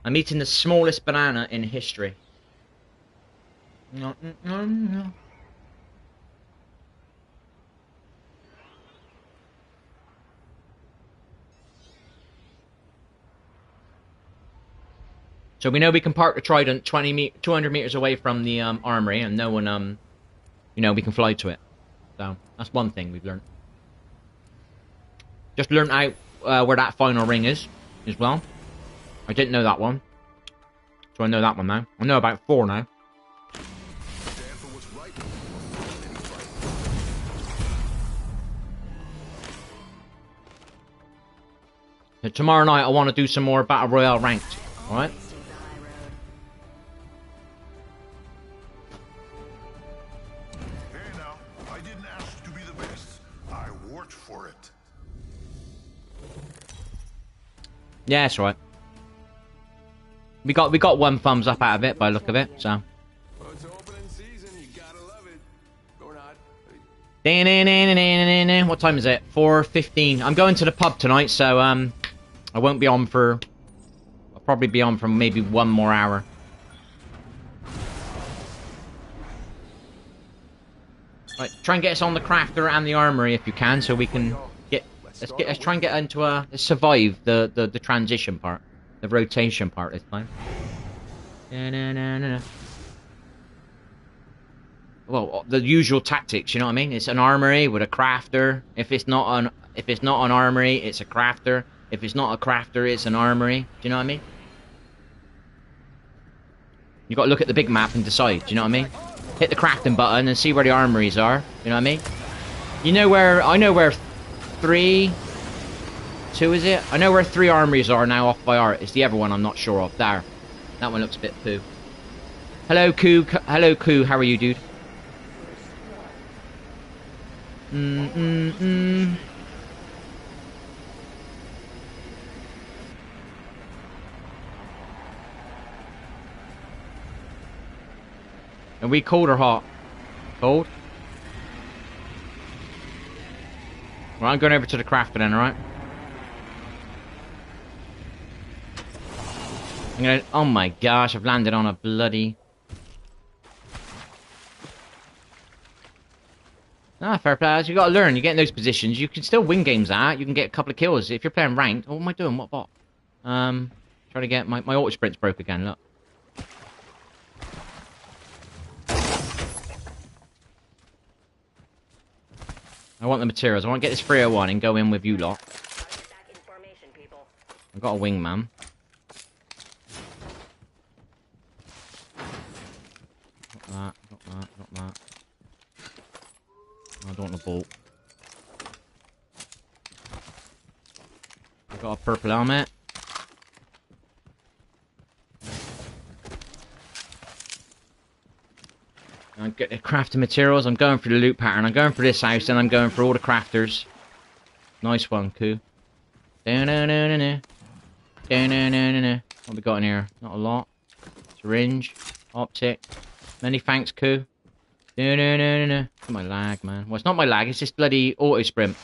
I'm eating the smallest banana in history. No. So we know we can park the Trident 200 meters away from the armory, and no one, you know, we can fly to it. So that's one thing we've learned. Just learned out where that final ring is, as well. I didn't know that one, so I know that one now. I know about 4 now. So tomorrow night I want to do some more Battle Royale ranked, alright? Yeah, that's right. We got one thumbs up out of it by the look of it, so. Well, it's opening season, you gotta love it. Or not. What time is it? 4:15. I'm going to the pub tonight, so I won't be on for. I'll probably be on for maybe 1 more hour. Right, try and get us on the crafter and the armory if you can, so we can get. Let's try and get into let's survive the transition part, the rotation part this time. Well, the usual tactics, you know what I mean? It's an armory with a crafter. If it's not an armory, it's a crafter. If it's not a crafter, it's an armory. Do you know what I mean? You got to look at the big map and decide. Do you know what I mean? Hit the crafting button and see where the armories are. You know what I mean? You know where... I know where 3... 2 is it? I know where 3 armories are now off by art. It's the other one I'm not sure of. There. That one looks a bit poo. Hello, Koo. Hello, Koo. How are you, dude? And we cold or hot? Cold? Well, I'm going over to the crafter then, alright? I'm gonna... Oh my gosh, I've landed on a bloody... Ah, fair play. You gotta learn. You get in those positions. You can still win games at. You can get a couple of kills. If you're playing ranked... Oh, what am I doing? What bot? Trying to get... My auto sprint's broke again, look. I want the materials. I want to get this 301 and go in with you lot. I've got a wingman. Got that. I don't want the bolt. I've got a purple helmet. I get the crafting materials. I'm going for the loot pattern. I'm going for this house, and I'm going for all the crafters. Nice one, Koo. What we got in here? Not a lot. Syringe, optic. Many thanks, Koo. It's my lag, man. Well, it's not my lag. It's just bloody auto sprint.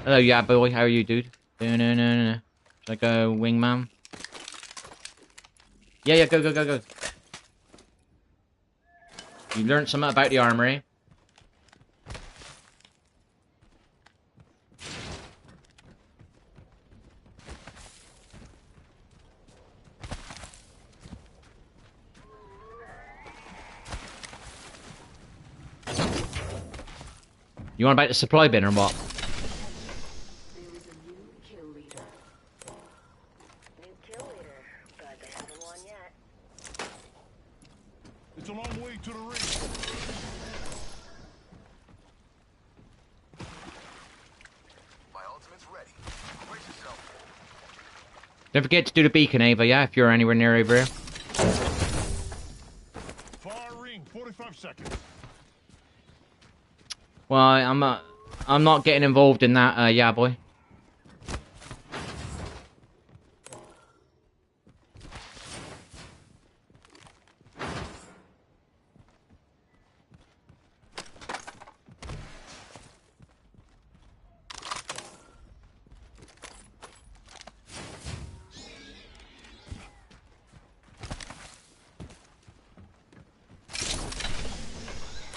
Hello, yeah, boy. How are you, dude? Should I go wingman? Yeah, go. You learned something about the armory. You want about the supply bin or what? There is a new kill leader. New kill leader, but they haven't won yet. It's a long way to the ring. My ultimate's ready. Brace yourself. Don't forget to do the beacon, Ava, yeah? If you're anywhere near over here. Far ring, 45 seconds. Well, I'm not getting involved in that, yeah, boy.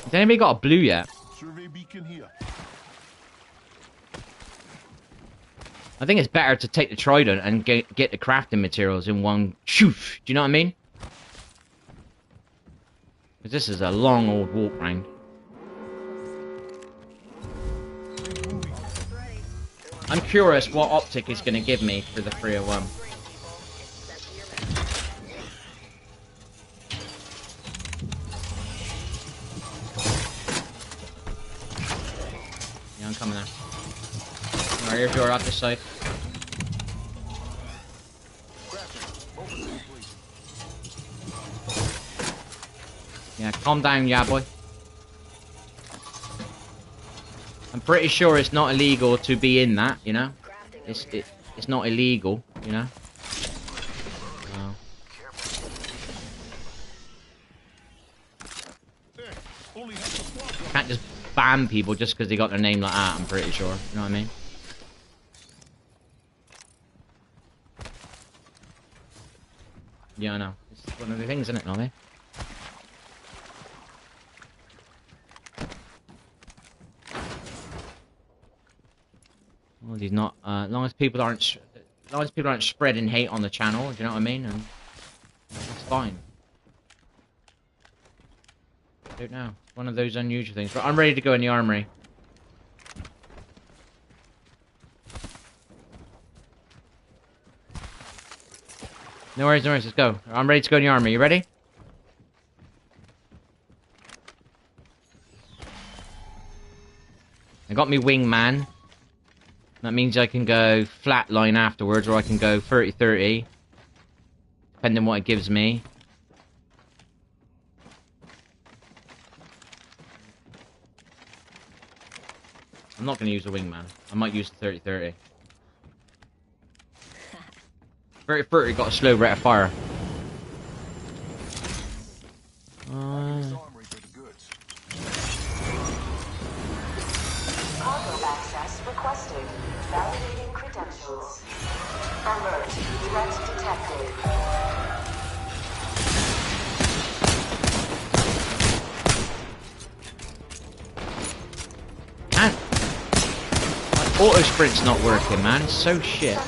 Has anybody got a blue yet? Survey beacon here. I think it's better to take the trident and get the crafting materials in one shoof. Do you know what I mean? Because this is a long old walk round. I'm curious what optic is going to give me for the 301. Yeah, I'm coming there. Alright, here's your out this side. Yeah, calm down, yeah, boy. I'm pretty sure it's not illegal to be in that, you know? It's not illegal, you know? No. Can't just ban people just because they got their name like that, I'm pretty sure. You know what I mean? Yeah, I know. It's one of the things, isn't it, Nobby? Well, he's not. As long as people aren't spreading hate on the channel, do you know what I mean? And that's fine. I don't know. One of those unusual things. But I'm ready to go in the armory. No worries, no worries. Let's go. I'm ready to go in the army. You ready? I got me wingman. That means I can go flat line afterwards, or I can go 30-30. Depending on what it gives me. I'm not going to use the wingman. I might use the 30-30. 30-30 got a slow rate of fire. This armory for the goods. Cargo access requested. Validating credentials. Alert. Threat detected. Man, my auto sprint's not working, man. It's so shit.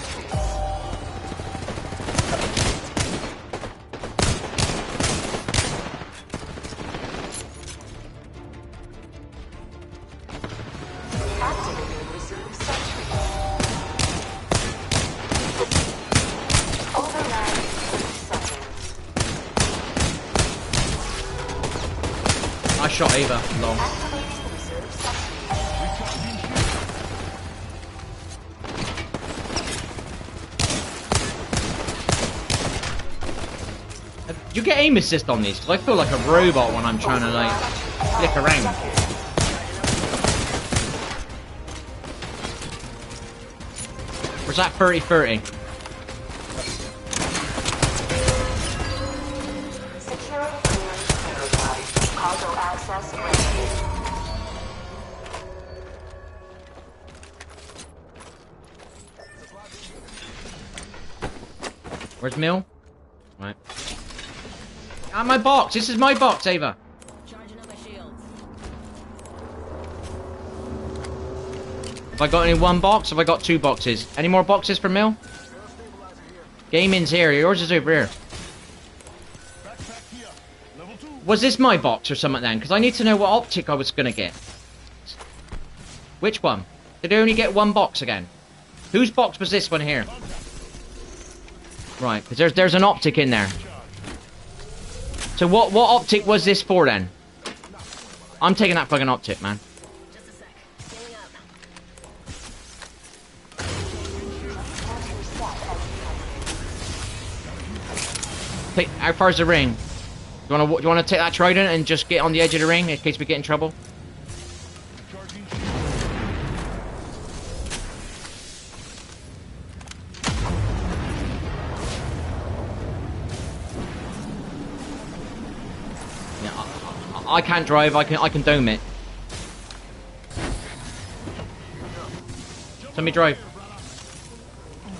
Activating reserve sentry. Override 30 seconds. I shot Ava. Long. Activating reserve sentry. You get aim assist on these, 'cause I feel like a robot when I'm trying to, like, flick around. Where's that 30-30? Security clearance verified. Cargo access granted. Where's Mill? Right. Ah, my box! This is my box, Ava! Charging up my shields. Have I got only one box? Have I got two boxes? Any more boxes for Mill? Gaming's here. Yours is over here. Backpack here. Level 2. Was this my box or something then? Because I need to know what optic I was going to get. Which one? Did I only get one box again? Whose box was this one here? Right, because there's an optic in there. So what optic was this for then? I'm taking that fucking optic, man. Just a sec. Scaling up. Hey, how far's the ring? Do you wanna take that trident and just get on the edge of the ring in case we get in trouble? Charging shield. Yeah, I can't drive. I can dome it. Let me drive.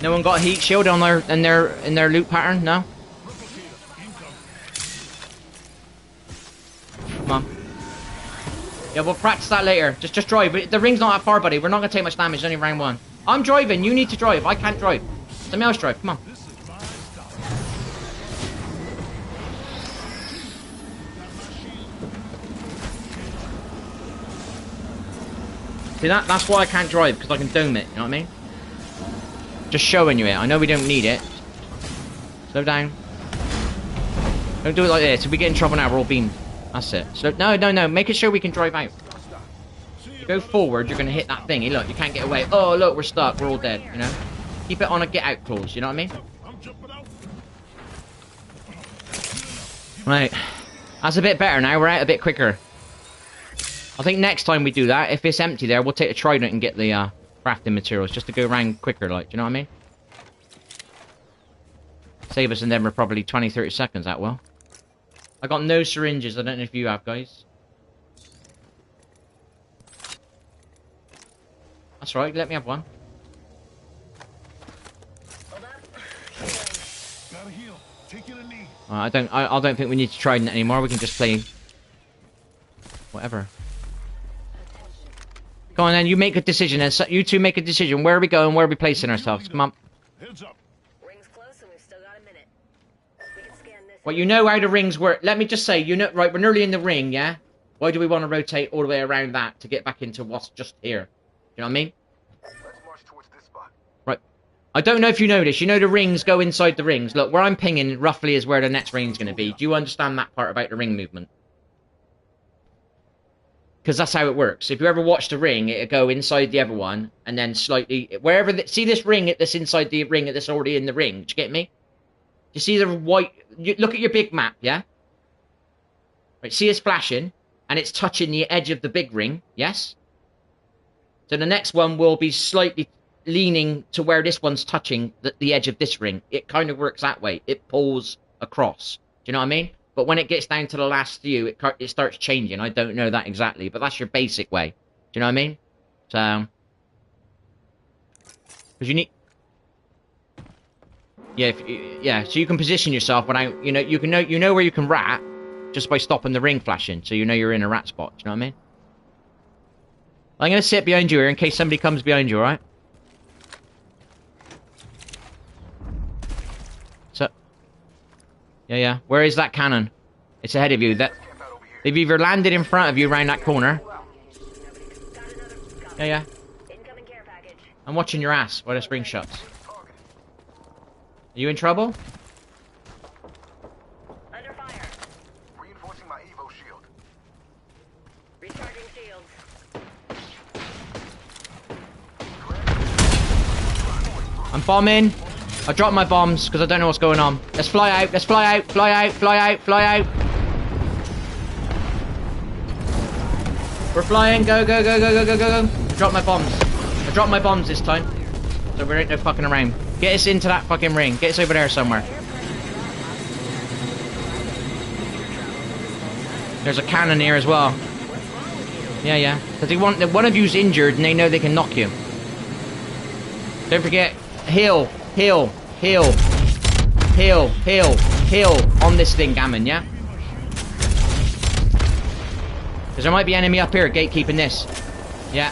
No one got a heat shield on their loot pattern. No. Come on. Yeah, we'll practice that later. Just drive. The ring's not that far, buddy. We're not gonna take much damage. It's only round one. I'm driving. You need to drive. I can't drive. Somebody else drive. Come on. This is my style. See that? That's why I can't drive, because I can dome it. You know what I mean? Just showing you it. I know we don't need it. Slow down. Don't do it like this. If we get in trouble now, we're all beamed. That's it. So no. Make it sure we can drive out. You go forward, you're gonna hit that thing. Hey, look, you can't get away. Oh, look, we're stuck. We're all dead. You know. Keep it on a get out clause. You know what I mean? I'm jumping out. Right. That's a bit better now. We're out a bit quicker. I think next time we do that, if it's empty there, we'll take a trident and get the crafting materials just to go around quicker, like. Do you know what I mean? Save us in them for probably 20-30 seconds, that will. I got no syringes. I don't know if you have, guys. That's right. Let me have one. Gotta heal. Taking a knee. I don't think we need to trident anymore. We can just play whatever. Come on, then. You make a decision. And you two make a decision. Where are we going? Where are we placing ourselves? Come on. Heads up. Ring's close and we've still got a minute. We can scan this. Well, you know how the rings work. Let me just say, you know, right, we're nearly in the ring, yeah? Why do we want to rotate all the way around that to get back into what's just here? You know what I mean? Let's march towards this spot. Right. I don't know if you know this. You know the rings go inside the rings. Look, where I'm pinging roughly is where the next ring's going to be. Do you understand that part about the ring movement? Because that's how it works. If you ever watch the ring, it'll go inside the other one, and then slightly... Wherever... See this ring that's inside the ring that's already in the ring? Do you get me? Do you see the white... Look at your big map, yeah? Right, see it's flashing, and it's touching the edge of the big ring, yes? So the next one will be slightly leaning to where this one's touching the edge of this ring. It kind of works that way. It pulls across. Do you know what I mean? But when it gets down to the last few, it starts changing. I don't know that exactly, but that's your basic way. Do you know what I mean? So... Because you need... Yeah, yeah, so you can position yourself without... You know where you can rat just by stopping the ring flashing, so you know you're in a rat spot. Do you know what I mean? I'm going to sit behind you here in case somebody comes behind you, alright? So... Yeah. Where is that cannon? It's ahead of you. They've either landed in front of you around that corner. Yeah. I'm watching your ass while this ring shuts. Are you in trouble? Under fire. Reinforcing my Evo shield. Recharging shields. I'm bombing. I dropped my bombs because I don't know what's going on. Let's fly out. Let's fly out. Fly out. Fly out. Fly out. We're flying. Go. I dropped my bombs. I dropped my bombs this time. So we ain't no fucking around. Get us into that fucking ring. Get us over there somewhere. There's a cannon here as well. Yeah. Because one of you's injured and they know they can knock you. Don't forget, heal on this thing, Gammon, yeah? Because there might be enemy up here gatekeeping this. Yeah.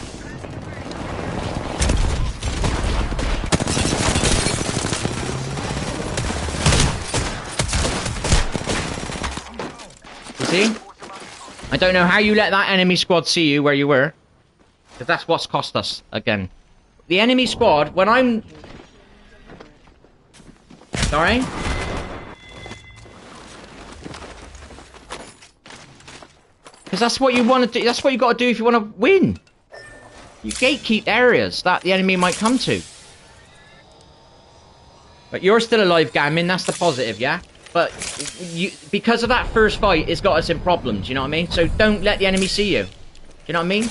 You see? I don't know how you let that enemy squad see you where you were. Because that's what's cost us, again. The enemy squad, when I'm... Sorry? Because that's what you want to do. That's what you got to do if you want to win. You gatekeep areas that the enemy might come to. But you're still alive, Gammon. That's the positive, yeah? But because of that first fight, it's got us in problems, you know what I mean? So don't let the enemy see you. Do you know what I mean?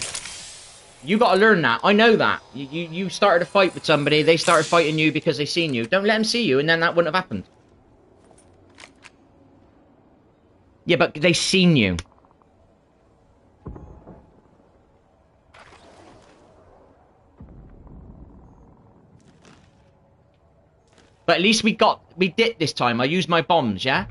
You got to learn that. I know that. You started a fight with somebody, they started fighting you because they seen you. Don't let them see you, and then that wouldn't have happened. Yeah, but they seen you. But at least we did this time. I used my bombs, yeah?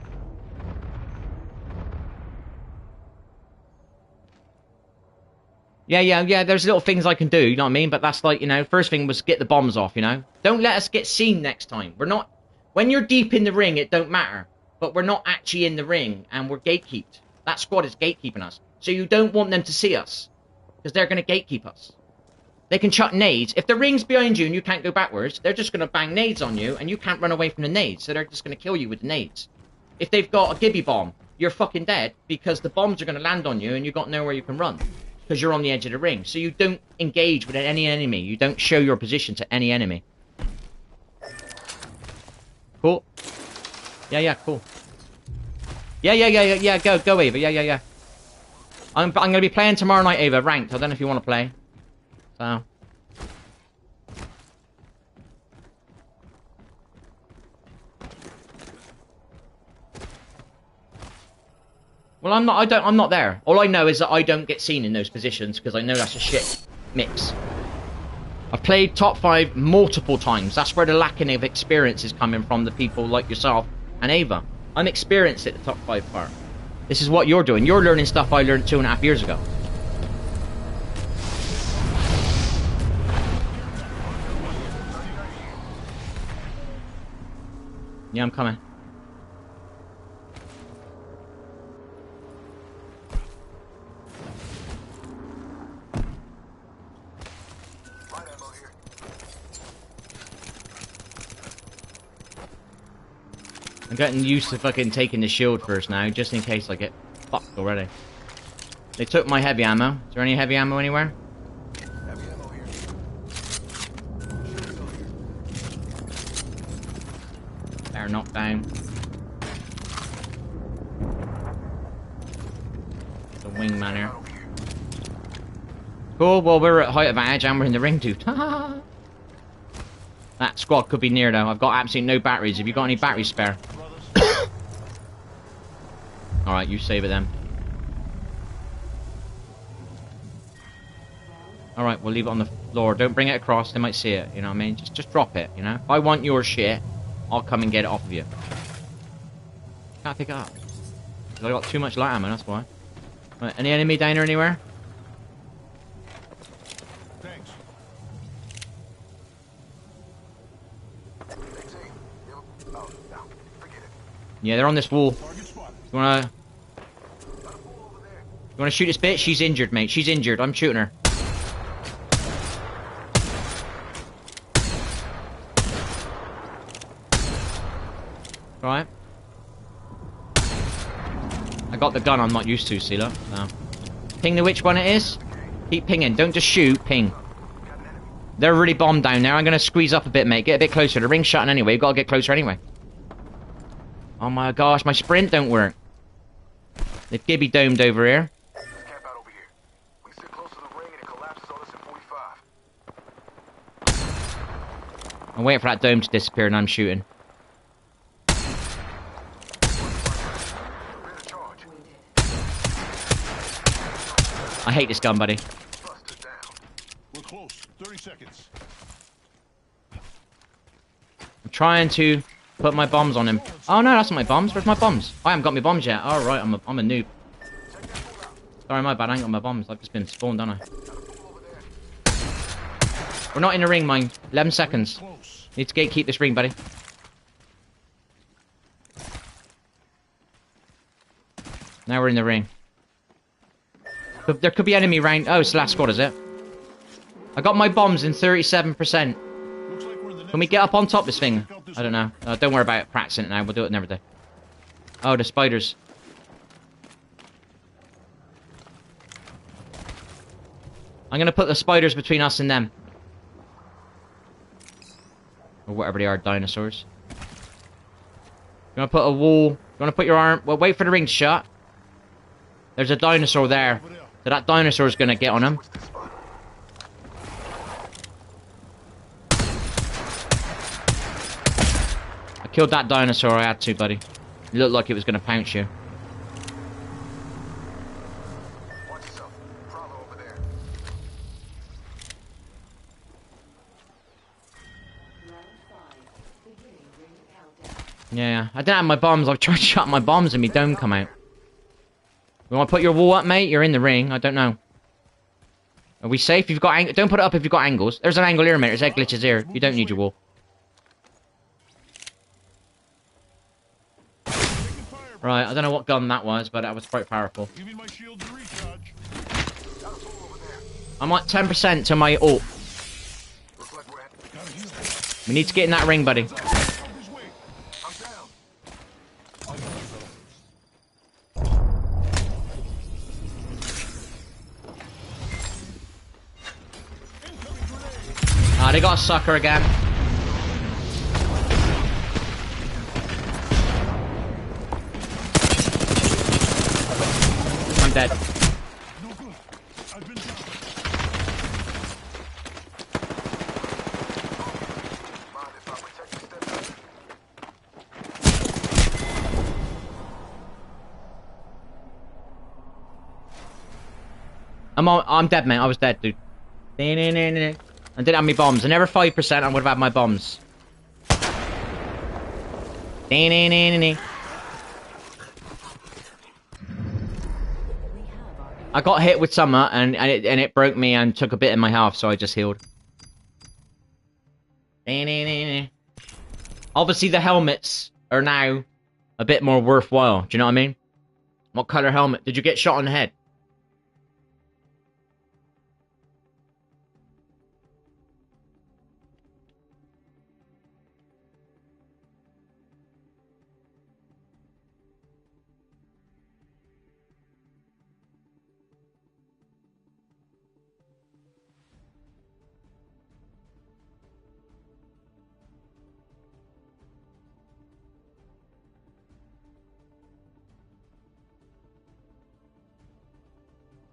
Yeah, there's little things I can do, you know what I mean? But that's like, you know, first thing was get the bombs off, you know? Don't let us get seen next time. We're not... When you're deep in the ring, it don't matter. But we're not actually in the ring, and we're gatekeeped. That squad is gatekeeping us. So you don't want them to see us. Because they're going to gatekeep us. They can chuck nades. If the ring's behind you and you can't go backwards, they're just going to bang nades on you, and you can't run away from the nades. So they're just going to kill you with the nades. If they've got a Gibby bomb, you're fucking dead, because the bombs are going to land on you, and you've got nowhere you can run. Because you're on the edge of the ring. So you don't engage with any enemy. You don't show your position to any enemy. Cool. Yeah, cool. Yeah, go, Ava. Yeah. I'm going to be playing tomorrow night, Ava, ranked. I don't know if you want to play. So. Well, I'm not there. All I know is that I don't get seen in those positions because I know that's a shit mix. I've played top 5 multiple times. That's where the lacking of experience is coming from, the people like yourself and Ava. I'm experienced at the top 5 part. This is what you're doing. You're learning stuff I learned 2.5 years ago. Yeah, I'm coming. I'm getting used to fucking taking the shield first now, just in case I get fucked already. They took my heavy ammo. Is there any heavy ammo anywhere? Heavy ammo here. They're knocked down. The wingman here. Cool, well we're at height advantage and we're in the ring, dude. That squad could be near though. I've got absolutely no batteries. Have you got any batteries spare? Alright, you save it then. Alright, we'll leave it on the floor. Don't bring it across, they might see it, you know what I mean? Just drop it, you know? If I want your shit, I'll come and get it off of you. Can't pick it up. 'Cause I got too much light ammo, that's why. Right, any enemy down there anywhere? Thanks. Oh, no. Forget it. Yeah, they're on this wall. Target spotted. You wanna shoot this bitch? She's injured, mate. She's injured. I'm shooting her. Alright. I got the gun I'm not used to, see, look. No. Ping the which one it is. Keep pinging. Don't just shoot. Ping. They're really bombed down there. I'm gonna squeeze up a bit, mate. Get a bit closer. The ring's shutting anyway. You've got to get closer anyway. Oh my gosh, my sprint don't work. They've gibby domed over here. Let's camp out over here. We sit close to the ring and it collapses on us in 45. I'm waiting for that dome to disappear and I'm shooting. Ready to charge. I hate this gun, buddy. Busted down. We're close. 30 seconds. I'm trying to put my bombs on him. Oh no, that's not my bombs. Where's my bombs? I haven't got my bombs yet. Oh right, I'm a noob. Sorry, my bad. I ain't got my bombs. I've just been spawned, haven't I? We're not in the ring, mind. 11 seconds. Close. Need to gatekeep this ring, buddy. Now we're in the ring. There could be enemy round. Oh, it's the last squad, is it? I got my bombs in 37%. Looks like we're in the Can we get up on top of this thing? I don't know. Don't worry about it, practicing it now. We'll do it another day. Oh, the spiders. I'm gonna put the spiders between us and them. Or whatever they are, dinosaurs. You wanna put a wall? You wanna put your arm? Well, wait for the ring to shut. There's a dinosaur there. So that dinosaur's gonna get on him. I killed that dinosaur, I had to, buddy. It looked like it was gonna pounce you. Watch yourself. Prowler over there. Yeah, I didn't have my bombs. I've tried to shut my bombs and my dome come out. You want to put your wall up, mate? You're in the ring. I don't know. Are we safe? You've got don't put it up if you've got angles. There's an angle here, mate. There's egg glitches here. You don't need your wall. Right, I don't know what gun that was, but that was quite powerful. Give me my shield to recharge. I'm at 10% to my ult. Looks like we're at. Gotta heal. We need to get in that ring, buddy. This way. I'm down. Incoming grenade. Ah, they got a sucker again. I'm dead. No good. I've been down. Mind if I protect your step? I'm dead, man. I was dead, dude. I didn't have my bombs. I never 5%. I would have had my bombs. I got hit with summer and it broke me and took a bit in my health, so I just healed. Obviously, the helmets are now a bit more worthwhile. Do you know what I mean? What color helmet? Did you get shot on the head?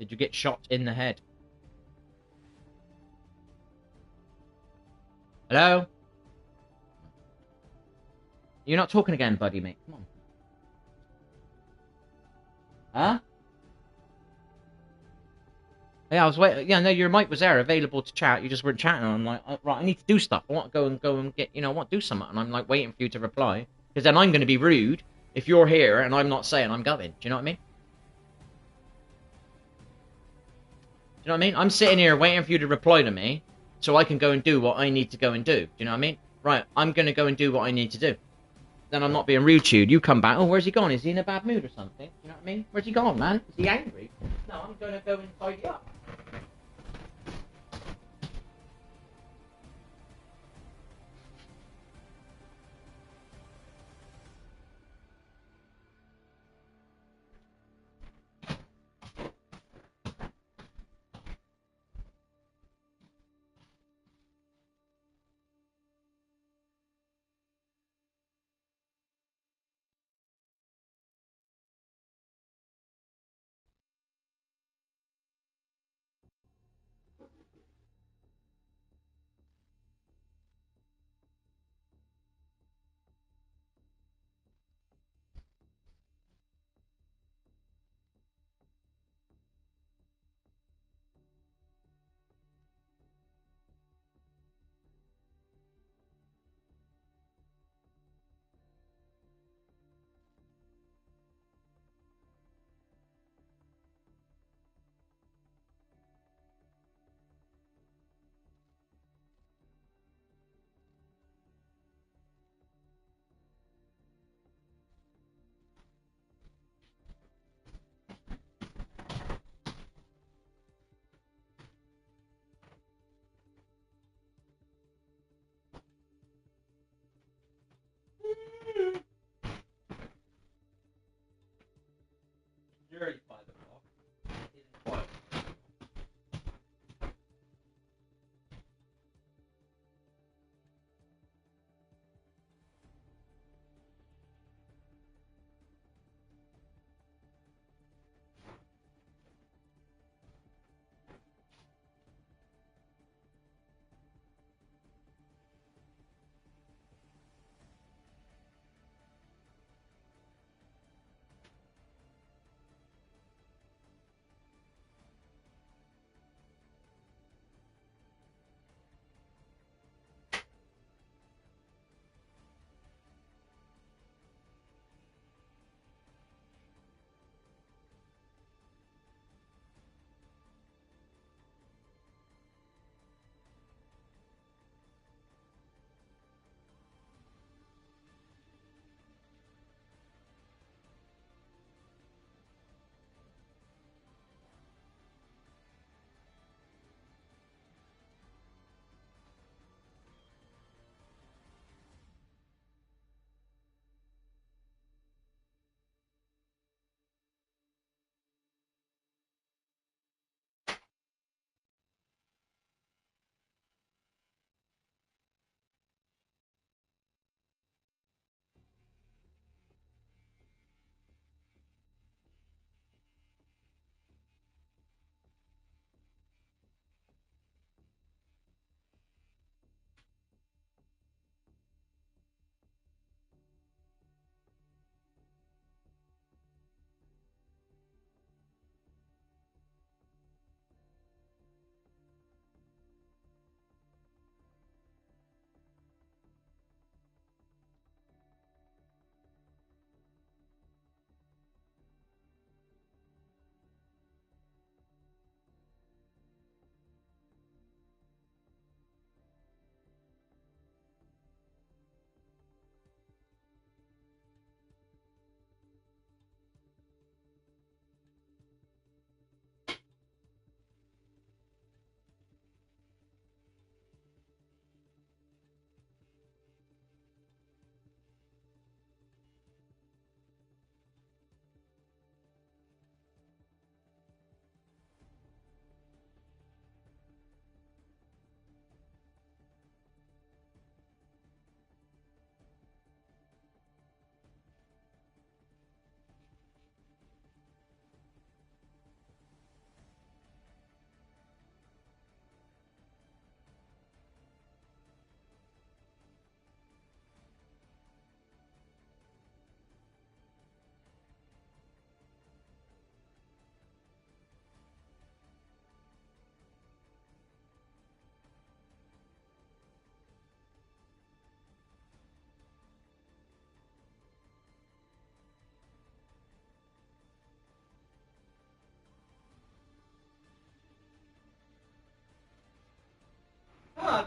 Did you get shot in the head? Hello? You're not talking again, buddy, mate. Come on. Huh? Yeah, I was waiting. Yeah, no, your mic was there, available to chat. You just weren't chatting. I'm like, right, I need to do stuff. I want to go and get, I want to do something. And I'm like waiting for you to reply, because then I'm going to be rude if you're here and I'm not saying I'm going. Do you know what I mean? Do you know what I mean? I'm sitting here waiting for you to reply to me, so I can go and do what I need to go and do. Do you know what I mean? Right, I'm going to go and do what I need to do. Then I'm not being rude to you. You come back. Oh, where's he gone? Is he in a bad mood or something? You know what I mean? Where's he gone, man? Is he angry? No, I'm going to go and tidy up. You're 5 o'clock.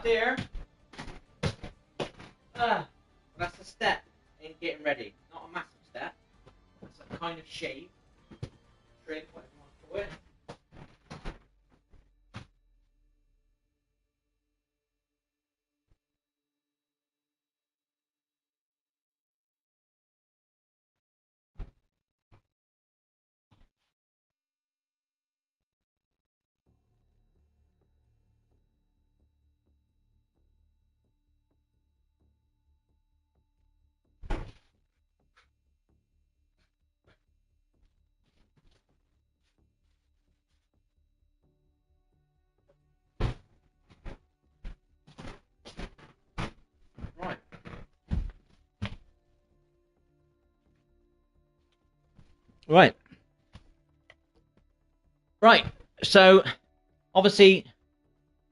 there. That's a step in getting ready. Not a massive step. It's a kind of shave. Trim, whatever you want to call it. Right. Right. Right. So, obviously,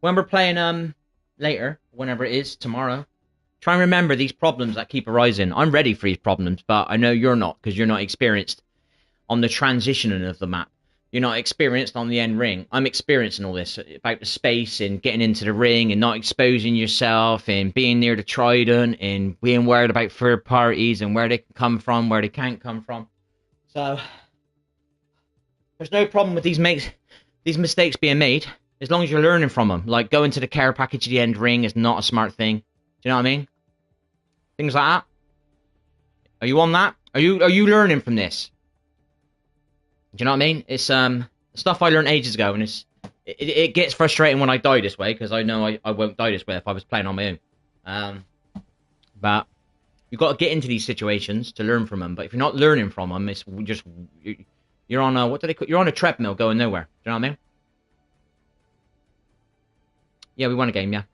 when we're playing later, whenever it is, tomorrow, try and remember these problems that keep arising. I'm ready for these problems, but I know you're not, because you're not experienced on the transitioning of the map. You're not experienced on the end ring. I'm experiencing all this about the space and getting into the ring and not exposing yourself and being near the trident and being worried about third parties and where they can come from, where they can't come from. So there's no problem with these mistakes being made as long as you're learning from them. Like going to the care package at the end ring is not a smart thing. Do you know what I mean? Things like that. Are you on that? Are you learning from this? Do you know what I mean? It's stuff I learned ages ago, and it gets frustrating when I die this way, because I know I won't die this way if I was playing on my own. But you've got to get into these situations to learn from them. But if you're not learning from them, it's just you're on a you're on a treadmill going nowhere. Do you know what I mean? Yeah, we won a game, yeah.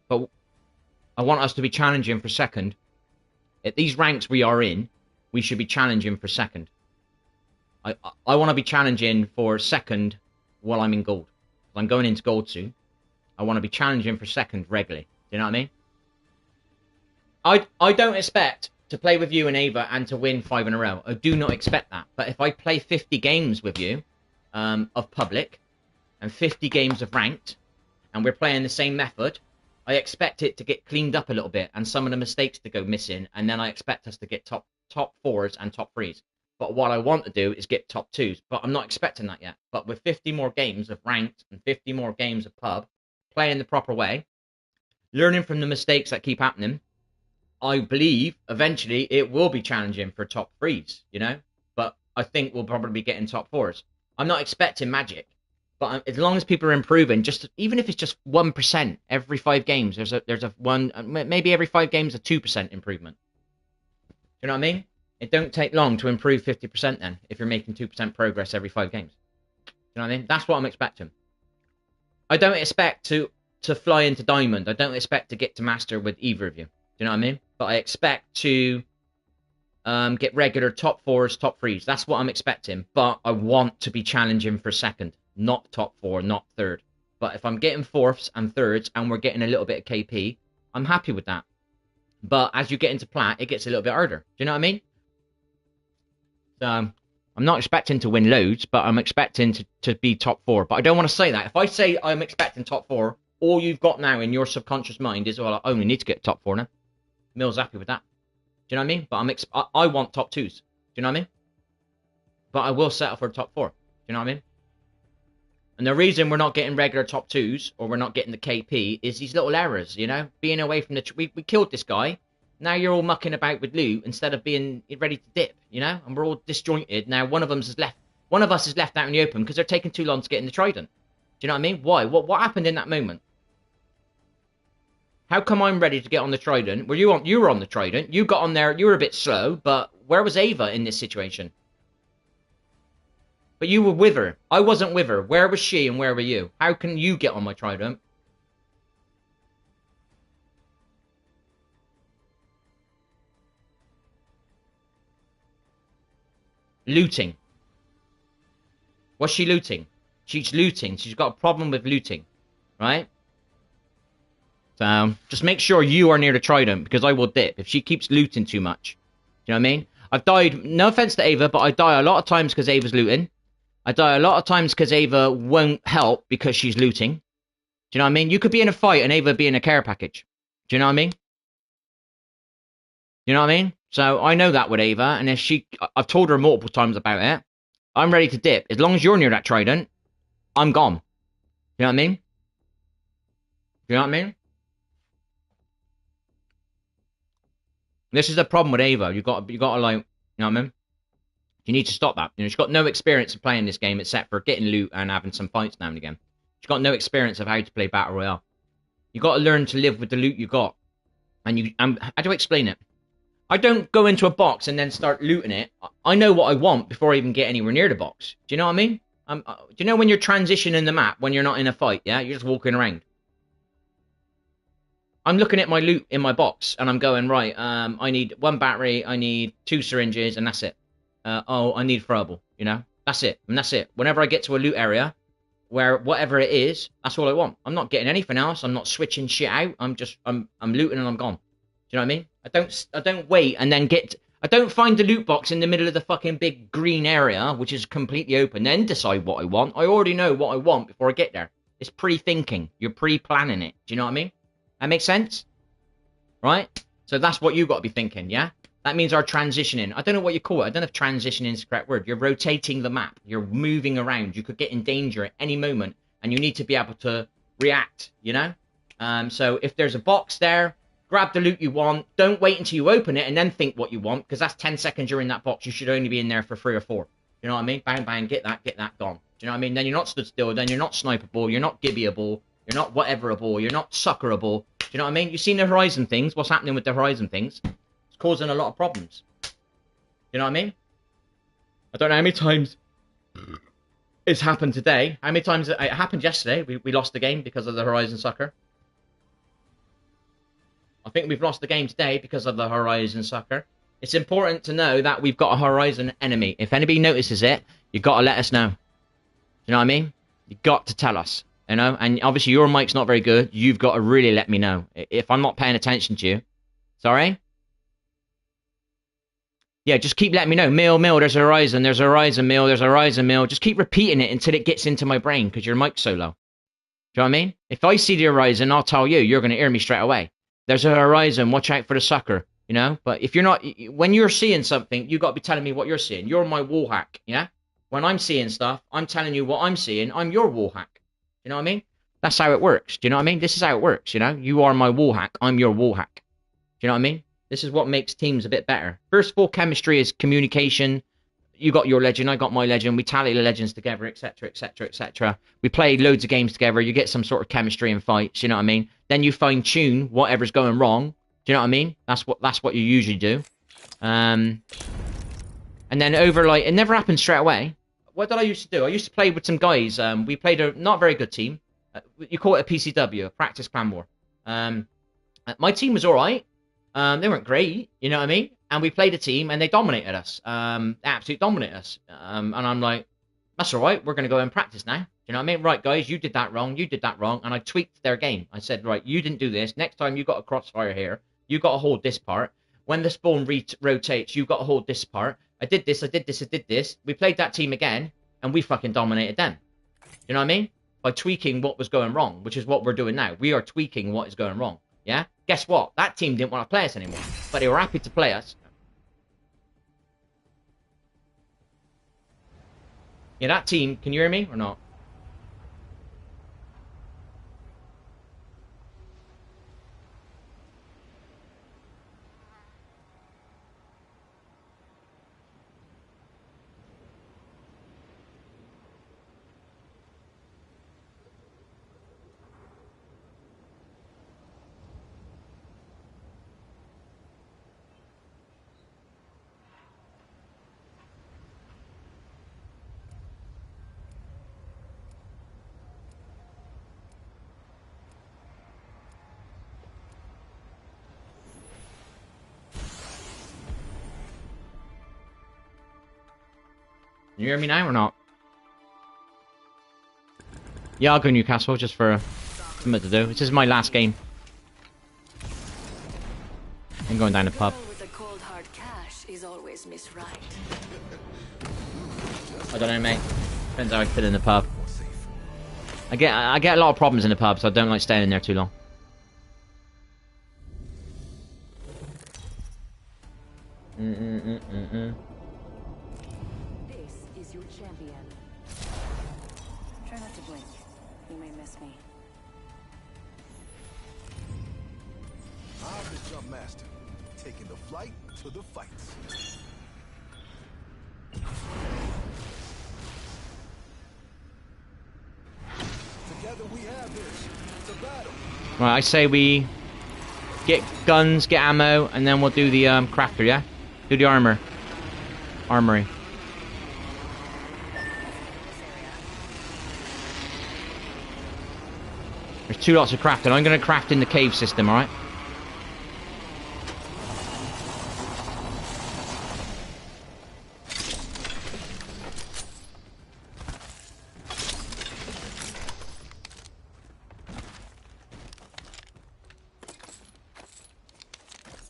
But I want us to be challenging for second. At these ranks we are in, we should be challenging for second. I want to be challenging for second while I'm in gold. I'm going into gold soon. I want to be challenging for second regularly. Do you know what I mean? I don't expect to play with you and Ava and to win 5 in a row. I do not expect that. But if I play 50 games with you of public and 50 games of ranked, and we're playing the same method, I expect it to get cleaned up a little bit and some of the mistakes to go missing, and then I expect us to get top 4s and top 3s. But what I want to do is get top 2s, but I'm not expecting that yet. But with 50 more games of ranked and 50 more games of pub, playing the proper way, learning from the mistakes that keep happening, I believe eventually it will be challenging for top 3s, you know? But I think we'll probably be getting top 4s. I'm not expecting magic, but as long as people are improving, just even if it's just 1% every 5 games, there's a one, maybe every 5 games a 2% improvement. You know what I mean? It don't take long to improve 50% then, if you're making 2% progress every 5 games. You know what I mean? That's what I'm expecting. I don't expect to fly into Diamond. I don't expect to get to Master with either of you. Do you know what I mean? But I expect to get regular top 4s, top 3s. That's what I'm expecting. But I want to be challenging for second, not top 4, not third. But if I'm getting 4ths and 3rds and we're getting a little bit of KP, I'm happy with that. But as you get into plat, it gets a little bit harder. Do you know what I mean? So I'm not expecting to win loads, but I'm expecting to be top 4. But I don't want to say that. If I say I'm expecting top 4, all you've got now in your subconscious mind is, well, I only need to get top 4 now. miL's happy with that. Do you know what I mean? But I want top 2s. Do you know what I mean? But I will settle for top 4. Do you know what I mean? And the reason we're not getting regular top 2s, or we're not getting the KP, is these little errors, you know? Being away from the... We killed this guy. Now you're all mucking about with loot instead of being ready to dip, you know? And we're all disjointed. Now one of us is left out in the open because they're taking too long to get in the trident. Do you know what I mean? Why? What happened in that moment? How come I'm ready to get on the trident? You were on the trident. You got on there. You were a bit slow, but where was Ava in this situation? But you were with her. I wasn't with her. Where was she and where were you? How can you get on my trident? Looting. What's she looting? She's looting. She's got a problem with looting. Right? So, just make sure you are near the trident, because I will dip if she keeps looting too much. Do you know what I mean? I've died, no offense to Ava, but I die a lot of times because Ava's looting. I die a lot of times because Ava won't help because she's looting. Do you know what I mean? You could be in a fight and Ava be in a care package. Do you know what I mean? You know what I mean? So I know that with Ava, and if I've told her multiple times about it. I'm ready to dip. As long as you're near that trident, I'm gone. You know what I mean? You know what I mean? This is the problem with Ava. You got to like, you know what I mean? You need to stop that. You know, she's got no experience of playing this game except for getting loot and having some fights now and again. She's got no experience of how to play Battle Royale. You got to learn to live with the loot you got. And how do I explain it? I don't go into a box and then start looting it. I know what I want before I even get anywhere near the box. Do you know what I mean? Do you know when you're transitioning the map, when you're not in a fight, yeah? You're just walking around. I'm looking at my loot in my box, and I'm going, right, I need 1 battery, I need 2 syringes, and that's it. I need throwable, you know? That's it, and that's it. Whenever I get to a loot area, where whatever it is, that's all I want. I'm not getting anything else. I'm not switching shit out. I'm looting and I'm gone. Do you know what I mean? I don't wait and then I don't find the loot box in the middle of the fucking big green area, which is completely open, then decide what I want. I already know what I want before I get there. It's pre-thinking. You're pre-planning it. Do you know what I mean? That makes sense? Right? So that's what you got to be thinking, yeah? That means our transitioning. I don't know what you call it. I don't know if transitioning is the correct word. You're rotating the map. You're moving around. You could get in danger at any moment, and you need to be able to react, you know? So if there's a box there, grab the loot you want. Don't wait until you open it and then think what you want, because that's 10 seconds you're in that box. You should only be in there for 3 or 4. You know what I mean? Bang, bang, get that, gone. Do you know what I mean? Then you're not stood still. Then you're not sniperable. You're not gibbyable. You're not whateverable. You're not suckerable. Do you know what I mean? You've seen the Horizon things. What's happening with the Horizon things? It's causing a lot of problems. You know what I mean? I don't know how many times it's happened today. How many times it happened yesterday? We lost the game because of the Horizon sucker. I think we've lost the game today because of the Horizon sucker. It's important to know that we've got a Horizon enemy. If anybody notices it, you've got to let us know. You know what I mean? You've got to tell us. You know? And obviously your mic's not very good. You've got to really let me know. If I'm not paying attention to you. Sorry? Yeah, just keep letting me know. miL, there's a Horizon, miL, there's a Horizon, miL. Just keep repeating it until it gets into my brain because your mic's so low. Do you know what I mean? If I see the Horizon, I'll tell you. You're going to hear me straight away. There's a Horizon. Watch out for the sucker. You know? But if you're not... When you're seeing something, you got to be telling me what you're seeing. You're my wall hack, yeah? When I'm seeing stuff, I'm telling you what I'm seeing. I'm your wall hack. You know what I mean? That's how it works. Do you know what I mean? This is how it works, you know? You are my wall hack. I'm your wall hack. Do you know what I mean? This is what makes teams a bit better. First of all, chemistry is communication. You got your legend, I got my legend. We tally the legends together, etc., etc., etc. We play loads of games together. You get some sort of chemistry in fights. You know what I mean? Then you fine tune whatever's going wrong. Do you know what I mean? That's what you usually do. And then over like it never happens straight away. What did I used to do? I used to play with some guys. We played a not very good team. You call it a PCW, a practice clan war. My team was all right. They weren't great, you know what I mean? And we played a team and they dominated us. They absolutely dominated us. And I'm like, that's all right. We're going to go and practice now. You know what I mean? Right, guys, you did that wrong. You did that wrong. And I tweaked their game. I said, right, you didn't do this. Next time you got a crossfire here. You got to hold this part. When the spawn rotates, you got to hold this part. I did this. I did this. I did this. We played that team again and we fucking dominated them. You know what I mean? By tweaking what was going wrong, which is what we're doing now. We are tweaking what is going wrong. Yeah? Guess what? That team didn't want to play us anymore. But they were happy to play us. Yeah, that team, can you hear me or not? Can you hear me now or not? Yeah, I'll go Newcastle just for something to do. This is my last game. I'm going down the pub. With a cold hard cash is always Miss Right. I don't know, mate. Depends how I fit in the pub. I get a lot of problems in the pub, so I don't like staying in there too long. This is your champion. Try not to blink. You may miss me. I'm the jump master, taking the flight to the fights. Together we have this. It's a battle. Right, I say we get guns, get ammo, and then we'll do the crafter, yeah? Do the armory. There's 2 lots of crafting. I'm going to craft in the cave system, alright?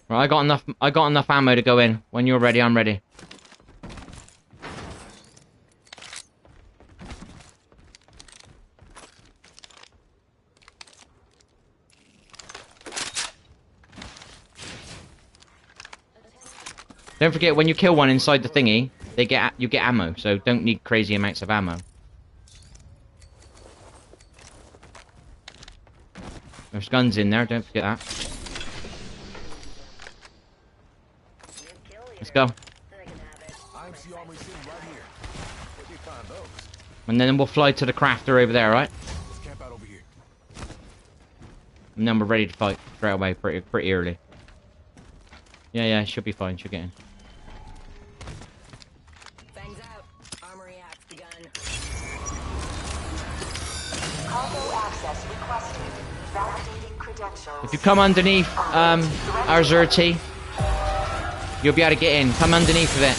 Right, I got enough ammo to go in. When you're ready, I'm ready. Don't forget, when you kill one inside the thingy, you get ammo, so don't need crazy amounts of ammo. There's guns in there, don't forget that. Let's go. IMC armory sitting right here. Where'd you find those? And then we'll fly to the crafter over there, right? Let's camp out over here. And then we're ready to fight straight away, pretty early. Yeah, should be fine, should get in. Fangs out. Armory acts begun. Cargo access requested. Validating credentials. If you come underneath our Zerti, you'll be able to get in. Come underneath of it.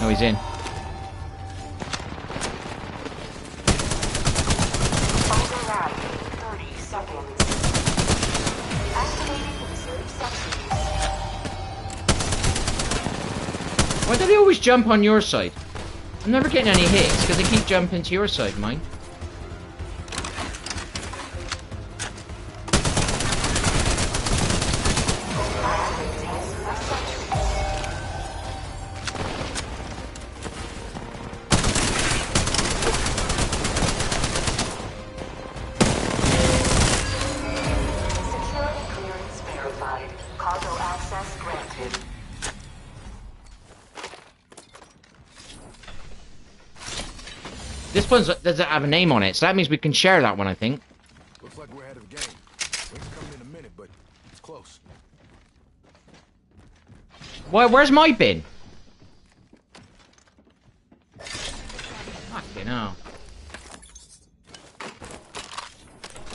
No, he's in. Override in 30 seconds. Activating reserve sections. Why do they always jump on your side? I'm never getting any hits because they keep jumping to your side, mine. Security clearance verified. Cargo access granted. This one doesn't have a name on it, so that means we can share that one, I think. Looks like we're ahead of the game. Wings coming in a minute, but it's close. Where's my bin? Fucking hell.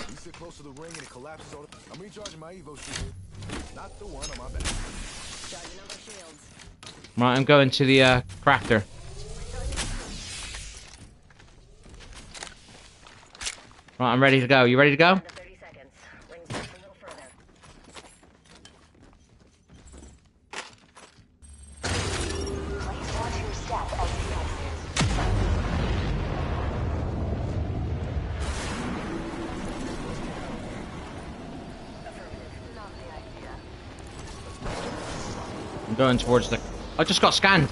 We sit close to the ring and it collapses on it. I'm recharging my Evo shield. Not the one on my back. Charging up our shields. Right, I'm going to the crafter. Right, I'm ready to go. You ready to go? Under 30 seconds. Rings just a little further. Please watch your step as you exit. Lovely idea. I'm going towards the... I just got scanned.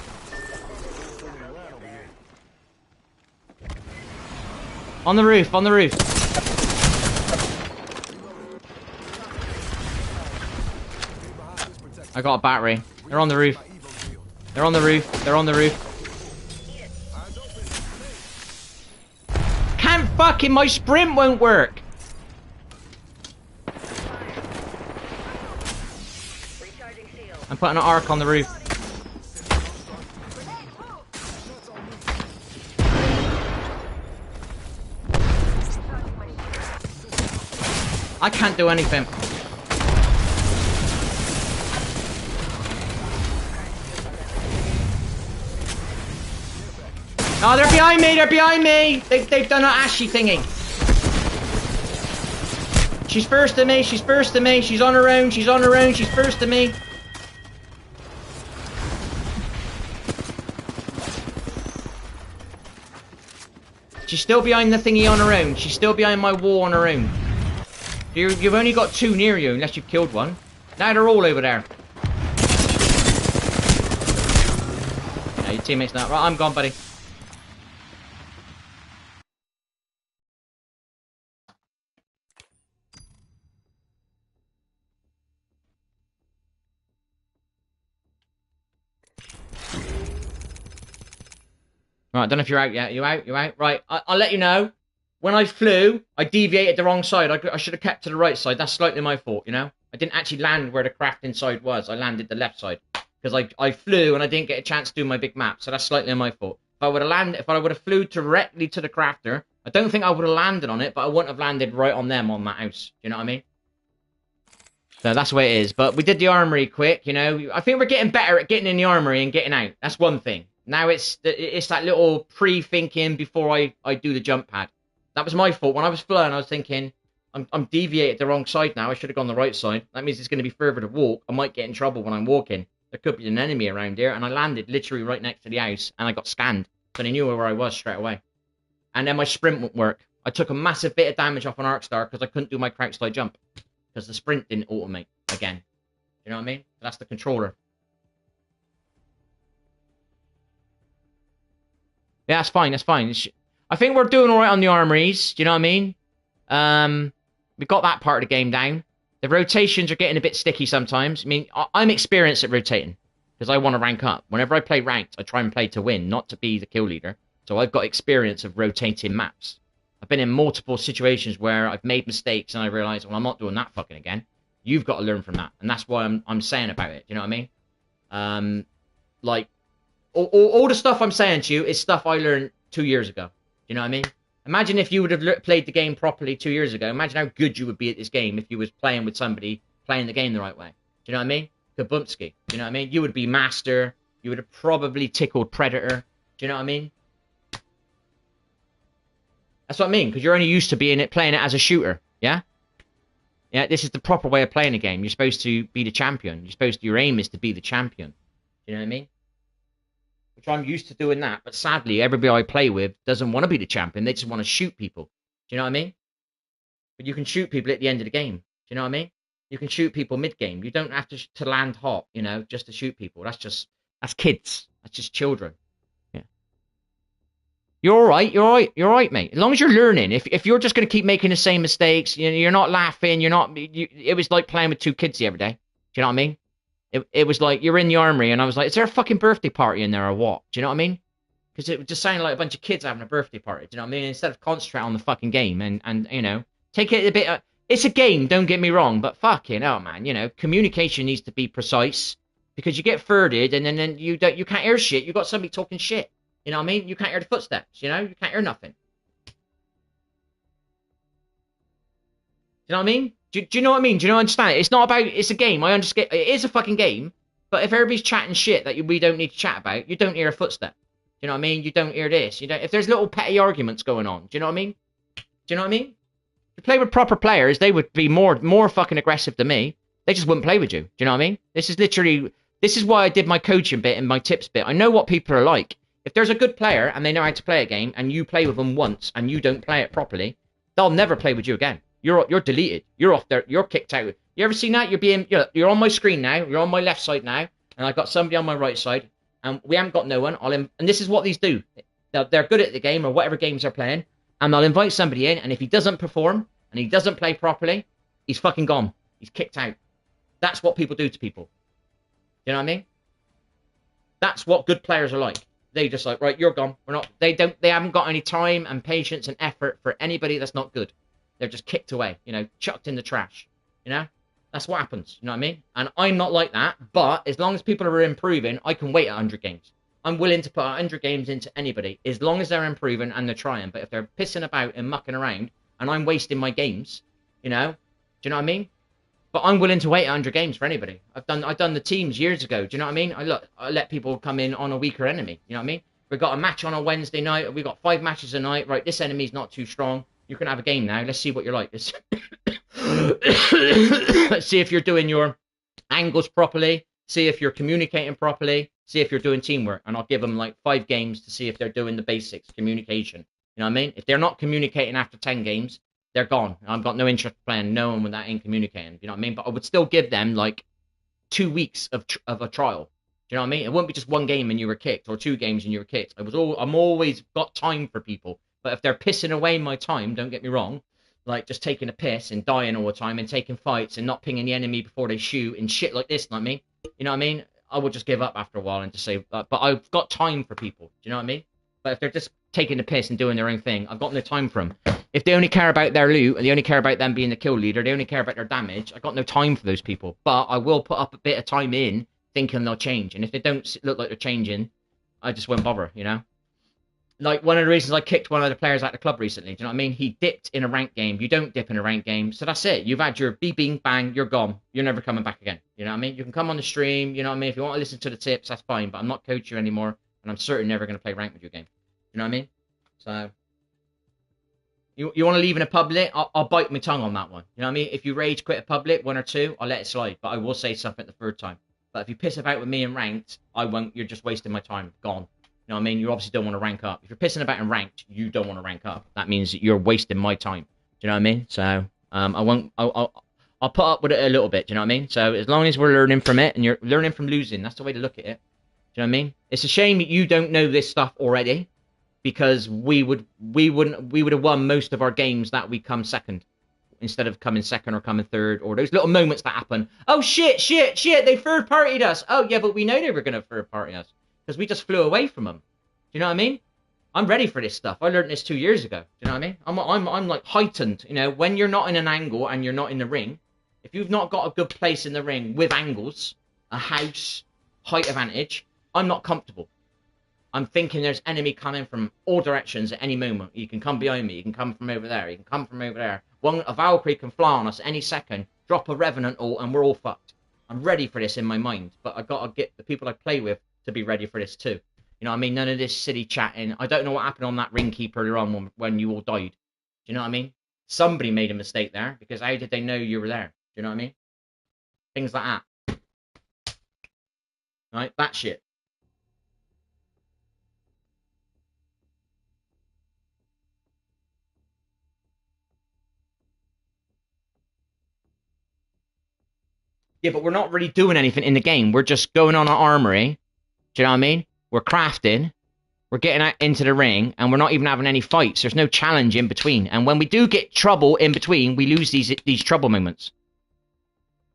On the roof, on the roof. I got a battery. They're on the roof. They're on the roof. They're on the roof. Can't fucking... My sprint won't work. Recharging shield. I'm putting an arc on the roof. I can't do anything. Oh, they're behind me, they're behind me! They've done an ashy thingy. She's first to me, she's first to me, she's on her own, she's on her own, she's first to me. She's still behind the thingy on her own. She's still behind my wall on her own. You've only got 2 near you, unless you've killed one. Now they're all over there. Yeah, your teammate's not. Right, I'm gone, buddy. Right, I don't know if you're out yet. You out? You out? Right, I'll let you know. When I flew, I deviated the wrong side. I should have kept to the right side. That's slightly my fault, you know? I didn't actually land where the craft inside was. I landed the left side. Because I flew and I didn't get a chance to do my big map. So that's slightly my fault. If I would have flew directly to the crafter, I don't think I would have landed on it, but I wouldn't have landed right on them on that house. You know what I mean? So that's the way it is. But we did the armory quick, you know? I think we're getting better at getting in the armory and getting out. That's one thing. Now it's that little pre-thinking before I do the jump pad. That was my fault. When I was flying, I was thinking, I'm deviated the wrong side now. I should have gone the right side. That means it's going to be further to walk. I might get in trouble when I'm walking. There could be an enemy around here. And I landed literally right next to the house. And I got scanned. So they knew where I was straight away. And then my sprint wouldn't work. I took a massive bit of damage off an arc star because I couldn't do my crouch slide jump. Because the sprint didn't automate again. You know what I mean? That's the controller. Yeah, that's fine. That's fine. I think we're doing all right on the armories. Do you know what I mean? We've got that part of the game down. The rotations are getting a bit sticky sometimes. I mean, I'm experienced at rotating because I want to rank up. Whenever I play ranked, I try and play to win, not to be the kill leader. So I've got experience of rotating maps. I've been in multiple situations where I've made mistakes and I realised, well, I'm not doing that fucking again. You've got to learn from that. And that's why I'm saying about it. Do you know what I mean? Like, all the stuff I'm saying to you is stuff I learned 2 years ago. You know what I mean? Imagine if you would have played the game properly 2 years ago. Imagine how good you would be at this game if you was playing with somebody playing the game the right way. Do you know what I mean? Kabumpski. Do you know what I mean? You would be master. You would have probably tickled predator. Do you know what I mean? That's what I mean, because you're only used to playing it as a shooter. Yeah? Yeah, this is the proper way of playing a game. You're supposed to be the champion. Your aim is to be the champion. Do you know what I mean? Which I'm used to doing that, but sadly, everybody I play with doesn't want to be the champion. They just want to shoot people. Do you know what I mean? But you can shoot people at the end of the game. Do you know what I mean? You can shoot people mid-game. You don't have to land hot, you know, just to shoot people. That's kids. That's just children. Yeah. You're all right. You're all right. You're all right, mate. As long as you're learning. If you're just going to keep making the same mistakes, you know, you're not laughing. It was like playing with 2 kids the other day. Do you know what I mean? It was like, you're in the armory, and I was like, is there a fucking birthday party in there or what? Do you know what I mean? Because it just sounded like a bunch of kids having a birthday party. Do you know what I mean? Instead of concentrate on the fucking game and you know, take it a bit... it's a game, don't get me wrong, but fucking hell, man, you know, communication needs to be precise, because you get thirded, and then you can't hear shit. You got somebody talking shit. You know what I mean? You can't hear the footsteps, you know? You can't hear nothing. Do you know what I mean? Do you know what I mean? Do you understand? It's not about... It's a game. I understand. It is a fucking game. But if everybody's chatting shit that we don't need to chat about, you don't hear a footstep. Do you know what I mean? You don't hear this. You don't... If there's little petty arguments going on, do you know what I mean? Do you know what I mean? If you play with proper players, they would be more fucking aggressive than me. They just wouldn't play with you. Do you know what I mean? This is why I did my coaching bit and my tips bit. I know what people are like. If there's a good player and they know how to play a game, and you play with them once and you don't play it properly, they'll never play with you again. You're deleted. You're off there. You're kicked out. You ever seen that? You're on my screen now. You're on my left side now, and I've got somebody on my right side, and we haven't got no one. And this is what these do. They're good at the game or whatever games they're playing, and they'll invite somebody in, and if he doesn't perform and he doesn't play properly, he's fucking gone. He's kicked out. That's what people do to people. You know what I mean? That's what good players are like. They just like, right, you're gone. They haven't got any time and patience and effort for anybody that's not good. They're just kicked away, you know, chucked in the trash, you know? That's what happens, you know what I mean? And I'm not like that, but as long as people are improving, I can wait 100 games. I'm willing to put 100 games into anybody, as long as they're improving and they're trying. But if they're pissing about and mucking around, and I'm wasting my games, you know? Do you know what I mean? But I'm willing to wait 100 games for anybody. I've done the teams years ago, do you know what I mean? I let people come in on a weaker enemy, you know what I mean? We've got a match on a Wednesday night. We've got 5 matches a night. Right, this enemy's not too strong. You can have a game now. Let's see what you're like. Let's see if you're doing your angles properly. See if you're communicating properly. See if you're doing teamwork. And I'll give them like 5 games to see if they're doing the basics, communication. You know what I mean? If they're not communicating after 10 games, they're gone. I've got no interest playing no one when that ain't communicating. You know what I mean? But I would still give them like 2 weeks of a trial. Do you know what I mean? It wouldn't be just 1 game and you were kicked, or 2 games and you were kicked. I'm always got time for people. But if they're pissing away my time, don't get me wrong, like just taking a piss and dying all the time and taking fights and not pinging the enemy before they shoot and shit like this, you know what I mean? You know what I mean? I would just give up after a while and just say, but I've got time for people. Do you know what I mean? But if they're just taking the piss and doing their own thing, I've got no time for them. If they only care about their loot and they only care about them being the kill leader, they only care about their damage, I've got no time for those people. But I will put up a bit of time in thinking they'll change. And if they don't look like they're changing, I just won't bother, you know? Like, one of the reasons I kicked one of the players out of the club recently, do you know what I mean? He dipped in a ranked game. You don't dip in a ranked game. So that's it. You've had your bing, bang, you're gone. You're never coming back again. You know what I mean? You can come on the stream, you know what I mean? If you want to listen to the tips, that's fine. But I'm not coaching you anymore. And I'm certainly never going to play ranked with you again. You know what I mean? So, you want to leave in a public? I'll bite my tongue on that one. You know what I mean? If you rage quit a public, 1 or 2, I'll let it slide. But I will say something the 3rd time. But if you piss about with me in ranked, I won't. You're just wasting my time. Gone. You know what I mean? You obviously don't want to rank up. If you're pissing about in ranked, you don't want to rank up. That means that you're wasting my time. Do you know what I mean? So I won't. I'll put up with it a little bit. Do you know what I mean? So as long as we're learning from it and you're learning from losing, that's the way to look at it. Do you know what I mean? It's a shame that you don't know this stuff already, because we would have won most of our games that we come second instead of coming second or coming third, or those little moments that happen. Oh shit! They third partied us. Oh yeah, but we know they were gonna third party us. Because we just flew away from them. Do you know what I mean? I'm ready for this stuff. I learned this 2 years ago. Do you know what I mean? I'm like heightened. You know, when you're not in an angle and you're not in the ring, if you've not got a good place in the ring with angles, a house, height advantage, I'm not comfortable. I'm thinking there's enemy coming from all directions at any moment. You can come behind me. You can come from over there. You can come from over there. A Valkyrie can fly on us any second, drop a Revenant ult, and we're all fucked. I'm ready for this in my mind. But I've got to get the people I play with to be ready for this too. You know what I mean? None of this silly chatting. I don't know what happened on that ring keep earlier on when you all died. Do you know what I mean? Somebody made a mistake there, because how did they know you were there? Do you know what I mean? Things like that. Right? That shit. Yeah, but we're not really doing anything in the game. We're just going on our armory. Do you know what I mean? We're crafting. We're getting out into the ring, and we're not even having any fights. There's no challenge in between. And when we do get trouble in between, we lose these trouble moments.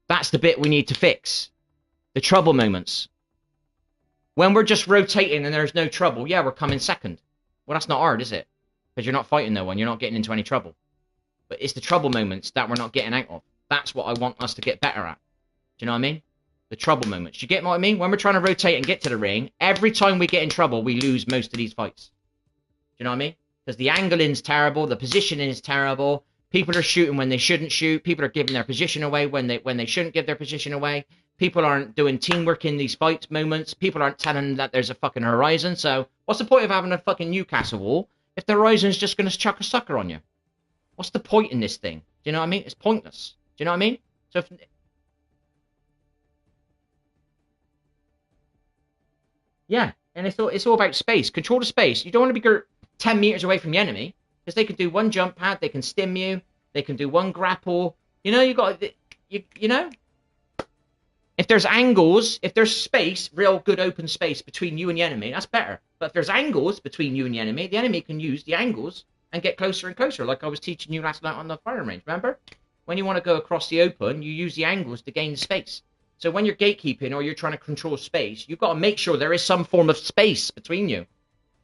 That's the bit we need to fix. The trouble moments. When we're just rotating and there's no trouble, yeah, we're coming second. Well, that's not hard, is it? Because you're not fighting no one. You're not getting into any trouble. But it's the trouble moments that we're not getting out of. That's what I want us to get better at. Do you know what I mean? The trouble moments. You get what I mean? When we're trying to rotate and get to the ring, every time we get in trouble, we lose most of these fights. Do you know what I mean? Because the angling's terrible, the positioning is terrible. People are shooting when they shouldn't shoot. People are giving their position away when they shouldn't give their position away. People aren't doing teamwork in these fight moments. People aren't telling them that there's a fucking horizon. So what's the point of having a fucking Newcastle wall if the horizon's just going to chuck a sucker on you? What's the point in this thing? Do you know what I mean? It's pointless. Do you know what I mean? So if... Yeah, and it's all about space. Control the space. You don't want to be 10 meters away from the enemy, because they can do one jump pad, they can stim you, they can do one grapple. You know, you know. If there's angles, if there's space, real good open space between you and the enemy, that's better. But if there's angles between you and the enemy can use the angles and get closer and closer, like I was teaching you last night on the firing range. Remember? When you want to go across the open, you use the angles to gain space. So when you're gatekeeping or you're trying to control space, you've got to make sure there is some form of space between you.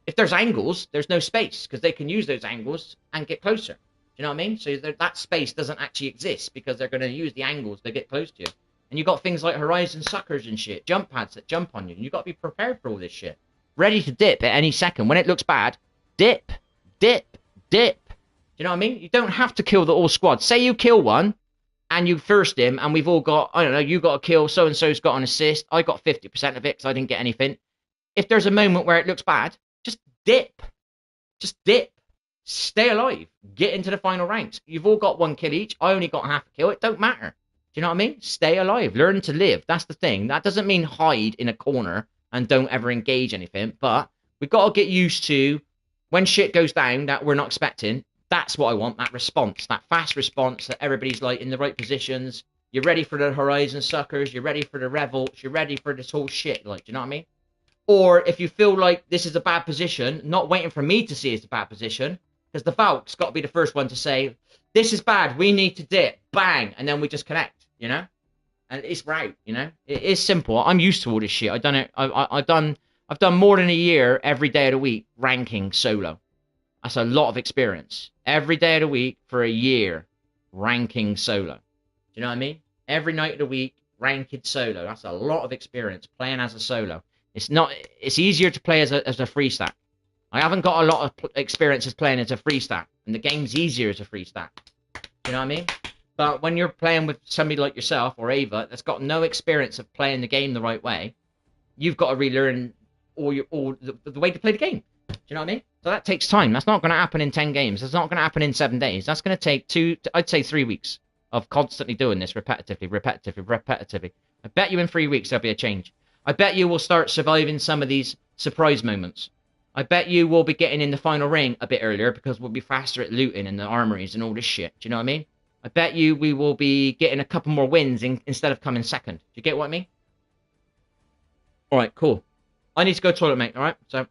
If there's angles, there's no space, because they can use those angles and get closer. Do you know what I mean? So that space doesn't actually exist, because they're going to use the angles to get close to you. And you've got things like horizon suckers and shit, jump pads that jump on you. And you've got to be prepared for all this shit. Ready to dip at any second. When it looks bad, dip, dip, dip. Do you know what I mean? You don't have to kill the all squad. Say you kill one, and you first him, and we've all got, I don't know, you got a kill, so-and-so's got an assist, I got 50% of it because I didn't get anything. If there's a moment where it looks bad, dip. Just dip. Stay alive. Get into the final ranks. You've all got 1 kill each. I only got half a kill. It don't matter. Do you know what I mean? Stay alive. Learn to live. That's the thing. That doesn't mean hide in a corner and don't ever engage anything. But we've got to get used to when shit goes down that we're not expecting. That's what I want. That response. That fast response that everybody's like in the right positions. You're ready for the Horizon suckers. You're ready for the revolts. You're ready for this whole shit. Like, do you know what I mean? Or if you feel like this is a bad position, not waiting for me to see it's a bad position, because the Valk's got to be the first one to say, this is bad, we need to dip, bang, and then we just connect, you know? And it's right, you know? It is simple. I'm used to all this shit. I've done it. I've done more than a year every day of the week ranking solo. That's a lot of experience. Every day of the week for a year ranking solo. Do you know what I mean? Every night of the week ranking solo. That's a lot of experience playing as a solo. It's easier to play as a free stack. I haven't got a lot of experience as playing as a free stack, and the game's easier as a free stack. You know what I mean? But when you're playing with somebody like yourself or Ava that's got no experience of playing the game the right way, you've got to relearn the way to play the game. Do you know what I mean? So that takes time. That's not going to happen in 10 games. That's not going to happen in 7 days. That's going to take I'd say 3 weeks of constantly doing this repetitively. I bet you in 3 weeks there'll be a change. I bet you will start surviving some of these surprise moments. I bet you will be getting in the final ring a bit earlier because we'll be faster at looting and the armories and all this shit. Do you know what I mean? I bet you we will be getting a couple more wins instead of coming second. Do you get what I mean? All right, cool. I need to go to the toilet, mate. All right, so.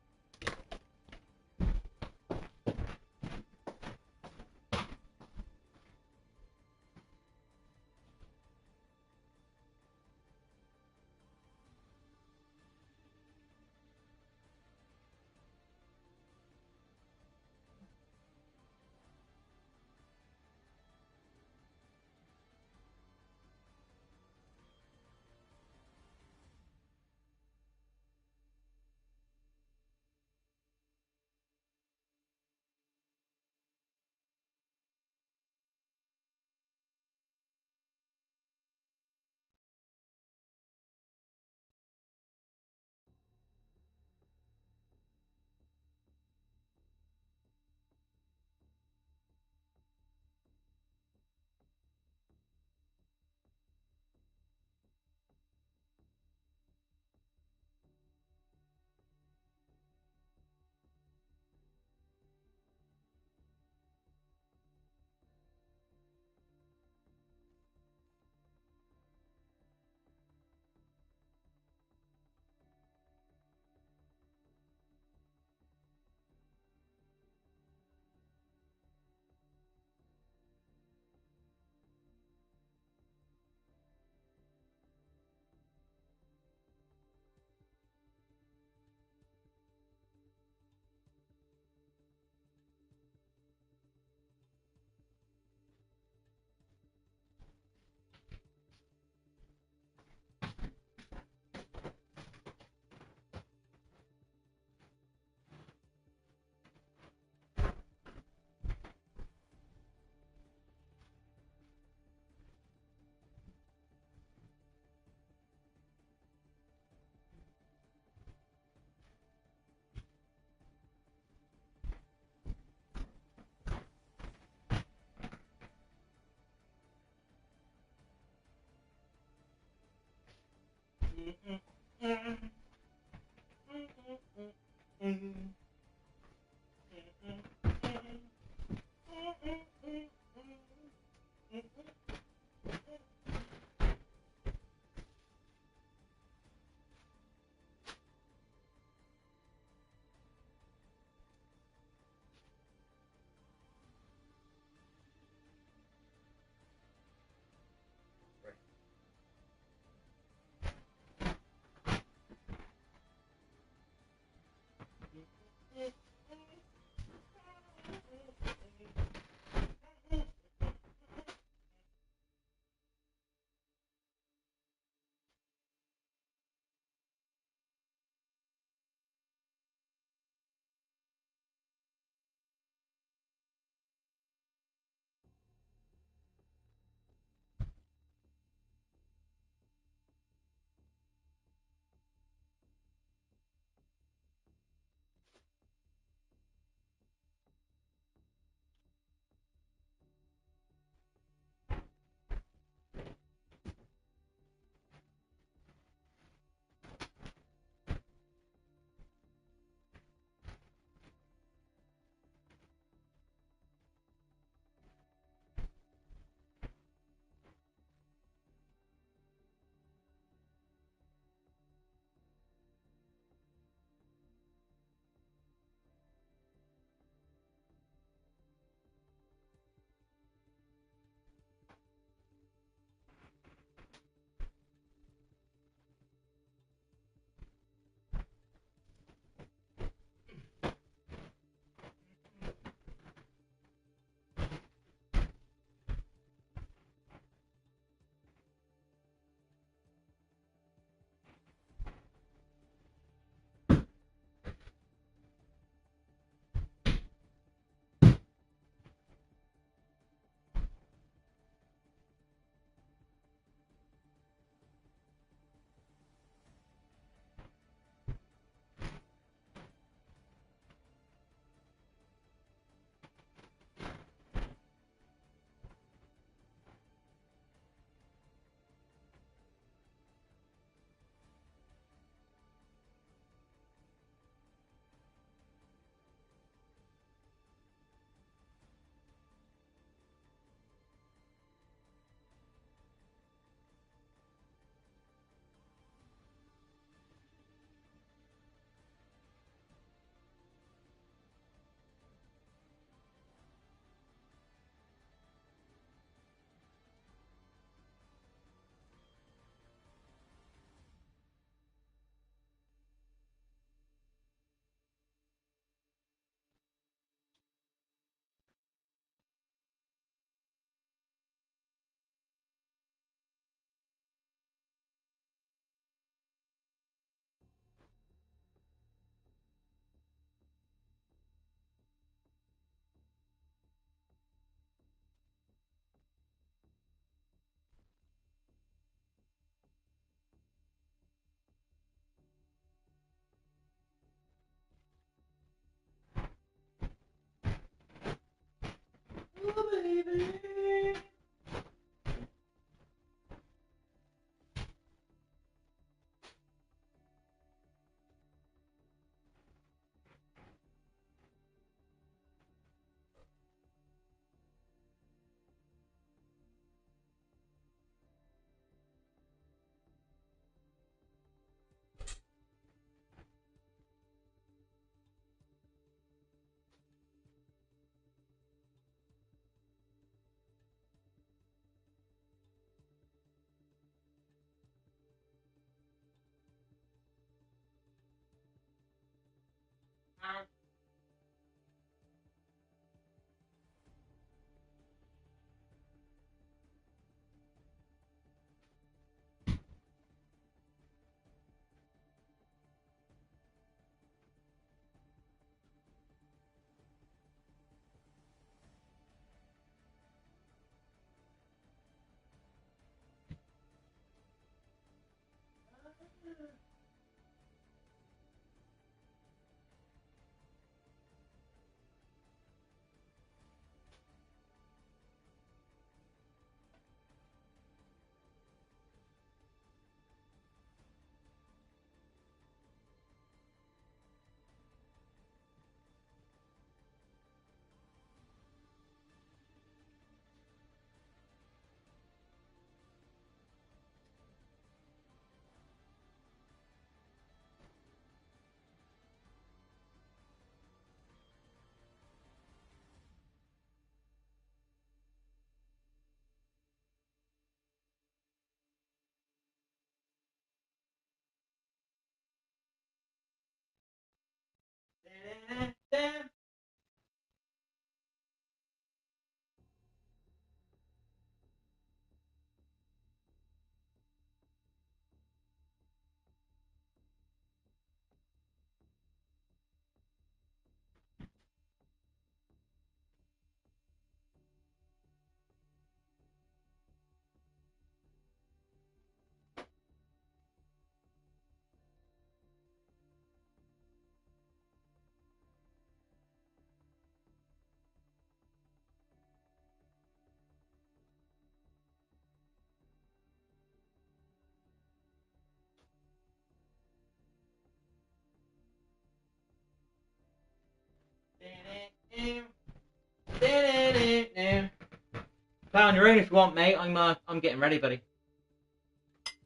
Play on your own if you want, mate. I'm getting ready, buddy.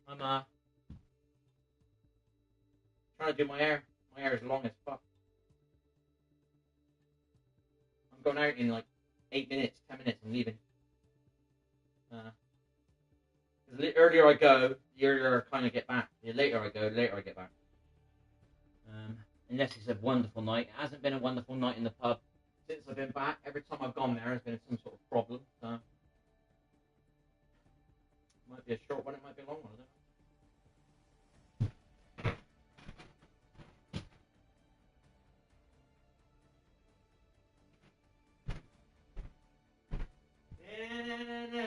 I'm trying to do my hair. My hair is long as fuck. I'm going out in like 8 minutes, 10 minutes. I'm leaving. The earlier I go, the earlier I kind of get back. The later I go, the later I get back. Unless it's a wonderful night. It hasn't been a wonderful night in the pub since I've been back. Every time I've gone there, there's been some sort of problem. So it might be a short one, it might be a long one. I don't know.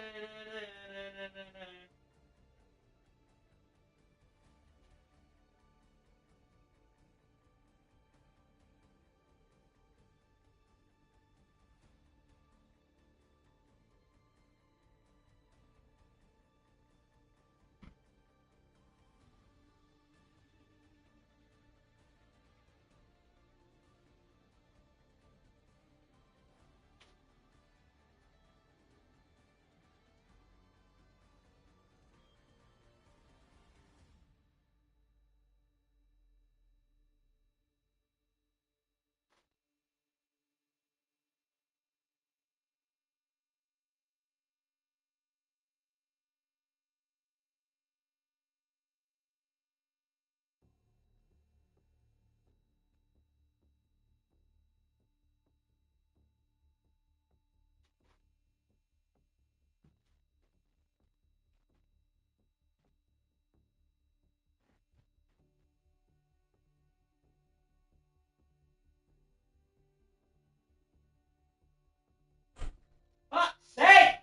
Fuck's sake!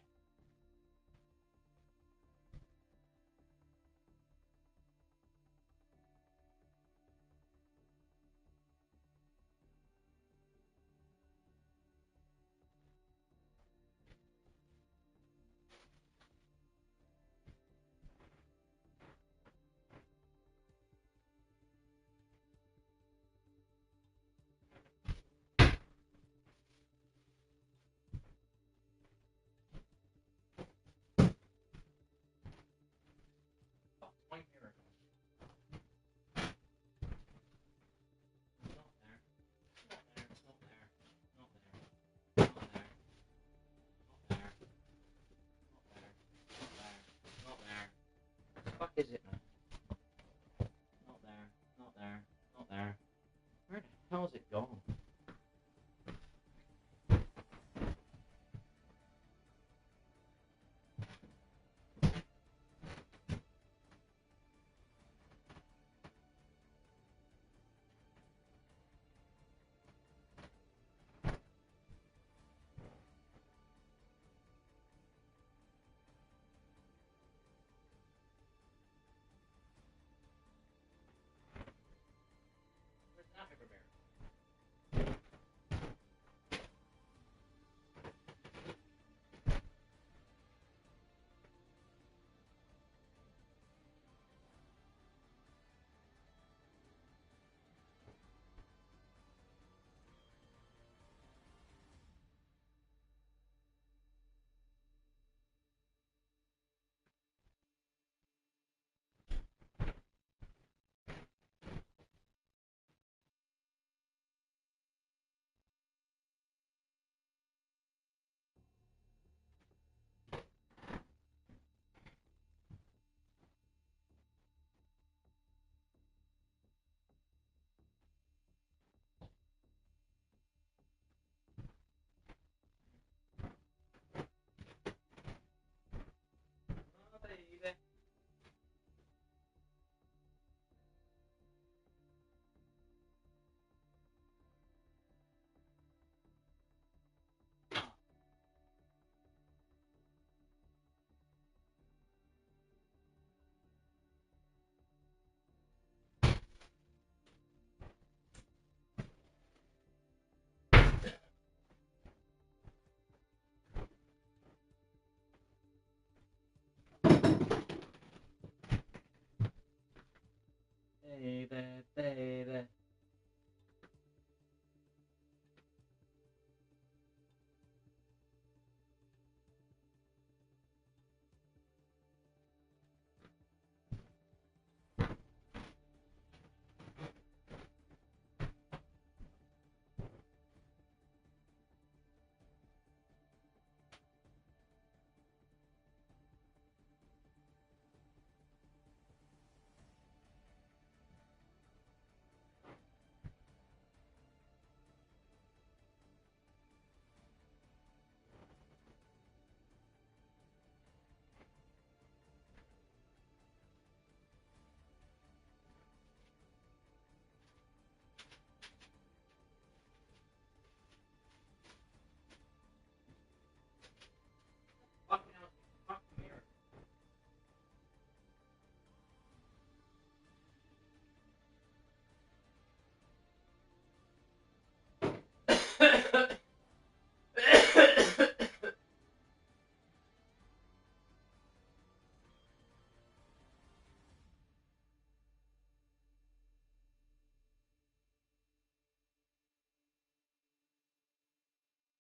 My mirror. Not there. Not there. Not there. Not there. Not there. Not there. Not there. What the fuck is it, man? Not there. Not there. Not there. Where the hell has it gone?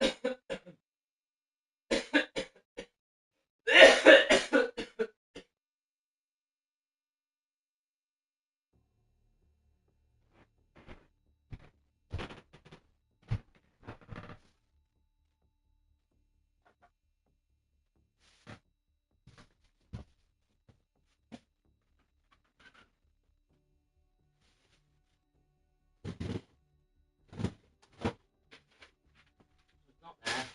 Not there.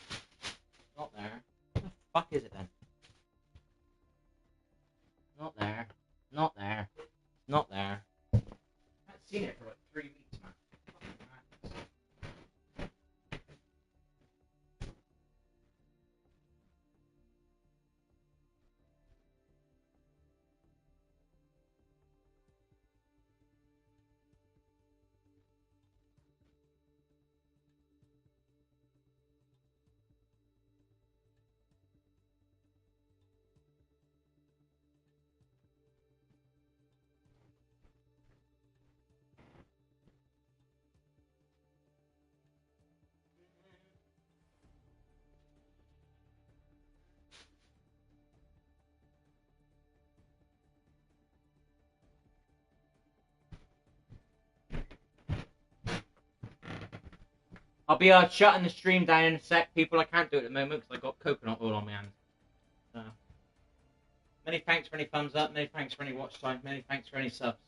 Not there. What the fuck is it then? Not there. Not there. Not there. I haven't seen it for like 3 weeks, man. Fucking madness. I'll be shutting the stream down in a sec, people. I can't do it at the moment because I got coconut oil on my hands. So, many thanks for any thumbs up. Many thanks for any watch time. Many thanks for any subs.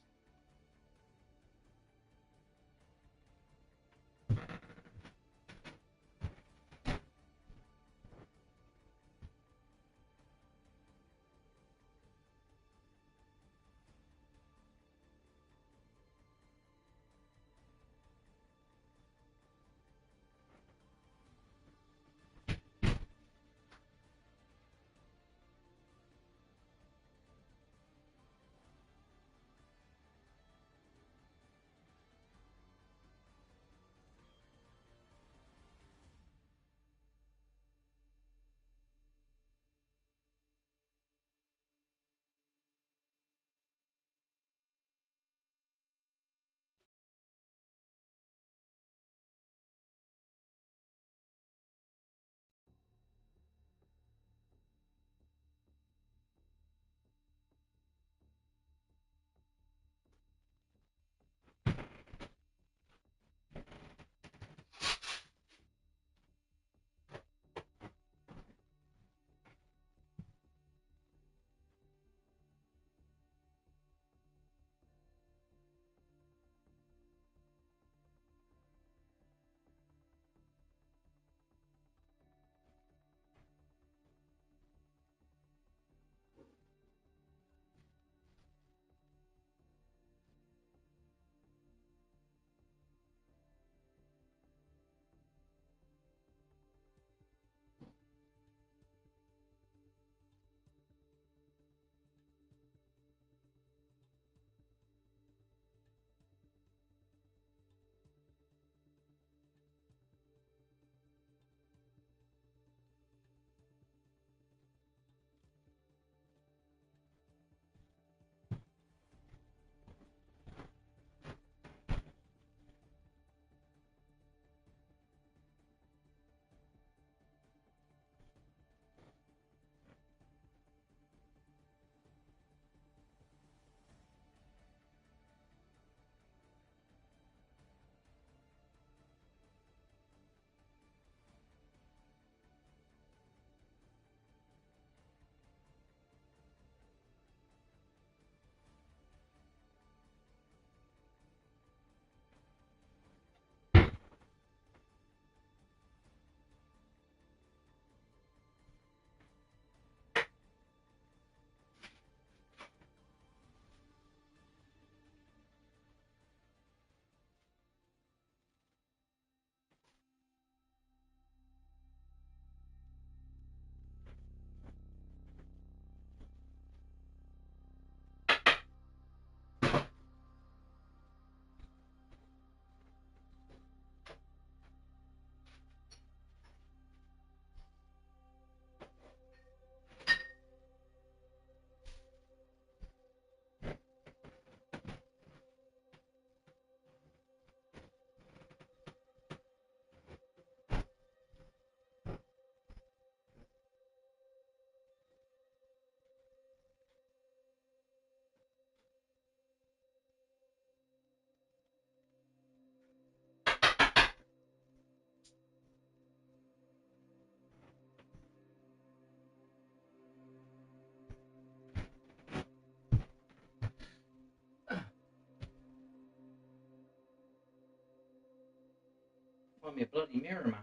Find me a bloody mirror, man.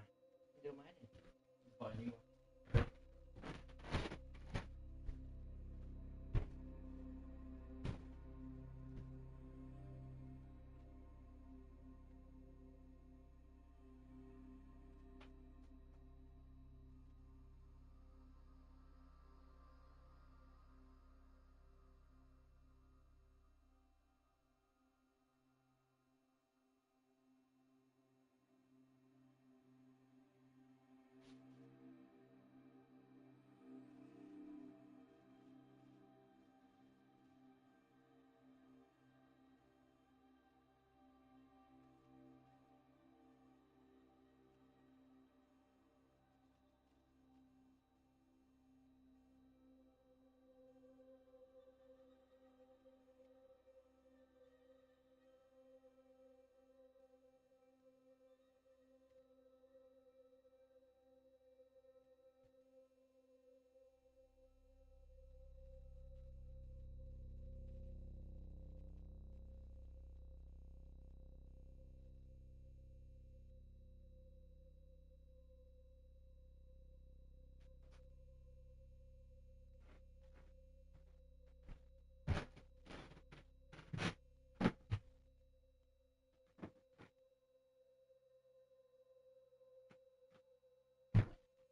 Do my head in. Buy a new one.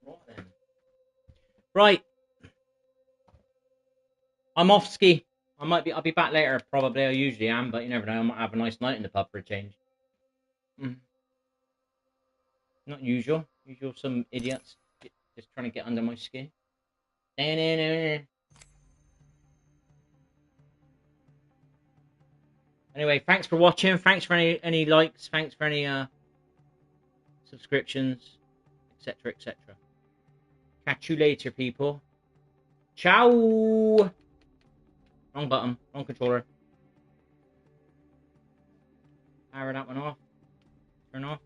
Right then. Right. I'm off ski. I'll be back later, probably. I usually am, but you never know. I might have a nice night in the pub for a change. Not usual. Usual, some idiots just trying to get under my skin. Anyway, thanks for watching. Thanks for any likes. Thanks for any subscriptions, etc., etc. Catch you later, people. Ciao. Wrong button. Wrong controller. Power that one off. Turn off.